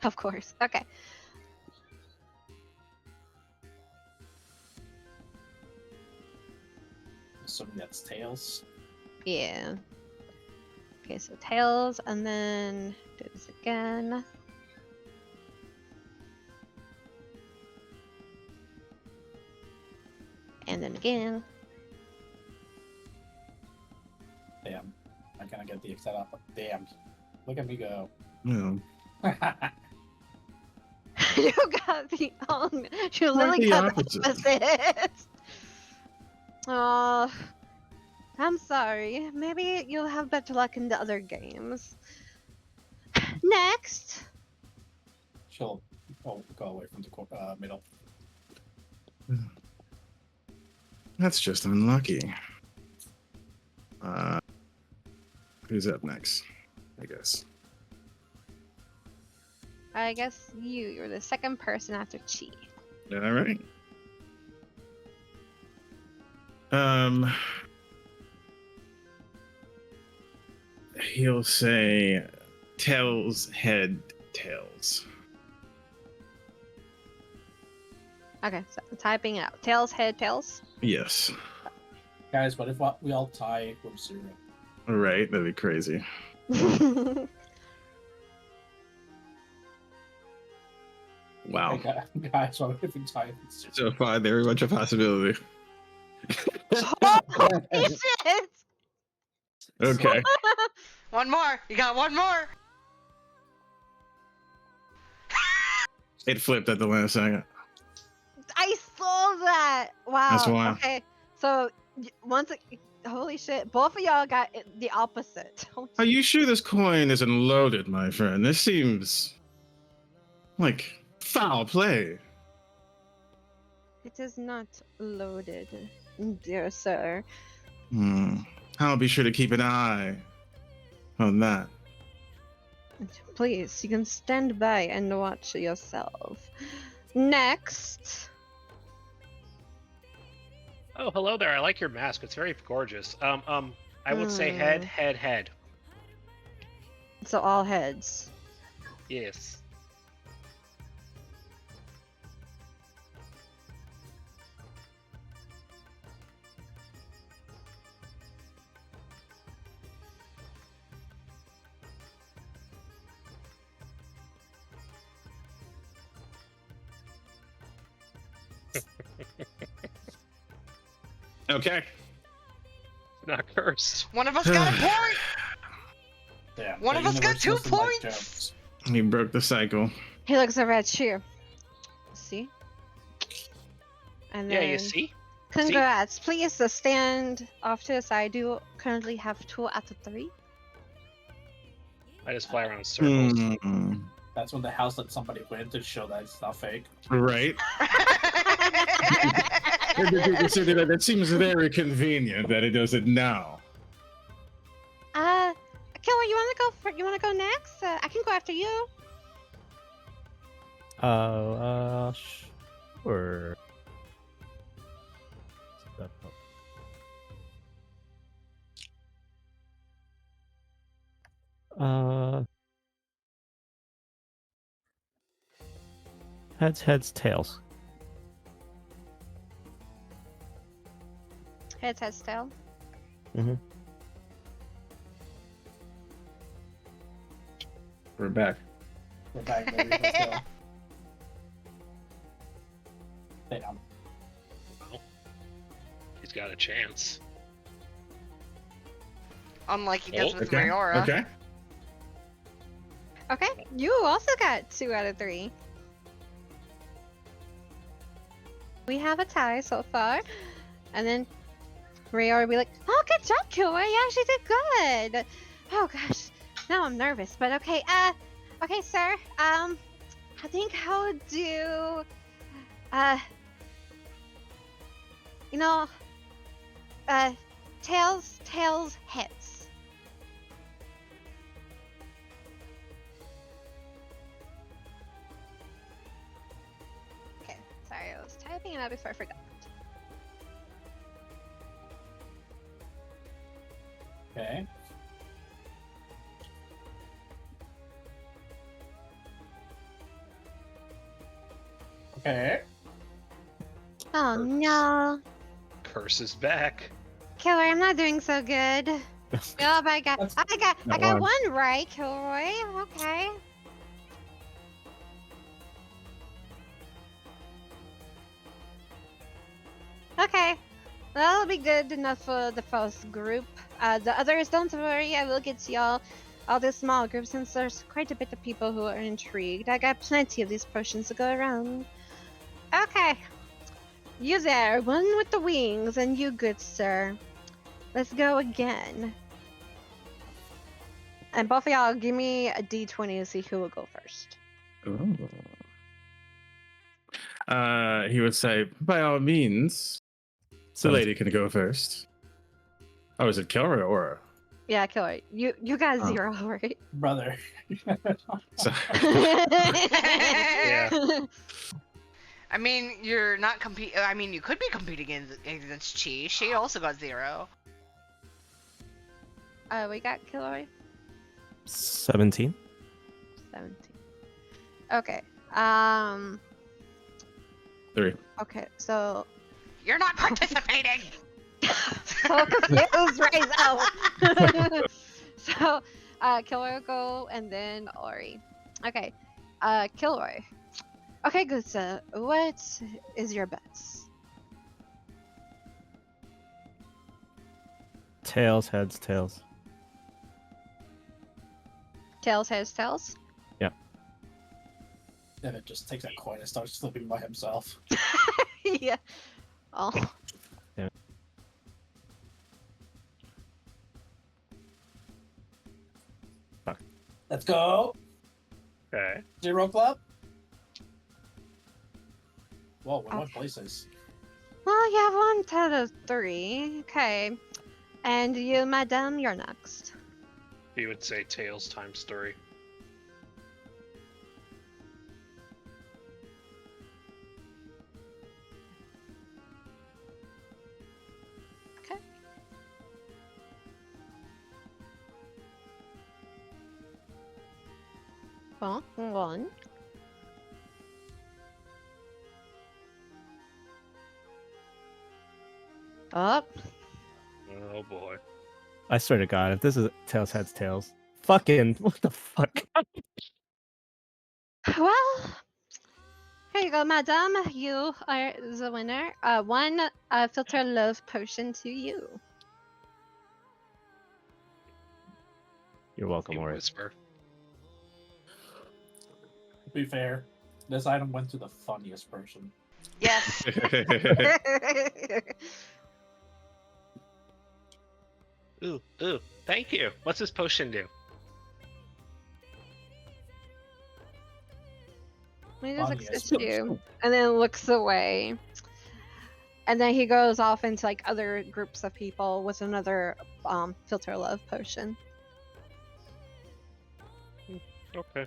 of course. Okay. Assuming that's tails. Yeah. Okay, so tails, and then do this again. And then again. Damn. I'm gonna get the set up. Damn. Look at me go. No. You got the you Quite literally the got opposite. the opposite. Oh, I'm sorry. Maybe you'll have better luck in the other games. Next. She'll go away from the middle. That's just unlucky. Who's up next? I guess you're the second person after Chi. All right. He'll say, tails, head, tails. Okay, so I'm typing it out. Tails, head, tails. Yes. Guys, what if we all tie with 0? Right, that'd be crazy. Wow. Hey, guys, what if we tie with 0? So far, very much a possibility. Holy shit! Okay. One more. You got one more. It flipped at the last second. I saw that. Wow. That's why. Okay, so holy shit, both of y'all got the opposite. Are you sure this coin isn't loaded, my friend? This seems like foul play. It is not loaded, dear sir. I'll be sure to keep an eye on that. Please, you can stand by and watch yourself. Next. Oh, hello there. I like your mask. It's very gorgeous. I would say head, head. So all heads. Yes. Okay. Not cursed. One of us got a point. Damn, One the of us got universe 2 doesn't like points. jokes. He broke the cycle. He looks over at you. See? And Yeah, then, you see? congrats. Please stand off to the side. You currently have 2 out of 3. I just fly around in circles. That's when the house let somebody win to show that it's not fake. Right. That seems very convenient that it does it now. Killer, you wanna go next? I can go after you. Sure. Step up. Heads, tails. Heads, tail. We're back. We're back, baby. Let's go. Damn. Well, he's got a chance. Unlike he does with Okay. Mayora. Okay. Okay, you also got 2 out of 3. We have a tie so far. And then Ray will be like, oh, good job, Killer. You actually did good. Oh, gosh. Now I'm nervous, but okay. Okay, sir. I think I'll do, tails, heads. Okay, sorry, I was typing it out before I forgot. Okay. Okay. Oh no, Curse is back. Killer, I'm not doing so good. Oh, but I got Not one one. right, Kilroy. Okay. Okay. That'll be good enough for the first group. The others, don't worry, I will get y'all all this small group since there's quite a bit of people who are intrigued. I got plenty of these potions to go around. Okay. You there, one with the wings, and you good sir. Let's go again. And both of y'all, give me a d20 to see who will go first. Ooh. He would say, by all means, the lady can go first. Oh, is it Kilroy or Aura? Yeah, Killer. You got Oh. 0, right? Brother. Sorry. Yeah. I mean, you're not compete. I mean, you could be competing against Chi. She also got 0. We got Killer 17. 17. Okay. 3. Okay, so You're not participating. so confused right now. So, Kilroy will go, and then Ori. Okay, Kilroy. Okay, good sir. What is your bet? Tails, heads, tails. Tails, heads, tails. Then it just takes that coin and starts flipping by himself. Yeah. Oh. Let's go. Okay. 0 club. Whoa, we went places. Well, you have 1 out of 3. Okay. And you, madam, you're next. He would say tails times 3. Okay. Well, 1. Up. Oh boy. I swear to God, if this is tails, heads, tails, fucking what the fuck? Well, here you go, madam. You are the winner. 1 filter love potion to you. You're welcome, You Ori. whisper. To be fair, this item went to the funniest person. Yes. Ooh, thank you. What's this potion do? He just Funniest looks at you person. and then looks away. And then he goes off into like other groups of people with another filter love potion. Okay.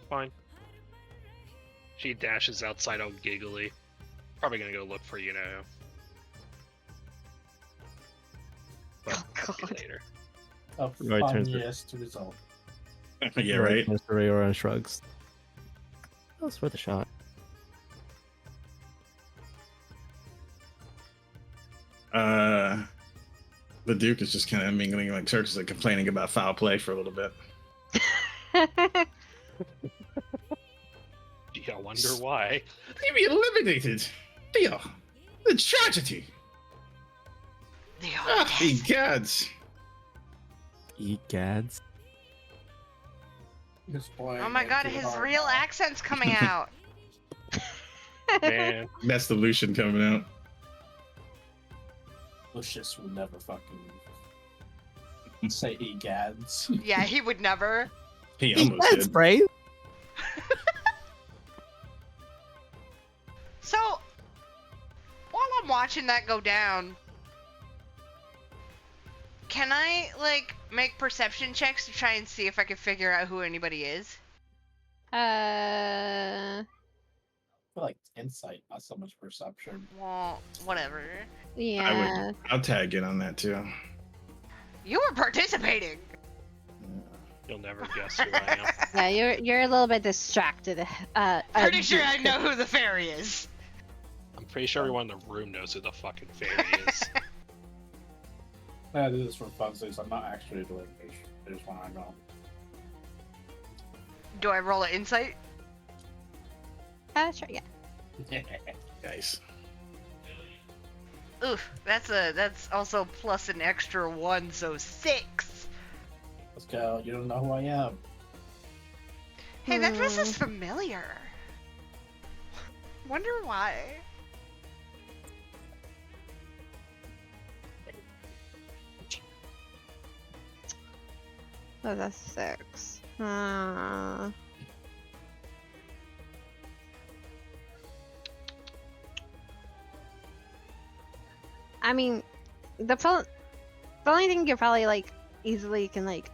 Fine. She dashes outside all giggly. Probably gonna go look for you know. But Oh, maybe God. later. The Right, turns it. funniest result. Yeah, right. Mr. Rayora shrugs. That was worth a shot. The Duke is just kind of mingling like circles and complaining about foul play for a little bit. Gee, I wonder why. To be eliminated! Theo! The tragedy! The Ah, ye gods! Egads. This boy Oh my went god, too his hard real now. accent's coming out. Man, That's the Lucian coming out. Lucius will never fucking say egads. Yeah, he would never. He almost That's did. brave. So, while I'm watching that go down, can I, like, make perception checks to try and see if I can figure out who anybody is? I feel like insight, not so much perception. Well, whatever. Yeah. I'll tag in on that too. You were participating! you'll never guess who I am. Yeah, you're a little bit distracted. Pretty sure I know who the fairy is. I'm pretty sure everyone in the room knows who the fucking fairy is. Yeah, this is for funsies. I'm not actually doing this. There's one I know. Do I roll an insight? Sure, yeah. Nice. Oof, that's also plus an extra 1, so 6. Let's go. You don't know who I am. Hey, that dress is familiar. Wonder why. Oh, that's 6. I mean, the only thing you probably like easily can like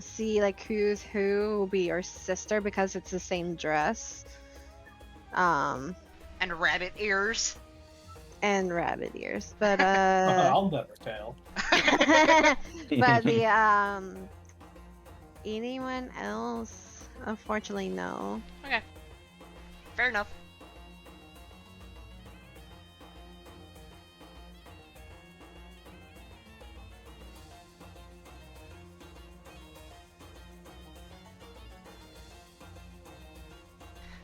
see like who's who will be your sister because it's the same dress. And rabbit ears. And rabbit ears. But I'll never tell. but the anyone else? Unfortunately, no. Okay. Fair enough.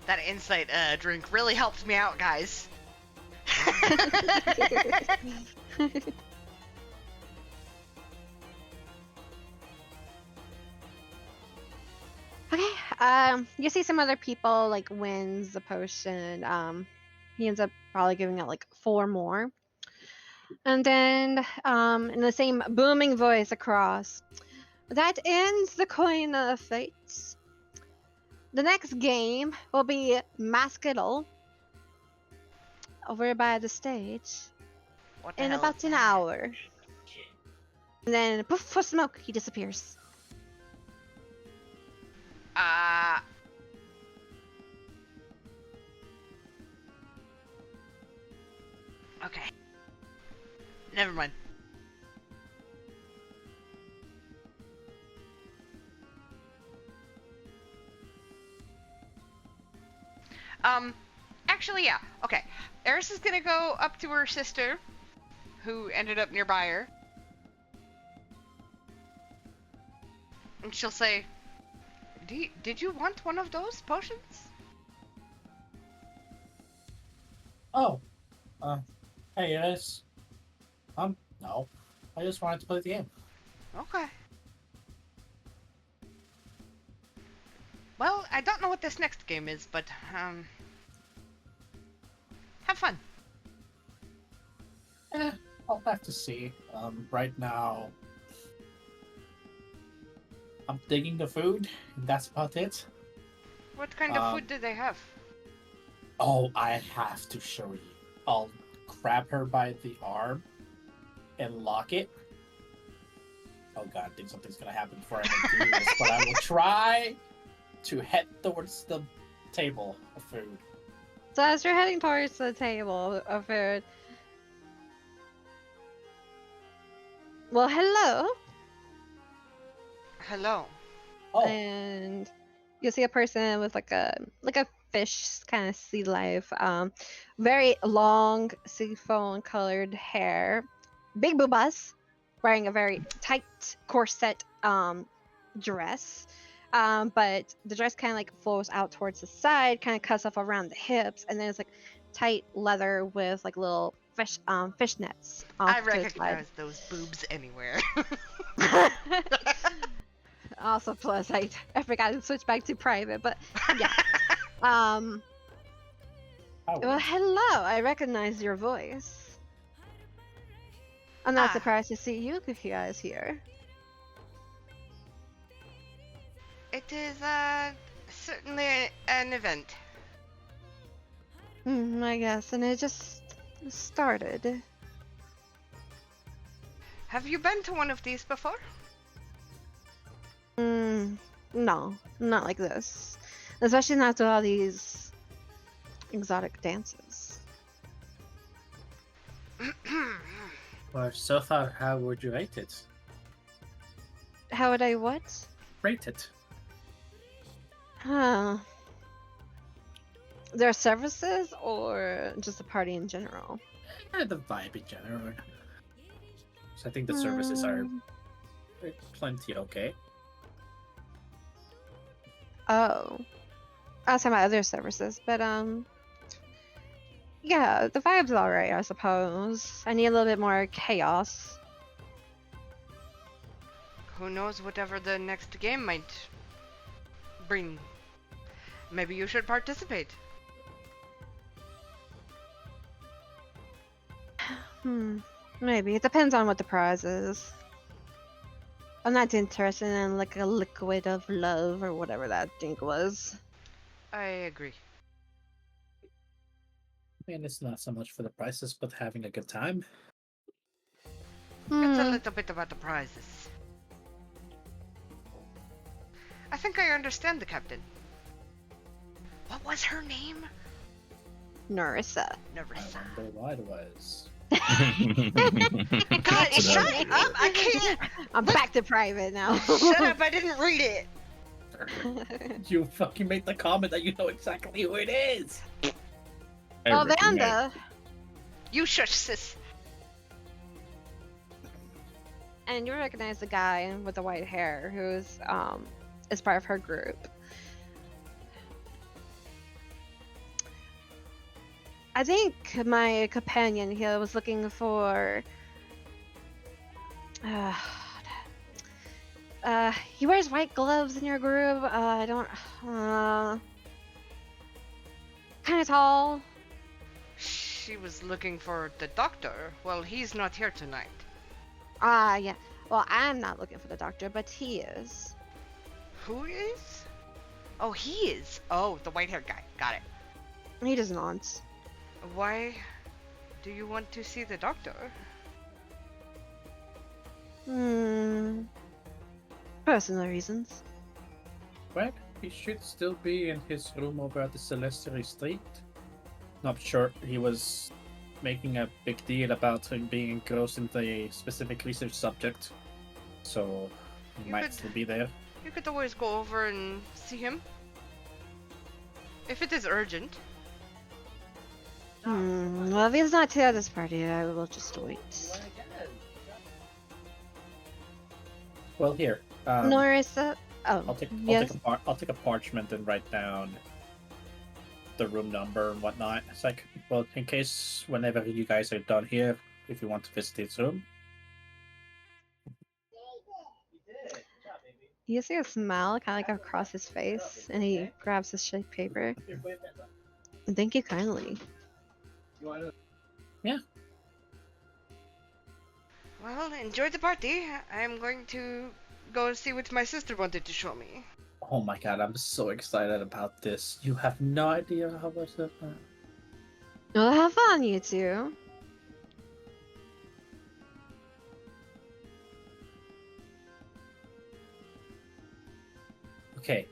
That insight drink really helped me out, guys. Okay, you see some other people like wins the potion. He ends up probably giving out like 4 more. And then, in the same booming voice across, that ends the coin of fates. The next game will be Masquerade over by the stage What the in hell about is an that? hour. And then, poof, for smoke, he disappears. Okay. Never mind. Actually, yeah. Okay. Eris is gonna go up to her sister, who ended up nearby her. And she'll say, did you want one of those potions? Oh. Hey, guys. No. I just wanted to play the game. Okay. Well, I don't know what this next game is, but, have fun. I'll have to see. Right now, I'm digging the food, and that's about it. What kind of food do they have? Oh, I have to show you. I'll grab her by the arm and lock it. Oh god, I think something's gonna happen before I can do this, but I will try to head towards the table of food. So as you're heading towards the table of food, well, hello, Hello. Oh, and you see a person with like a fish kind of sea life, very long seafoam colored hair, big boobas, wearing a very tight corset dress. But the dress kind of like flows out towards the side, kind of cuts off around the hips, and then it's like tight leather with like little fishnets off I to the side. recognize those boobs anywhere. Also, plus I forgot to switch back to private, but yeah. I Well, will. hello. I recognize your voice. I'm not Ah. surprised to see you guys here. It is, certainly an event. I guess, and it just started. Have you been to one of these before? No, not like this. Especially not to all these exotic dances. Well, so far, how would you rate it? How would I what? Rate it. Huh. Their services or just the party in general? The vibe in general. So I think the services are plenty okay. Oh. I was talking about other services, but yeah, the vibe's alright, I suppose. I need a little bit more chaos. Who knows whatever the next game might bring. Maybe you should participate. Maybe. It depends on what the prize is. I'm not interested in like a liquid of love or whatever that thing was. I agree. I mean, it's not so much for the prices, but having a good time. It's a little bit about the prizes. I think I understand the captain. What was her name? Narissa. I Nerissa. wonder what it was. God, shut up! I can't! I'm back to private now. Shut up, I didn't read it! You fucking made the comment that you know exactly who it is. Oh, Eric, you might- Vanda. You shush, sis. And you recognize the guy with the white hair who's is part of her group. I think my companion here was looking for he wears white gloves in your group. I don't kind of tall. She was looking for the doctor. Well, he's not here tonight. Yeah. Well, I'm not looking for the doctor, but he is. Who is? Oh, he is. Oh, the white-haired guy. Got it. He does not. Why do you want to see the doctor? Personal reasons. Well, he should still be in his room over at the Celestial Street. Not sure he was making a big deal about him being engrossed in the specific research subject. So he You might could- still be there. You could always go over and see him. If it is urgent. Well, if he's not here at this party, I will just wait. Well, here. Norisa. Oh, yes. I'll take a parchment and write down the room number and whatnot. It's like, well, in case whenever you guys are done here, if you want to visit his room. You see a smile kind of like across his face, and he grabs his sheet paper. Thank you kindly. Yeah. Well, enjoy the party. I'm going to go see what my sister wanted to show me. Oh my god, I'm so excited about this. You have no idea how much of that. Well, have fun, you two. Okay.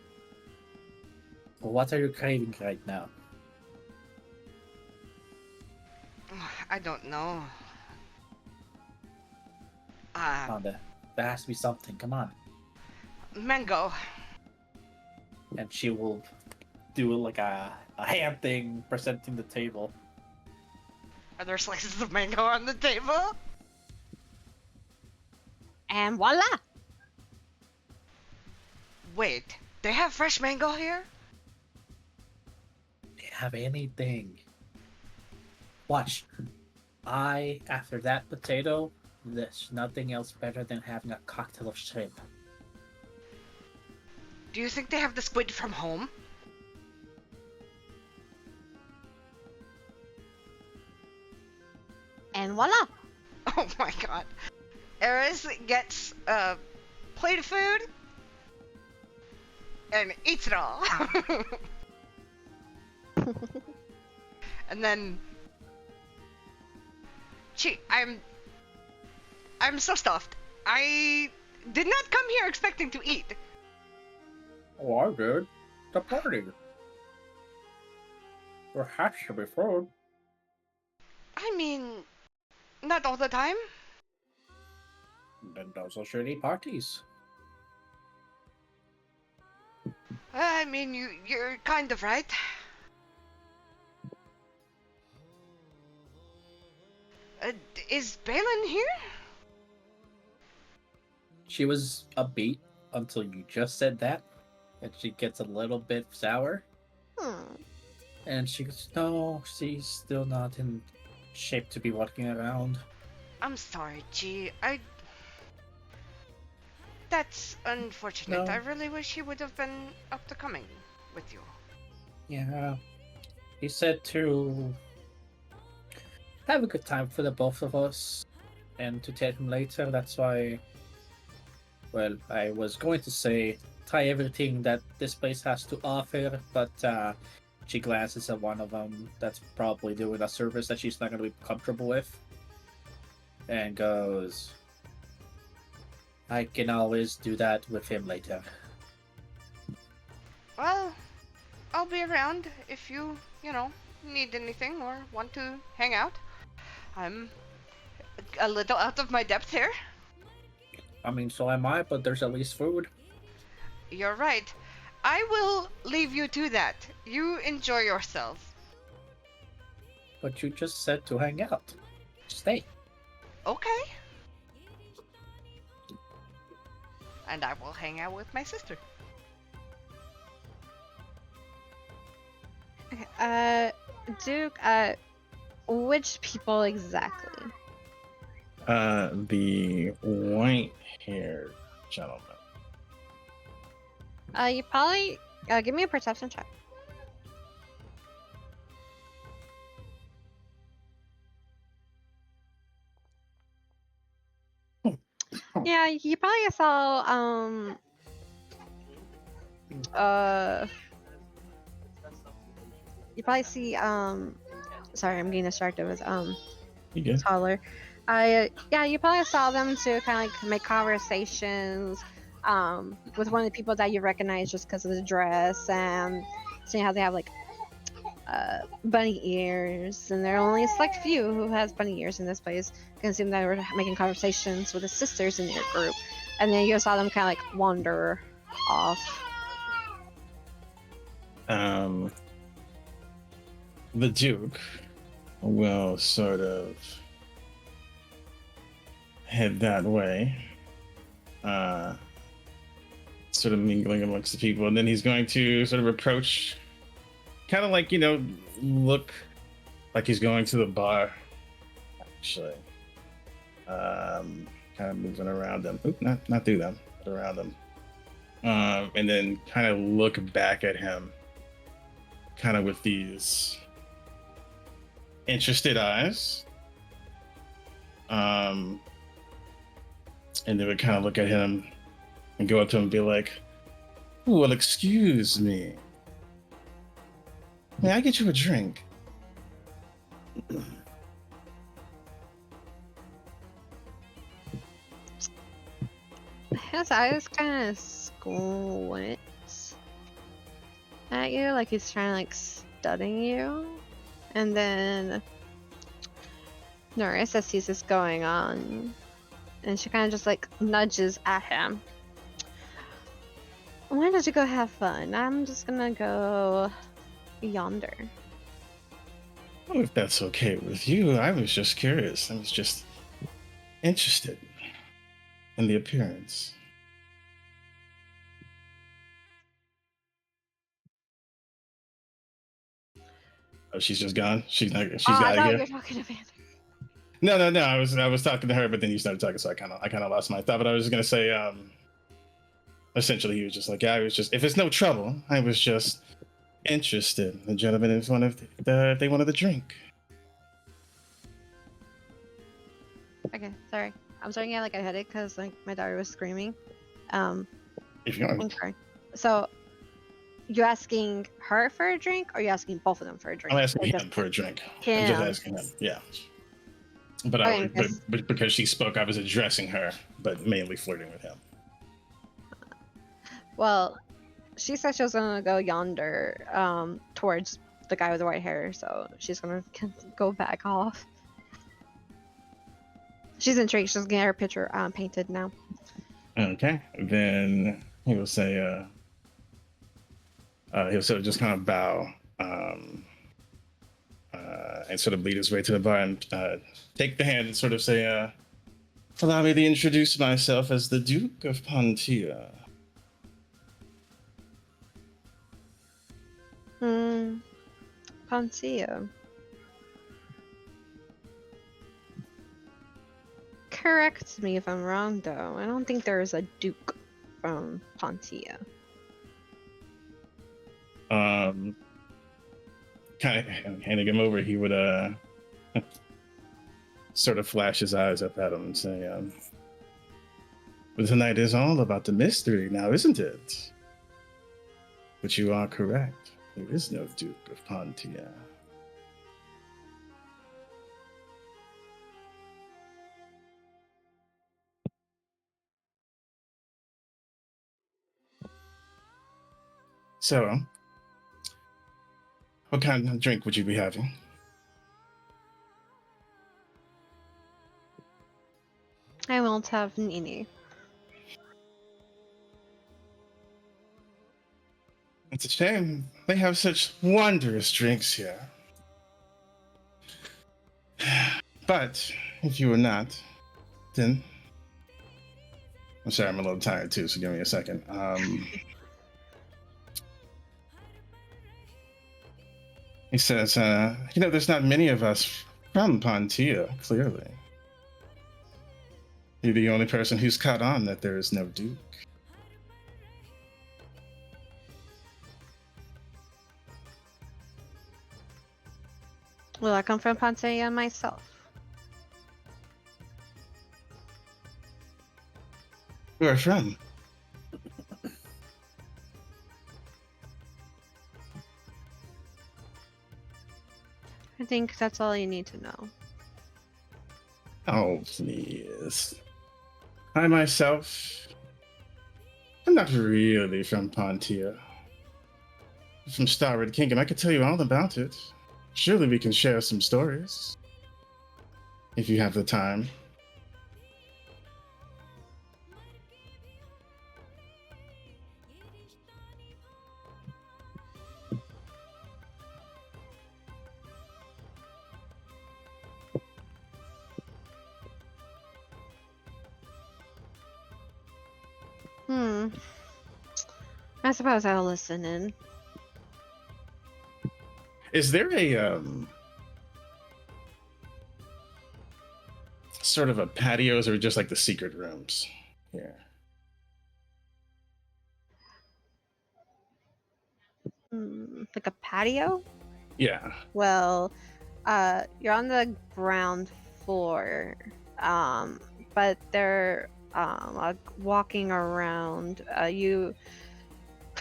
What are you craving right now? I don't know. Come on, there has to be something. Come on. Mango. And she will do like a hand thing, presenting the table. Are there slices of mango on the table? And voila! Wait, they have fresh mango here? They have anything. Watch. After that potato, there's nothing else better than having a cocktail of shrimp. Do you think they have the squid from home? And voila! Oh my god. Eris gets a plate of food and eats it all. And then I'm so stuffed. I did not come here expecting to eat. Oh, I did. The party. There has to be food. I mean, not all the time. Then those are shitty parties. I mean, you're kind of right. Is Balin here? She was upbeat until you just said that, and she gets a little bit sour. And she goes, no, she's still not in shape to be walking around. I'm sorry, G. That's unfortunate. No. I really wish he would have been up to coming with you. Yeah. He said to have a good time for the both of us and to take him later. That's why, well, I was going to say try everything that this place has to offer, but she glances at one of them that's probably doing a service that she's not going to be comfortable with and goes, I can always do that with him later. Well, I'll be around if you need anything or want to hang out. I'm a little out of my depth here. I mean, so am I, but there's at least food. You're right. I will leave you to that. You enjoy yourself. But you just said to hang out. Stay. Okay. And I will hang out with my sister. Okay, Duke, which people exactly? The white-haired gentleman. You probably give me a perception check. Yeah, you probably saw you probably see sorry, I'm getting distracted with You good? taller. Yeah, you probably saw them to kind of like make conversations with one of the people that you recognize just because of the dress and seeing how they have like bunny ears, and there are only a select few who has bunny ears in this place. You can assume they were making conversations with the sisters in your group, and then you saw them kind of like wander off. The Duke will sort of head that way, sort of mingling amongst the people, and then he's going to sort of approach, kind of like, look like he's going to the bar, actually. Kind of moving around them. Oop, not through them, but around them. And then kind of look back at him, kind of with these interested eyes. And they would kind of look at him and go up to him and be like, "Ooh, well, excuse me. May I get you a drink?" His eyes kind of squint at you, like he's trying to like studying you, and then Narissa sees this going on, and she kind of just like nudges at him. Why don't you go have fun? I'm just gonna go yonder. Well, if that's okay with you, I was just curious. I was just interested in the appearance. Oh, she's just gone. She's not. She's I out of thought here. you were talking to Vander. No. I was talking to her, but then you started talking, so I kind of lost my thought. But I was just gonna say, essentially, he was just like, yeah, I was just, if it's no trouble, I was just interested. The gentleman is one of they wanted the drink. Okay, sorry. I'm starting to get like a headache because like my daughter was screaming. If you want, Okay. So, you asking her for a drink, or you asking both of them for a drink? I'm asking Or him just for a drink. him? I'm just asking him. Yeah. But Okay, but because she spoke, I was addressing her, but mainly flirting with him. Well, she said she was gonna go yonder, towards the guy with the white hair. So she's gonna go back off. She's intrigued. She's getting her picture painted now. Okay. Then he will say, he'll sort of just kind of bow, and sort of lead his way to the bar and take the hand and sort of say, allow me to introduce myself as the Duke of Pontia. Poncio. Correct me if I'm wrong, though. I don't think there is a Duke from Pontia. Kind of handing him over, he would sort of flash his eyes up at him and say, "But tonight is all about the mystery now, isn't it?" But you are correct. There is no Duke of Pontia. So, what kind of drink would you be having? I won't have Nini. It's a shame they have such wondrous drinks here. But if you were not, then I'm sorry, I'm a little tired too, so give me a second. He says, there's not many of us from Pontia, clearly. You're the only person who's caught on that there is no Duke. Well, I come from Pontea myself. Where from? I think that's all you need to know. Oh, please. I myself, I'm not really from Pontia. From Starwood Kingdom, I could tell you all about it. Surely we can share some stories. If you have the time. I suppose I'll listen in. Is there a sort of a patios or just like the secret rooms here? Like a patio? Yeah. Well, you're on the ground floor, but they're like walking around. You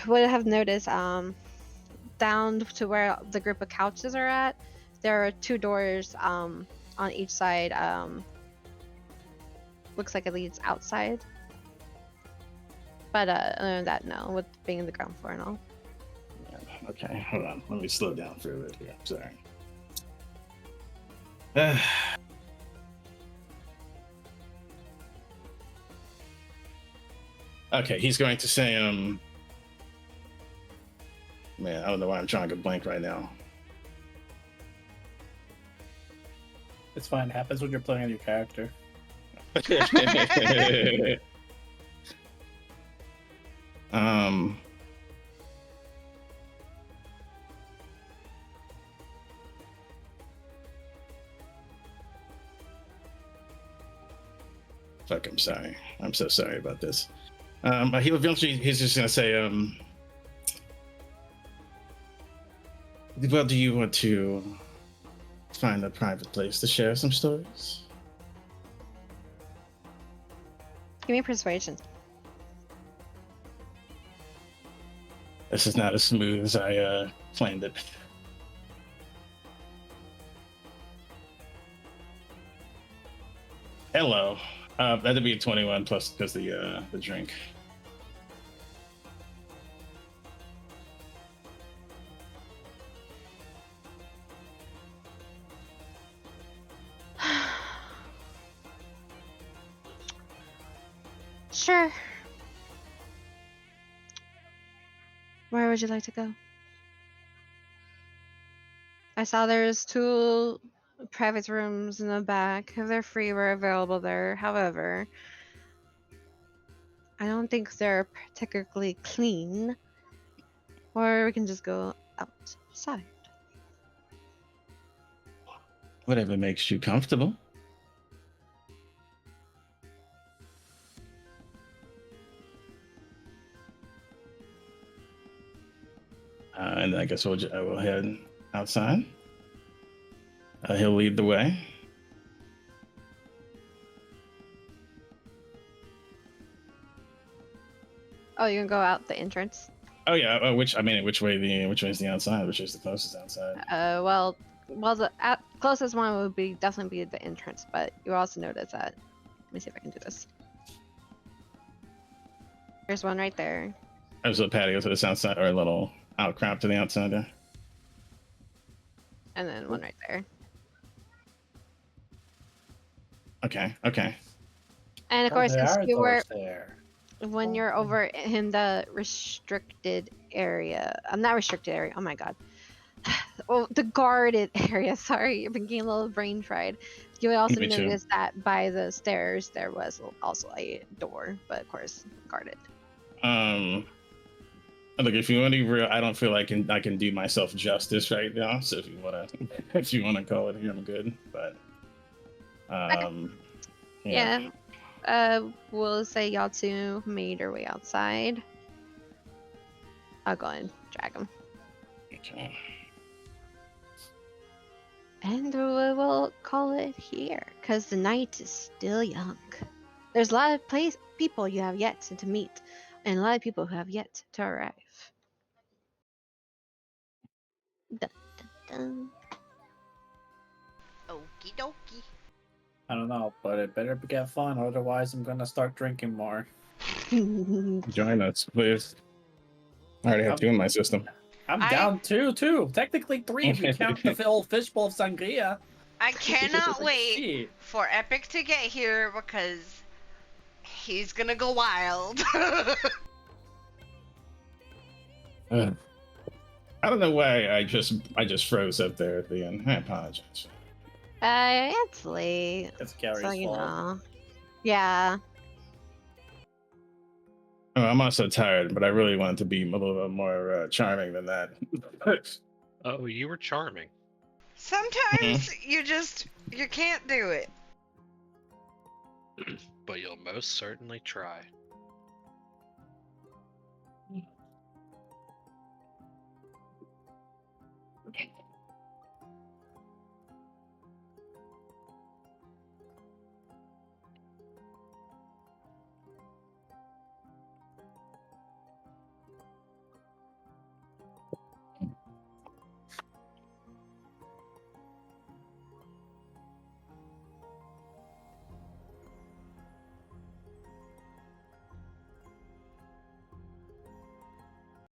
would have noticed down to where the group of couches are at, there are 2 doors on each side. Looks like it leads outside. But other than that, no, with being in the ground floor and all. Yeah. Okay, hold on. Let me slow down for a bit here. Sorry. Okay, he's going to say, man, I don't know why I'm trying to blank right now. It's fine. It happens when you're playing a new character. Fuck, I'm sorry. I'm so sorry about this. But he's just gonna say, well, do you want to find a private place to share some stories? Give me persuasion. This is not as smooth as I planned it. Hello. That'd be a 21 plus because the drink. Sure. Where would you like to go? I saw there's 2 private rooms in the back. If they're free, we're available there. However, I don't think they're particularly clean. Or we can just go outside. Whatever makes you comfortable. And I guess I will head outside. He'll lead the way. Oh, you can go out the entrance? Oh yeah. Which way is the outside? Which is the closest outside? Well, the closest one would definitely be the entrance, but you also notice that. Let me see if I can do this. There's one right there. There's a patio to the outside, or a little outcrop to the outside there. And then one right there. Okay. And of course, there if are you were doors there. when you're over in the restricted area. I'm not restricted area. Oh my god. Oh, the guarded area. Sorry, I've been getting a little brain fried. You would also Me too. notice that by the stairs there was also a door, but of course guarded. Look, if you want to be real, I don't feel like I can do myself justice right now. So if you wanna call it here, I'm good. But Yeah. We'll say y'all two made your way outside. I'll go and drag him. Okay. And we will call it here, because the night is still young. There's a lot of people you have yet to meet, and a lot of people who have yet to arrive. Dun, dun, Okie dokie. I don't know, but it better get fun, otherwise I'm gonna start drinking more. dun. Join us, please. I already have two in my system. I'm I- down two, too. Technically three if you count the old fishbowl of sangria. I cannot wait Shit. for Epic to get here because he's gonna go wild. I don't know why I just froze up there at the end. I apologize. It's late, It's Gary's so you fault. know. Yeah. Oh, I'm also tired, but I really wanted to be a little bit more charming than that. Oh, you were charming. Sometimes you can't do it. But you'll most certainly try.